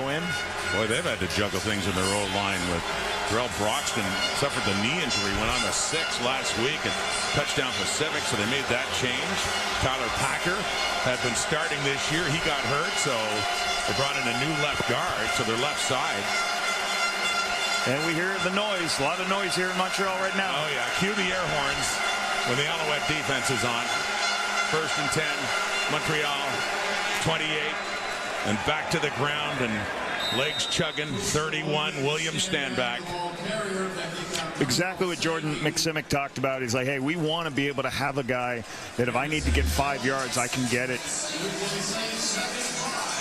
Speaker 2: in.
Speaker 1: Boy, they've had to juggle things in their old line with Terrell Broxton suffered the knee injury, went on the 6 last week and touchdown Pacific, so they made that change. Tyler Packer had been starting this year. He got hurt, so they brought in a new left guard to their left side.
Speaker 2: And we hear the noise. A lot of noise here in Montreal right now.
Speaker 1: Oh, yeah. Cue the air horns when the Alouette defense is on. 1st and 10, Montreal, 28. And back to the ground and legs chugging. 31, William Stanback.
Speaker 2: Exactly what Jordan McSimic talked about. He's like, hey, we want to be able to have a guy that if I need to get 5 yards, I can get it.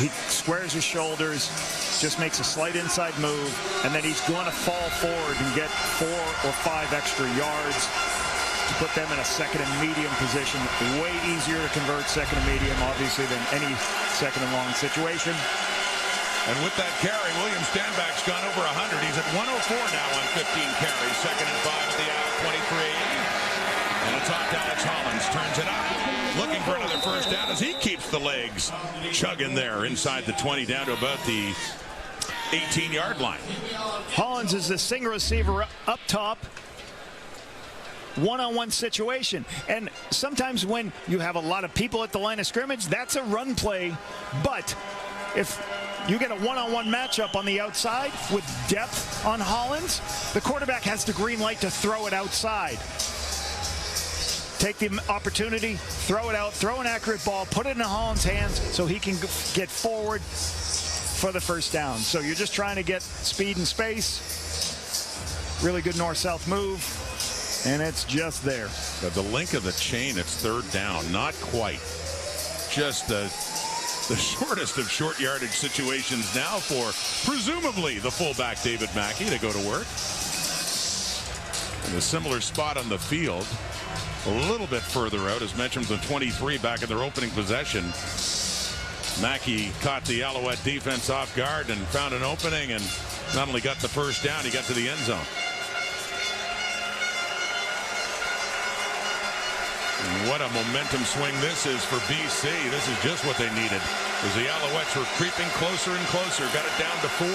Speaker 2: He squares his shoulders, just makes a slight inside move, and then he's going to fall forward and get 4 or 5 extra yards to put them in a 2nd and medium position. Way easier to convert 2nd and medium, obviously, than any 2nd and long situation.
Speaker 1: And with that carry, William Stanback's gone over 100. He's at 104 now on 15 carries. 2nd and 5 at the out, 23. And it's off to Alex Hollins. Turns it up. Looking for another first down as he keeps the legs chugging there inside the 20 down to about the 18-yard line.
Speaker 2: Hollins is the single receiver up top. One-on-one situation, and sometimes when you have a lot of people at the line of scrimmage, that's a run play. But if you get a one-on-one matchup on the outside with depth on Hollins, the quarterback has the green light to throw it outside. take the opportunity, throw it out, throw an accurate ball, put it in Holland's hands so he can get forward for the first down. So you're just trying to get speed and space. Really good north-south move, and it's just there.
Speaker 1: At the link of the chain, it's third down. Not quite. Just the shortest of short yardage situations now for presumably the fullback David Mackey to go to work. In a similar spot on the field, a little bit further out, as mentioned, the 23 back in their opening possession. Mackey caught the Alouette defense off guard and found an opening, and not only got the first down, he got to the end zone. And what a momentum swing this is for BC. This is just what they needed, as the Alouettes were creeping closer and closer. Got it down to 4.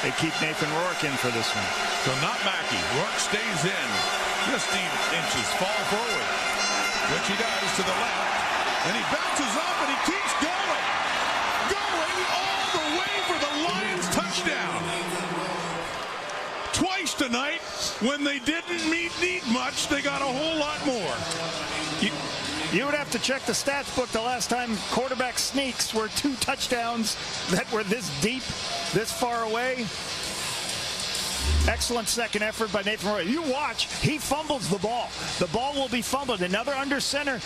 Speaker 2: They keep Nathan Rourke in for this one.
Speaker 1: So not Mackey. Rourke stays in. Just inches, fall forward, which he does to the left. And he bounces up and he keeps going. Going all the way for the Lions touchdown. Twice tonight, when they didn't need much, they got a whole lot more.
Speaker 2: You would have to check the stats book the last time quarterback sneaks were 2 touchdowns that were this deep, this far away. Excellent second effort by Nathan Rourke. You watch, he fumbles the ball. The ball will be fumbled. Another under center,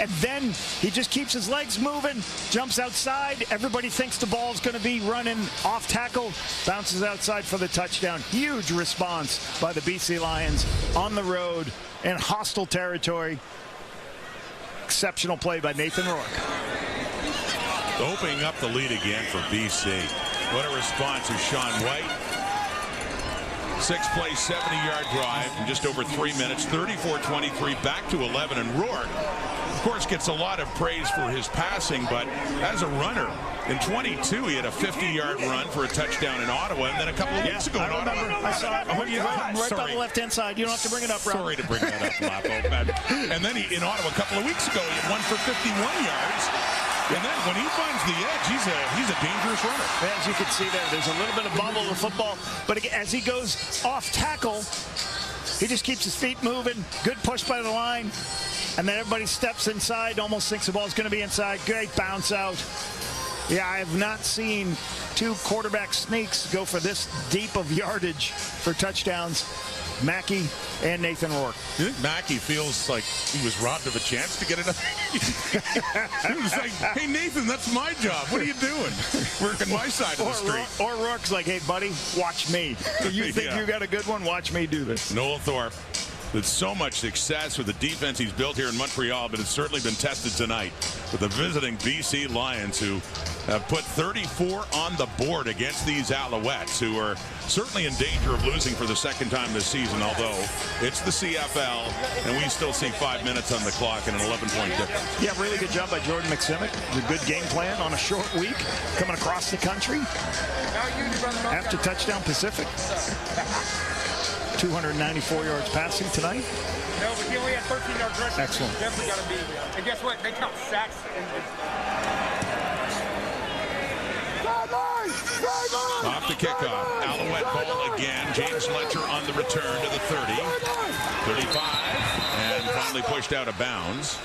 Speaker 2: and then he just keeps his legs moving, jumps outside. Everybody thinks the ball's going to be running off tackle, bounces outside for the touchdown. Huge response by the BC Lions on the road in hostile territory. Exceptional play by Nathan Rourke.
Speaker 1: Opening up the lead again for BC. What a response is Sean White. 6-play, 70-yard drive in just over 3 minutes, 34-23, back to 11. And Rourke, of course, gets a lot of praise for his passing, but as a runner, in 22, he had a 50-yard run for a touchdown in Ottawa, and then a couple of weeks ago in Ottawa.
Speaker 2: I saw it. Right on the left-hand side. You don't have to bring it up, Rob.
Speaker 1: Sorry to bring that up, Lapo. And then in Ottawa a couple of weeks ago, he had one for 51 yards. And then when he finds the edge, he's a dangerous runner.
Speaker 2: As you can see there's a little bit of bubble of football. But as he goes off tackle, he just keeps his feet moving. Good push by the line. And then everybody steps inside, almost thinks the ball's going to be inside. Great bounce out. Yeah, I have not seen 2 quarterback sneaks go for this deep of yardage for touchdowns. Mackey and Nathan Rourke.
Speaker 1: You think Mackey feels like he was robbed of a chance to get it? He was like, hey, Nathan, that's my job. What are you doing? Working my side of the street.
Speaker 2: Or Rourke's like, hey, buddy, watch me. You think you got a good one? Watch me do this.
Speaker 1: Noel Thorpe with so much success with the defense he's built here in Montreal, but it's certainly been tested tonight with the visiting BC Lions, who have put 34 on the board against these Alouettes, who are certainly in danger of losing for the second time this season, although it's the CFL, and we still see 5 minutes on the clock and an 11-point difference.
Speaker 2: Yeah, really good job by Jordan McSimic. A good game plan on a short week, coming across the country. After touchdown Pacific. 294 yards passing tonight.
Speaker 9: No, but he only had 13 yards rushing.
Speaker 2: Excellent.
Speaker 9: Definitely got to be. And guess what? They count sacks.
Speaker 1: Off the kickoff. Alouette ball again. James Letcher on the return to the 30. 35. And finally pushed out of bounds.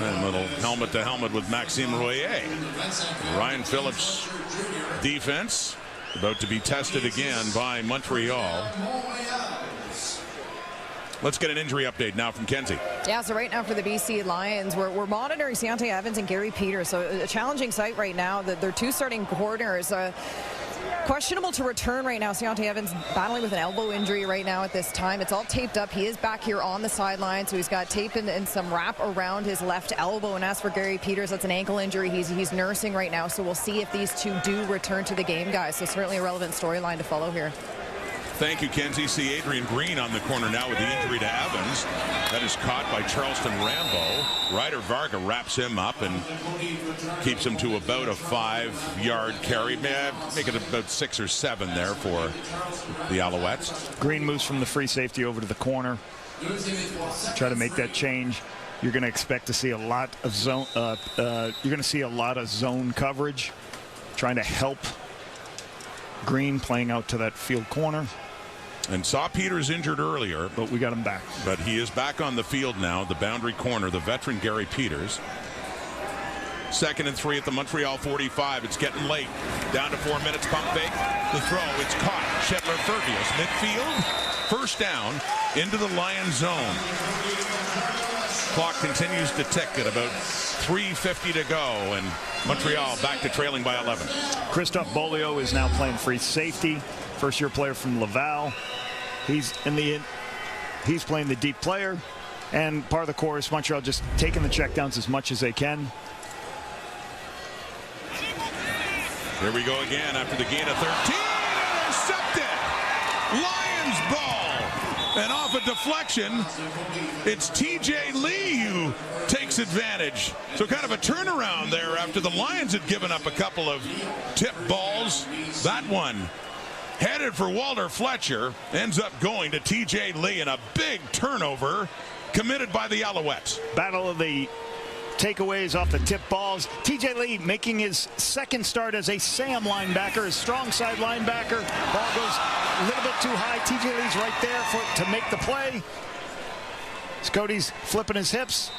Speaker 1: And little helmet-to-helmet with Maxime Royer. Ryan Phillips' defense about to be tested again by Montreal. Let's get an injury update now from Kenzie.
Speaker 4: Yeah, so right now for the BC Lions, we're monitoring Deontay Evans and Gary Peters. So a challenging sight right now. They're 2 starting corners. Questionable to return right now. Deontay Evans battling with an elbow injury right now at this time. It's all taped up. He is back here on the sideline, so he's got tape and some wrap around his left elbow. And as for Gary Peters, that's an ankle injury he's nursing right now. So we'll see if these 2 do return to the game, guys. So certainly a relevant storyline to follow here.
Speaker 1: Thank you, Kenzie. See Adrian Green on the corner now with the injury to Evans. That is caught by Charleston Rambo. Ryder Varga wraps him up and keeps him to about a 5-yard carry. Make it about 6 or 7 there for the Alouettes.
Speaker 2: Green moves from the free safety over to the corner. Try to make that change. You're going to expect to see a lot of zone. You're going to see a lot of zone coverage, trying to help Green playing out to that field corner.
Speaker 1: And saw Peters injured earlier.
Speaker 2: But we got him back.
Speaker 1: But he is back on the field now, the boundary corner, the veteran Gary Peters. 2nd and 3 at the Montreal 45. It's getting late. Down to 4 minutes. Pump fake. The throw. It's caught. Shetler Furbius. Midfield. First down into the Lions zone. Clock continues to tick at about 3:50 to go. And Montreal back to trailing by 11.
Speaker 2: Christophe Beaulieu is now playing free safety. First-year player from Laval. He's playing the deep player. And part of the chorus, Montreal just taking the checkdowns as much as they can.
Speaker 1: Here we go again after the gain of 13. Intercepted. Lions ball. And off a deflection, it's TJ Lee who takes advantage. So kind of a turnaround there after the Lions had given up a couple of tip balls. That one headed for Walter Fletcher, ends up going to TJ Lee, and a big turnover committed by the Alouettes.
Speaker 2: Battle of the takeaways off the tip balls. TJ Lee making his second start as a Sam linebacker, a strong side linebacker. Ball goes a little bit too high. TJ Lee's right there to make the play. Cody's flipping his hips,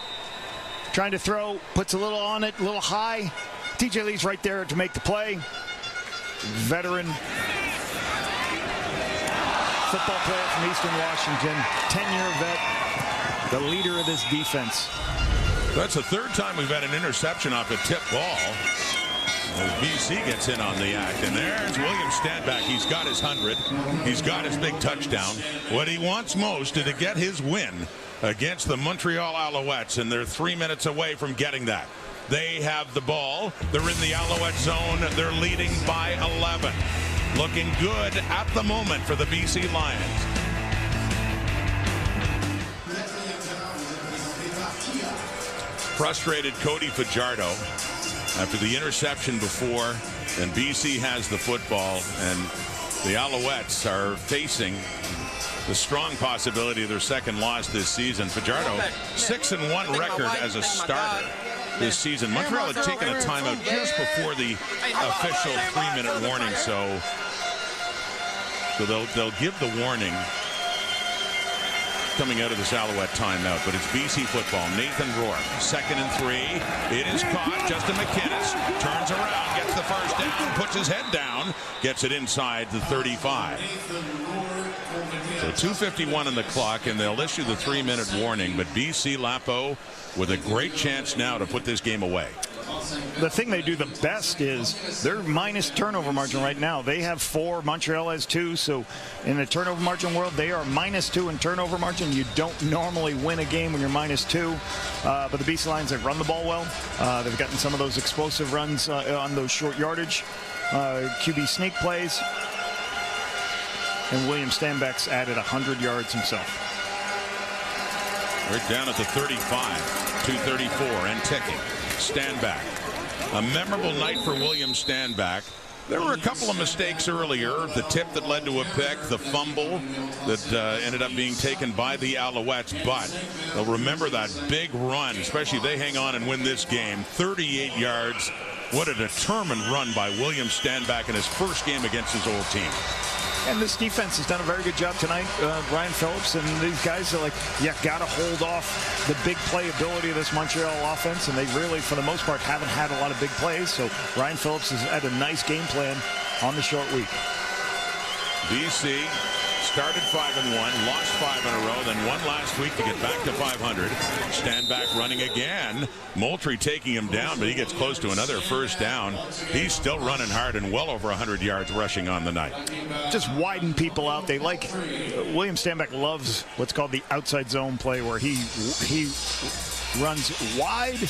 Speaker 2: trying to throw, puts a little on it, a little high. TJ Lee's right there to make the play. Veteran football player from Eastern Washington, 10-year vet, the leader of this defense.
Speaker 1: That's the third time we've had an interception off a tip ball. As BC gets in on the act, and there's William Stanback. He's got his 100. He's got his big touchdown. What he wants most is to get his win against the Montreal Alouettes, and they're 3 minutes away from getting that. They have the ball. They're in the Alouette zone. They're leading by 11. Looking good at the moment for the BC Lions. Frustrated Cody Fajardo after the interception before, and BC has the football, and the Alouettes are facing the strong possibility of their second loss this season. Fajardo, 6-1 record as a starter this season. Montreal had taken a timeout just before the official 3-minute warning, so they'll give the warning coming out of this Alouette timeout, but it's BC football. Nathan Rourke, 2nd and 3. It is caught. Justin McInnes turns around, gets the first down, puts his head down, gets it inside the 35. So 2:51 on the clock, and they'll issue the 3-minute warning, but BC Lapo with a great chance now to put this game away.
Speaker 2: The thing they do the best is their minus turnover margin right now. They have 4, Montreal has 2, so in the turnover margin world, they are -2 in turnover margin. You don't normally win a game when you're -2, but the BC Lions have run the ball well. They've gotten some of those explosive runs on those short yardage QB sneak plays, and William Stanback's added 100 yards himself.
Speaker 1: We're down at the 35, 2:34 and ticking. Stanback. A memorable night for William Stanback. There were a couple of mistakes earlier. The tip that led to a pick, the fumble that ended up being taken by the Alouettes, but they'll remember that big run, especially if they hang on and win this game. 38 yards. What a determined run by William Stanback in his first game against his old team.
Speaker 2: And this defense has done a very good job tonight. Brian Phillips and these guys are like, you got to hold off the big playability of this Montreal offense, and they really, for the most part, haven't had a lot of big plays. So Brian Phillips has had a nice game plan on the short week.
Speaker 1: BC started 5-1, lost 5 in a row, then won last week to get back to 500. Stanback running again. Moultrie taking him down, but he gets close to another first down. He's still running hard and well over 100 yards rushing on the night.
Speaker 2: Just widen people out. They like, William Stanback loves what's called the outside zone play, where he runs wide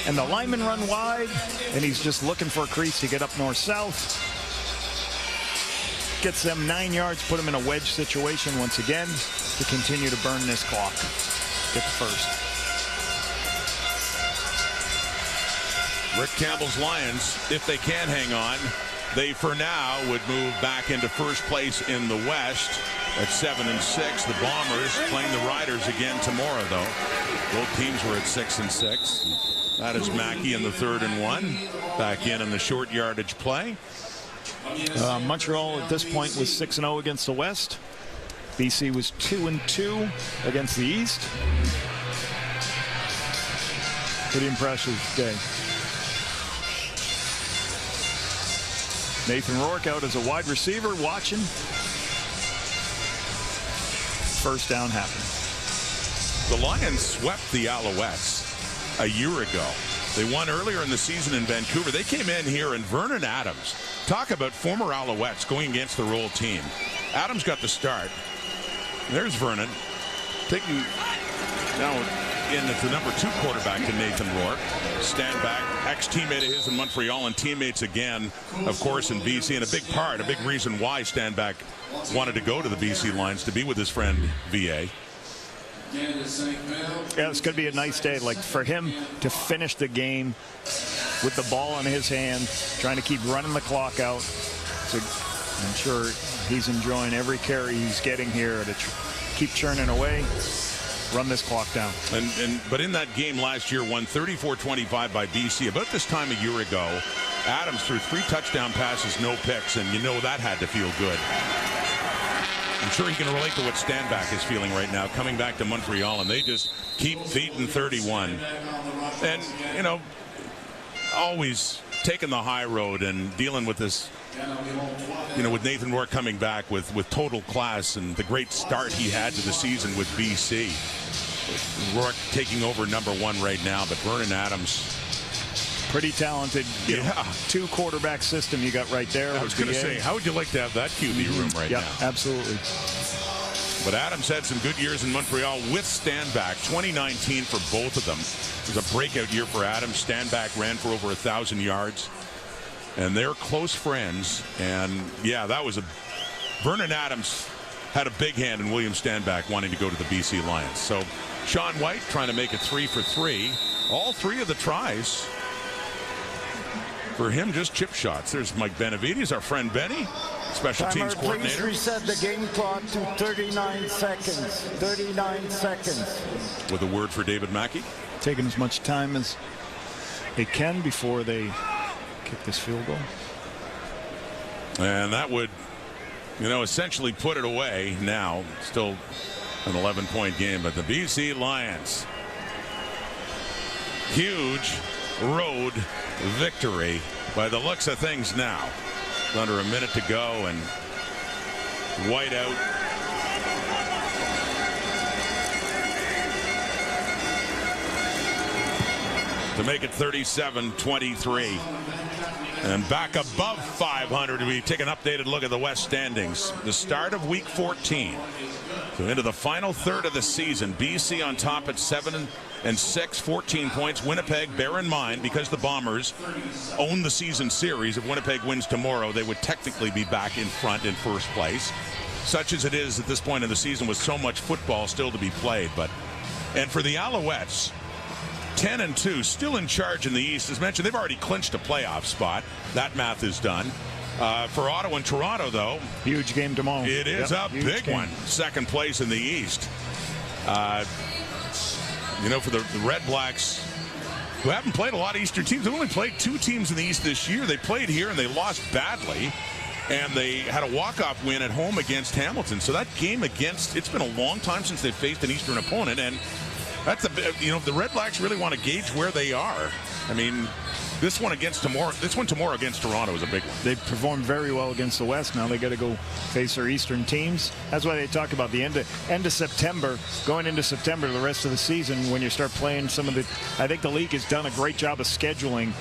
Speaker 2: and the linemen run wide, and he's just looking for a crease to get up north-south. Gets them 9 yards, put them in a wedge situation once again to continue to burn this clock. Get the first.
Speaker 1: Rick Campbell's Lions, if they can hang on, they for now would move back into first place in the West at 7-6. The Bombers playing the Riders again tomorrow, though. Both teams were at 6-6. That is Mackey in the 3rd and 1. Back in the short yardage play.
Speaker 2: Montreal at this point was 6-0 against the West. BC was 2-2 against the East. Pretty impressive day. Nathan Rourke out as a wide receiver watching. First down happened.
Speaker 1: The Lions swept the Alouettes a year ago. They won earlier in the season in Vancouver. They came in here, and Vernon Adams, talk about former Alouettes going against their old team. Adams got the start. There's Vernon taking now in as the number 2 quarterback to Nathan Rourke. Stand back, ex-teammate of his in Montreal and teammates again, of course, in BC. And a big part, a big reason why Standback wanted to go to the BC Lions, to be with his friend VA.
Speaker 2: Yeah, it's going to be a nice day, like for him to finish the game with the ball in his hand, trying to keep running the clock out. So I'm sure he's enjoying every carry he's getting here to keep churning away, run this clock down.
Speaker 1: But in that game last year, won 34-25 by BC. About this time a year ago, Adams threw 3 touchdown passes, no picks, and you know that had to feel good. I'm sure he can relate to what Standback is feeling right now, coming back to Montreal, and they just keep beating 31. And, you know, always taking the high road and dealing with this, you know, with Nathan Rourke coming back with total class and the great start he had to the season with BC. Rourke taking over #1 right now, but Vernon Adams,
Speaker 2: pretty talented.
Speaker 1: Yeah.
Speaker 2: 2 quarterback system you got right there.
Speaker 1: I was going to say, how would you like to have that QB room right now?
Speaker 2: Absolutely.
Speaker 1: But Adams had some good years in Montreal with Standback. 2019 for both of them. It was a breakout year for Adams. Standback ran for over 1,000 yards. And they're close friends. And, yeah, that was Vernon Adams had a big hand in William Standback wanting to go to the BC Lions. So Sean White trying to make it 3 for 3. All 3 of the tries for him, just chip shots. There's Mike Benavides, our friend Benny, special teams coordinator.
Speaker 3: Please reset the game clock to 39 seconds. 39 seconds.
Speaker 1: With a word for David Mackey.
Speaker 2: Taking as much time as they can before they kick this field goal.
Speaker 1: And that would, you know, essentially put it away now. Still an 11-point game, but the BC Lions, huge road victory by the looks of things now. Under a minute to go, and White out. To make it 37-23. And back above 500, we take an updated look at the West standings. The start of week 14. So into the final third of the season, BC on top at 7-6, 14 points. Winnipeg, bear in mind, because the Bombers own the season series, if Winnipeg wins tomorrow, they would technically be back in front in first place. Such as it is at this point in the season with so much football still to be played. And for the Alouettes, 10-2, still in charge in the East. As mentioned, they've already clinched a playoff spot. That math is done. For Ottawa and Toronto, though,
Speaker 2: huge game tomorrow.
Speaker 1: It is a big one. Second place in the East. You know, for the Red Blacks, who haven't played a lot of Eastern teams, they've only played 2 teams in the East this year. They played here and they lost badly, and they had a walk-off win at home against Hamilton. So that game it's been a long time since they faced an Eastern opponent, and that's you know, if the Red Blacks really want to gauge where they are, I mean, this one tomorrow against Toronto is a big one.
Speaker 2: They've performed very well against the West. Now they got to go face their Eastern teams. That's why they talk about the end of September, going into September, the rest of the season, when you start playing some of the. I think the league has done a great job of scheduling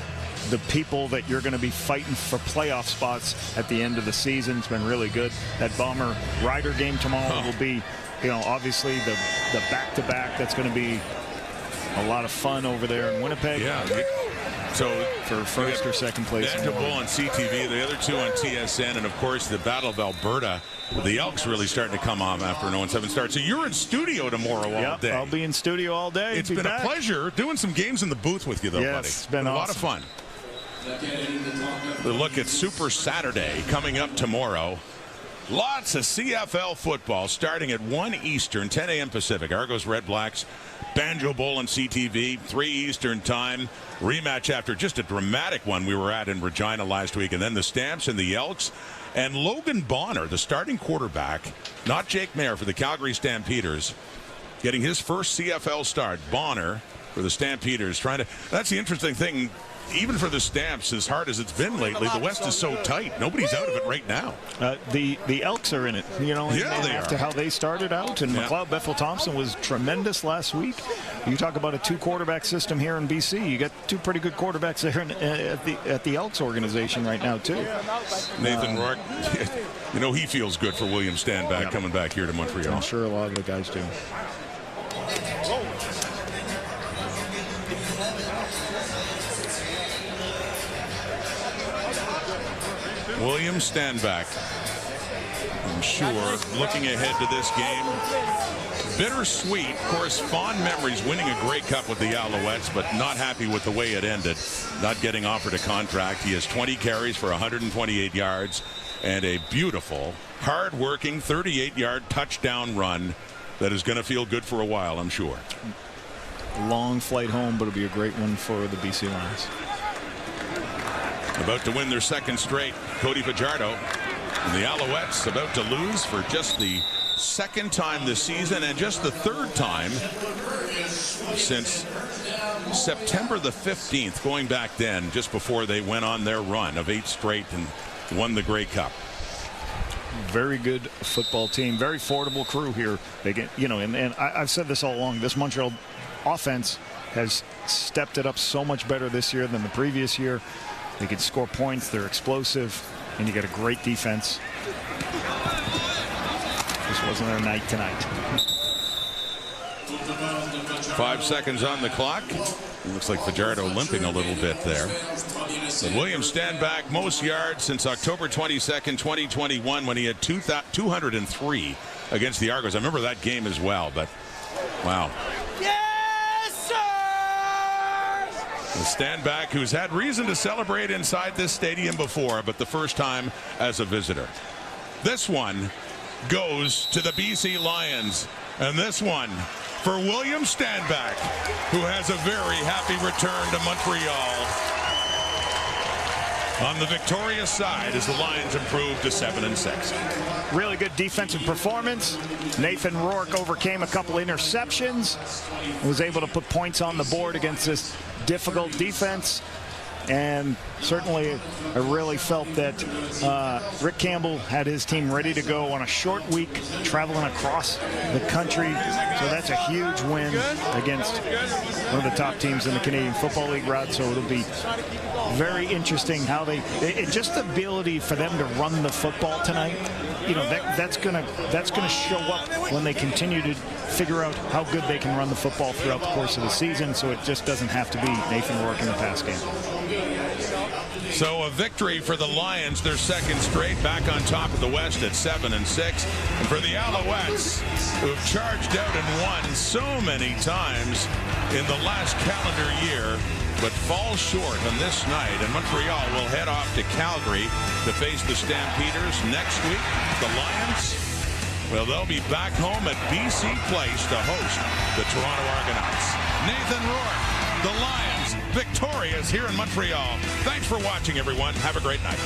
Speaker 2: the people that you're going to be fighting for playoff spots at the end of the season. It's been really good. That Bomber Rider game tomorrow will be, you know, obviously the back-to-back. That's going to be a lot of fun over there in Winnipeg.
Speaker 1: Yeah. So
Speaker 2: for first or second place.
Speaker 1: Banjo Bowl on CTV, the other 2 on TSN, and of course the Battle of Alberta. The Elks really starting to come on after an 0-7 start. So you're in studio tomorrow all day.
Speaker 2: I'll be in studio all day.
Speaker 1: It's been a pleasure doing some games in the booth with you, though, buddy.
Speaker 2: It's been
Speaker 1: a lot of fun. The look at Super Saturday coming up tomorrow. Lots of CFL football starting at 1 Eastern, 10 a.m. Pacific. Argos Red Blacks, Banjo Bowl on CTV, 3 Eastern time. Rematch after just a dramatic one we were at in Regina last week. And then the Stamps and the Elks. And Logan Bonner, the starting quarterback, not Jake Mayer for the Calgary Stampeders, getting his first CFL start. Bonner for the Stampeders trying to. That's the interesting thing. Even for the Stamps, as hard as it's been lately, the West is so tight. Nobody's out of it right now.
Speaker 2: The Elks are in it, you know, and after how they started out. And McLeod Bethel-Thompson was tremendous last week. You talk about a 2-quarterback system here in BC. You got 2 pretty good quarterbacks there at the Elks organization right now, too.
Speaker 1: Nathan Rourke, you know, he feels good for William Stanback coming back here to Montreal.
Speaker 2: I'm sure a lot of the guys do.
Speaker 1: William Stanback, I'm sure, looking ahead to this game. Bittersweet, of course, fond memories winning a Grey Cup with the Alouettes, but not happy with the way it ended, not getting offered a contract. He has 20 carries for 128 yards and a beautiful, hard-working 38-yard touchdown run that is going to feel good for a while, I'm sure.
Speaker 2: Long flight home, but it'll be a great one for the BC Lions.
Speaker 1: About to win their second straight, Cody Fajardo. And the Alouettes about to lose for just the second time this season and just the third time since September the 15th, going back then, just before they went on their run of 8 straight and won the Grey Cup.
Speaker 2: Very good football team, very formidable crew here. They get, you know, and I've said this all along, this Montreal offense has stepped it up so much better this year than the previous year. They can score points, they're explosive, and you got a great defense. This wasn't their night tonight.
Speaker 1: 5 seconds on the clock. It looks like Fajardo limping a little bit there. But William Stanback, most yards since October 22nd, 2021, when he had 203 against the Argos. I remember that game as well, but wow. The Stanback, who's had reason to celebrate inside this stadium before, but the first time as a visitor. This one goes to the BC Lions, and this one for William Stanback, who has a very happy return to Montreal. On the victorious side as the Lions improve to 7-6.
Speaker 2: Really good defensive performance. Nathan Rourke overcame a couple interceptions, was able to put points on the board against this difficult defense. And certainly I really felt that Rick Campbell had his team ready to go on a short week, traveling across the country. So that's a huge win against one of the top teams in the Canadian Football League, Rod. So it'll be very interesting how just the ability for them to run the football tonight. You know, that's gonna show up when they continue to figure out how good they can run the football throughout the course of the season. So it just doesn't have to be Nathan Rourke in the pass game.
Speaker 1: So a victory for the Lions, their second straight, back on top of the West at 7-6. And for the Alouettes, who've charged out and won so many times in the last calendar year, but fall short on this night. And Montreal will head off to Calgary to face the Stampeders next week. The Lions, well, they'll be back home at BC Place to host the Toronto Argonauts. Nathan Rourke, the Lions, victorious here in Montreal. Thanks for watching, everyone. Have a great night.